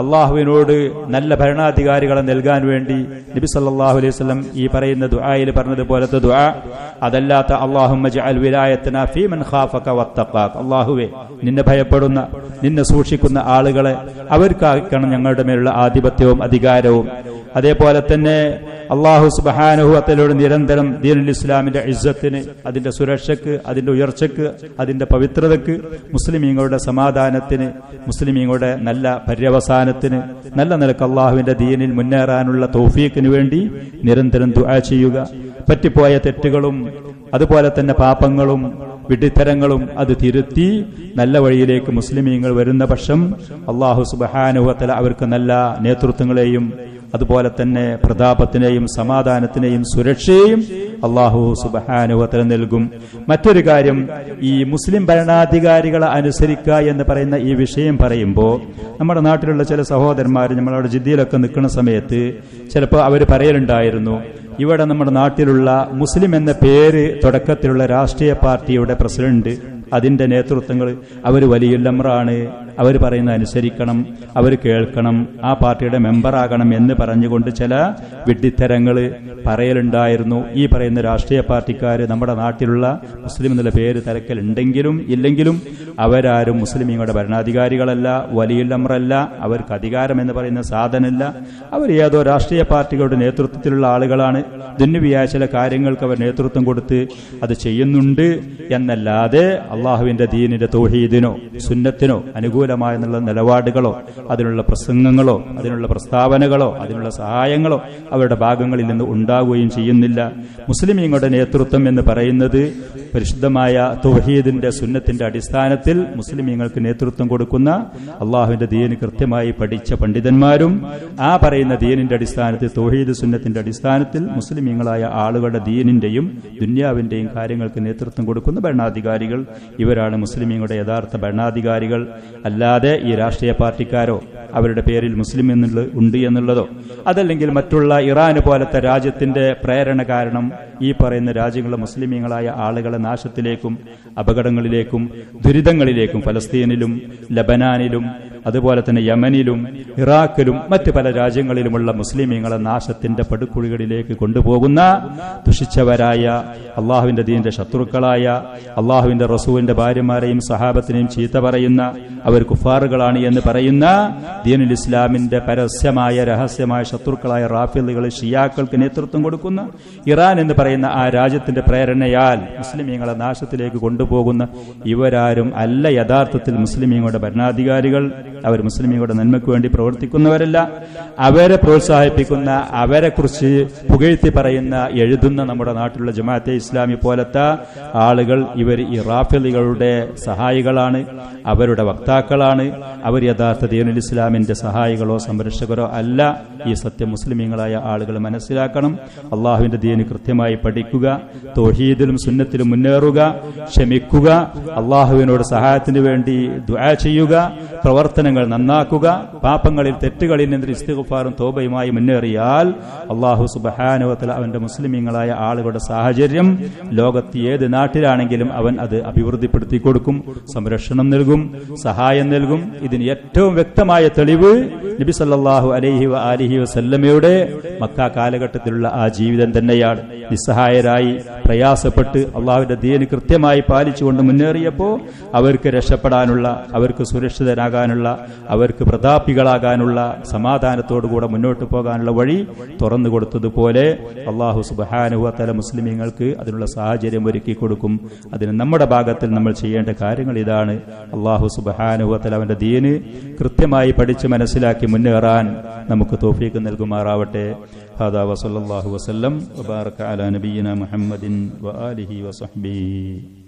അള്ളാഹുവിനോട് നല്ല ഭരണാധികാരികളെ നൽകാൻ വേണ്ടി നബി സല്ലല്ലാഹു അലൈഹി വസല്ലം ഈ പറയുന്ന ദുആയിൽ പറഞ്ഞതുപോലത്തെ ദുആ, അതല്ലാത്ത അല്ലാഹുമ്മ ജഅൽ വിലായതനാ ഫീ മൻ ഖാഫക വത്തഖാക, അല്ലാഹുവേ നിന്നെ ഭയപ്പെടുന്ന നിന്നെ സൂക്ഷിക്കുന്ന ആളുകളെ അവർക്കാക്കണം ഞങ്ങളുടെ മേലുള്ള ആധിപത്യവും അധികാരവും. അതേപോലെ തന്നെ അല്ലാഹു സുബ്ഹാനഹു വ തആലയോട് നിരന്തരം ദീനുൽ ഇസ്ലാമിന്റെ ഇസ്സത്തിന്, അതിന്റെ സുരക്ഷയ്ക്ക്, അതിന്റെ ഉയർച്ചയ്ക്ക്, അതിന്റെ പവിത്രതയ്ക്ക്, മുസ്ലിമീങ്ങളുടെ സമാധാനത്തിന്, മുസ്ലിമീങ്ങളുടെ നല്ല പര്യവസാനത്തിന്, നല്ല നിലക്ക് അള്ളാഹുവിന്റെ ദീനിൽ മുന്നേറാനുള്ള തൗഫീഖിന് വേണ്ടി നിരന്തരം ദുആ ചെയ്യുക. പറ്റിപ്പോയ തെറ്റുകളും അതുപോലെ തന്നെ പാപങ്ങളും വിഡ്ഢിത്തരങ്ങളും അത് തിരുത്തി നല്ല വഴിയിലേക്ക് മുസ്ലിമീങ്ങൾ വരുന്ന പക്ഷം അല്ലാഹു സുബ്ഹാനഹു വ തആല അവർക്ക് നല്ല നേതൃത്വങ്ങളെയും അതുപോലെ തന്നെ പ്രതാപത്തിനെയും സമാധാനത്തിനെയും സുരക്ഷയെയും അല്ലാഹു സുബ്ഹാനഹു വ തആല നൽകും. മറ്റൊരു കാര്യം, ഈ മുസ്ലിം ഭരണാധികാരികളെ അനുസരിക്കുക എന്ന് പറയുന്ന ഈ വിഷയം പറയുമ്പോൾ നമ്മുടെ നാട്ടിലുള്ള ചില സഹോദരന്മാർ നമ്മളവിടെ ജിദ്ദയിലൊക്കെ നിൽക്കുന്ന സമയത്ത് ചിലപ്പോൾ അവർ പറയലുണ്ടായിരുന്നു, ഇവിടെ നമ്മുടെ നാട്ടിലുള്ള മുസ്ലിം എന്ന പേര് തുടക്കത്തിലുള്ള രാഷ്ട്രീയ പാർട്ടിയുടെ പ്രസിഡന്റ്, അതിന്റെ നേതൃത്വങ്ങൾ അവർ വലിയുല്ലംറാണ്, അവർ പറയുന്ന അനുസരിക്കണം, അവർ കേൾക്കണം, ആ പാർട്ടിയുടെ മെമ്പറാകണം എന്ന് പറഞ്ഞുകൊണ്ട് ചില വിഡ്ഢിത്തരങ്ങൾ പറയലുണ്ടായിരുന്നു. ഈ പറയുന്ന രാഷ്ട്രീയ പാർട്ടിക്കാർ നമ്മുടെ നാട്ടിലുള്ള മുസ്ലിം എന്നുള്ള പേര് തിരക്കലുണ്ടെങ്കിലും ഇല്ലെങ്കിലും അവരാരും മുസ്ലിമീങ്ങളുടെ ഭരണാധികാരികളല്ല, വലിയുല്ലംറല്ല, അവർക്ക് അധികാരം എന്ന് പറയുന്ന സാധനമല്ല. അവർ ഏതോ രാഷ്ട്രീയ പാർട്ടികളുടെ നേതൃത്വത്തിലുള്ള ആളുകളാണ്. ദുന്യവിയായ ചില കാര്യങ്ങൾക്ക് അവർ നേതൃത്വം കൊടുത്ത് അത് ചെയ്യുന്നുണ്ട് എന്നല്ലാതെ അള്ളാഹുവിന്റെ ദീനിന്റെ തൗഹീദിനോ സുന്നത്തിനോ അനുകൂലമായ നിലപാടുകളോ അതിനുള്ള പ്രസംഗങ്ങളോ അതിനുള്ള പ്രസ്താവനകളോ അതിനുള്ള സഹായങ്ങളോ അവരുടെ ഭാഗങ്ങളിൽ നിന്ന് ഉണ്ടാകുകയും ചെയ്യുന്നില്ല. മുസ്ലിമീങ്ങളുടെ നേതൃത്വം എന്ന് പറയുന്നത് പരിശുദ്ധമായ തൗഹീദിന്റെ സുന്നത്തിന്റെ അടിസ്ഥാനത്തിൽ മുസ്ലിമീങ്ങൾക്ക് നേതൃത്വം കൊടുക്കുന്ന അള്ളാഹുവിന്റെ ദീന് കൃത്യമായി പഠിച്ച പണ്ഡിതന്മാരും ആ പറയുന്ന ദീനിന്റെ അടിസ്ഥാനത്തിൽ തൗഹീദ് സുന്നത്തിന്റെ അടിസ്ഥാനത്തിൽ മുസ്ലിമീങ്ങളായ ആളുകളുടെ ദീനിന്റെയും ദുന്യാവിന്റെയും കാര്യങ്ങൾക്ക് നേതൃത്വം കൊടുക്കുന്ന ഭരണാധികാരികൾ, ഇവരാണ് മുസ്ലിമീങ്ങളുടെ യഥാർത്ഥ ഭരണാധികാരികൾ. അല്ലാതെ ഈ രാഷ്ട്രീയ പാർട്ടിക്കാരോ അവരുടെ പേരിൽ മുസ്ലിം ഉണ്ട് എന്നുള്ളതോ അതല്ലെങ്കിൽ മറ്റുള്ള ഇറാന് പോലത്തെ രാജ്യത്തിന്റെ പ്രേരണ കാരണം ഈ പറയുന്ന രാജ്യങ്ങളിലെ മുസ്ലിമീങ്ങളായ ആളുകളെ നാശത്തിലേക്കും അപകടങ്ങളിലേക്കും ദുരിതങ്ങളിലേക്കും ഫലസ്തീനിലും ലബനാനിലും അതുപോലെ തന്നെ യമനിലും ഇറാഖിലും മറ്റ് പല രാജ്യങ്ങളിലുമുള്ള മുസ്ലിമീങ്ങളെ നാശത്തിന്റെ പടുകുഴികളിലേക്ക് കൊണ്ടുപോകുന്ന ദുഷിച്ചവരായ അള്ളാഹുവിന്റെ ദീനിന്റെ ശത്രുക്കളായ അള്ളാഹുവിന്റെ റസൂലിന്റെ ഭാര്യമാരെയും സഹാബത്തിനെയും ചീത്ത പറയുന്ന അവർ കുഫാറുകളാണ് എന്ന് പറയുന്ന ദീനുൽ ഇസ്ലാമിന്റെ പരസ്യമായ രഹസ്യമായ ശത്രുക്കളായ റാഫിളുകൾ ഷിയാക്കൾക്ക് നേതൃത്വം കൊടുക്കുന്ന ഇറാൻ എന്ന് പറയുന്ന ആ രാജ്യത്തിന്റെ പ്രേരണയാൽ മുസ്ലിമീങ്ങളെ നാശത്തിലേക്ക് കൊണ്ടുപോകുന്ന ഇവരാരും അല്ല യഥാർത്ഥത്തിൽ മുസ്ലിമീങ്ങളുടെ ഭരണാധികാരികൾ. അവർ മുസ്ലിമീങ്ങളുടെ നന്മയ്ക്ക് വേണ്ടി പ്രവർത്തിക്കുന്നവരല്ല. അവരെ പ്രോത്സാഹിപ്പിക്കുന്ന, അവരെ കുറിച്ച് പുകഴ്ത്തി പറയുന്ന, എഴുതുന്ന നമ്മുടെ നാട്ടിലുള്ള ജമാഅത്തെ ഇസ്ലാമി പോലത്തെ ആളുകൾ ഇവർ ഈ റാഫിളുകളുടെ സഹായികളാണ്, അവരുടെ വക്താക്കളാണ്. അവർ യഥാർത്ഥ ദീനുൽ ഇസ്ലാമിന്റെ സഹായികളോ സംരക്ഷകരോ അല്ല. ഈ സത്യം മുസ്ലിമീങ്ങളായ ആളുകൾ മനസ്സിലാക്കണം. അള്ളാഹുവിന്റെ ദീന് കൃത്യമായി പഠിക്കുക, തൗഹീദിലും സുന്നത്തിലും മുന്നേറുക, ക്ഷമിക്കുക, അള്ളാഹുവിനോട് സഹായത്തിന് വേണ്ടി ദുആ ചെയ്യുക, പ്രവർത്തനങ്ങൾ നന്നാക്കുക, പാപങ്ങളിൽ തെറ്റുകളിൽ നിന്ന് ഇസ്തിഗ്ഫാറും തൗബയുമായി മുന്നേറിയാൽ അല്ലാഹു സുബ്ഹാനഹു വ തആല അവന്റെ മുസ്ലിമീങ്ങളായ ആളുകളുടെ സാഹചര്യം ലോകത്ത് ഏത് നാട്ടിലാണെങ്കിലും അവൻ അത് അഭിവൃദ്ധിപ്പെടുത്തി കൊടുക്കും, സംരക്ഷണം നൽകും, സഹായം നൽകും. ഇതിന് ഏറ്റവും വ്യക്തമായ തെളിവ് നബി സല്ലല്ലാഹു അലൈഹി വആലിഹി വസല്ലമയുടെ മക്ക കാലഘട്ടത്തിലുള്ള ആ ജീവിതം തന്നെയാണ്. നിസ്സഹായരായി പ്രയാസപ്പെട്ട് അള്ളാഹുവിന്റെ ദീന് കൃത്യമായി പാലിച്ചുകൊണ്ട് മുന്നേറിയപ്പോൾ അവർക്ക് രക്ഷപ്പെടാനുള്ള, അവർക്ക് സുരക്ഷിതരാകാനുള്ള, അവർക്ക് പ്രതാപികളാകാനുള്ള, സമാധാനത്തോടുകൂടെ മുന്നോട്ട് പോകാനുള്ള വഴി തുറന്നു കൊടുത്തതുപോലെ അള്ളാഹു സുബ്ഹാനഹു വ തആല മുസ്ലിമീങ്ങൾക്ക് അതിനുള്ള സാഹചര്യം ഒരുക്കി കൊടുക്കും. അതിന് നമ്മുടെ ഭാഗത്തിൽ നമ്മൾ ചെയ്യേണ്ട കാര്യങ്ങൾ ഇതാണ്. അള്ളാഹു സുബ്ഹാനഹു വ തആല അവന്റെ ദീന് കൃത്യമായി പഠിച്ച് മനസ്സിലാക്കി മുന്നേറാൻ നമുക്ക് തൗഫീഖ് നൽകുമാറാവട്ടെ. ഹാദാ വസല്ലല്ലാഹു വസല്ലം വബാറക അലാ നബിയിനാ മുഹമ്മദിൻ വആലിഹി വസഹ്ബിഹി.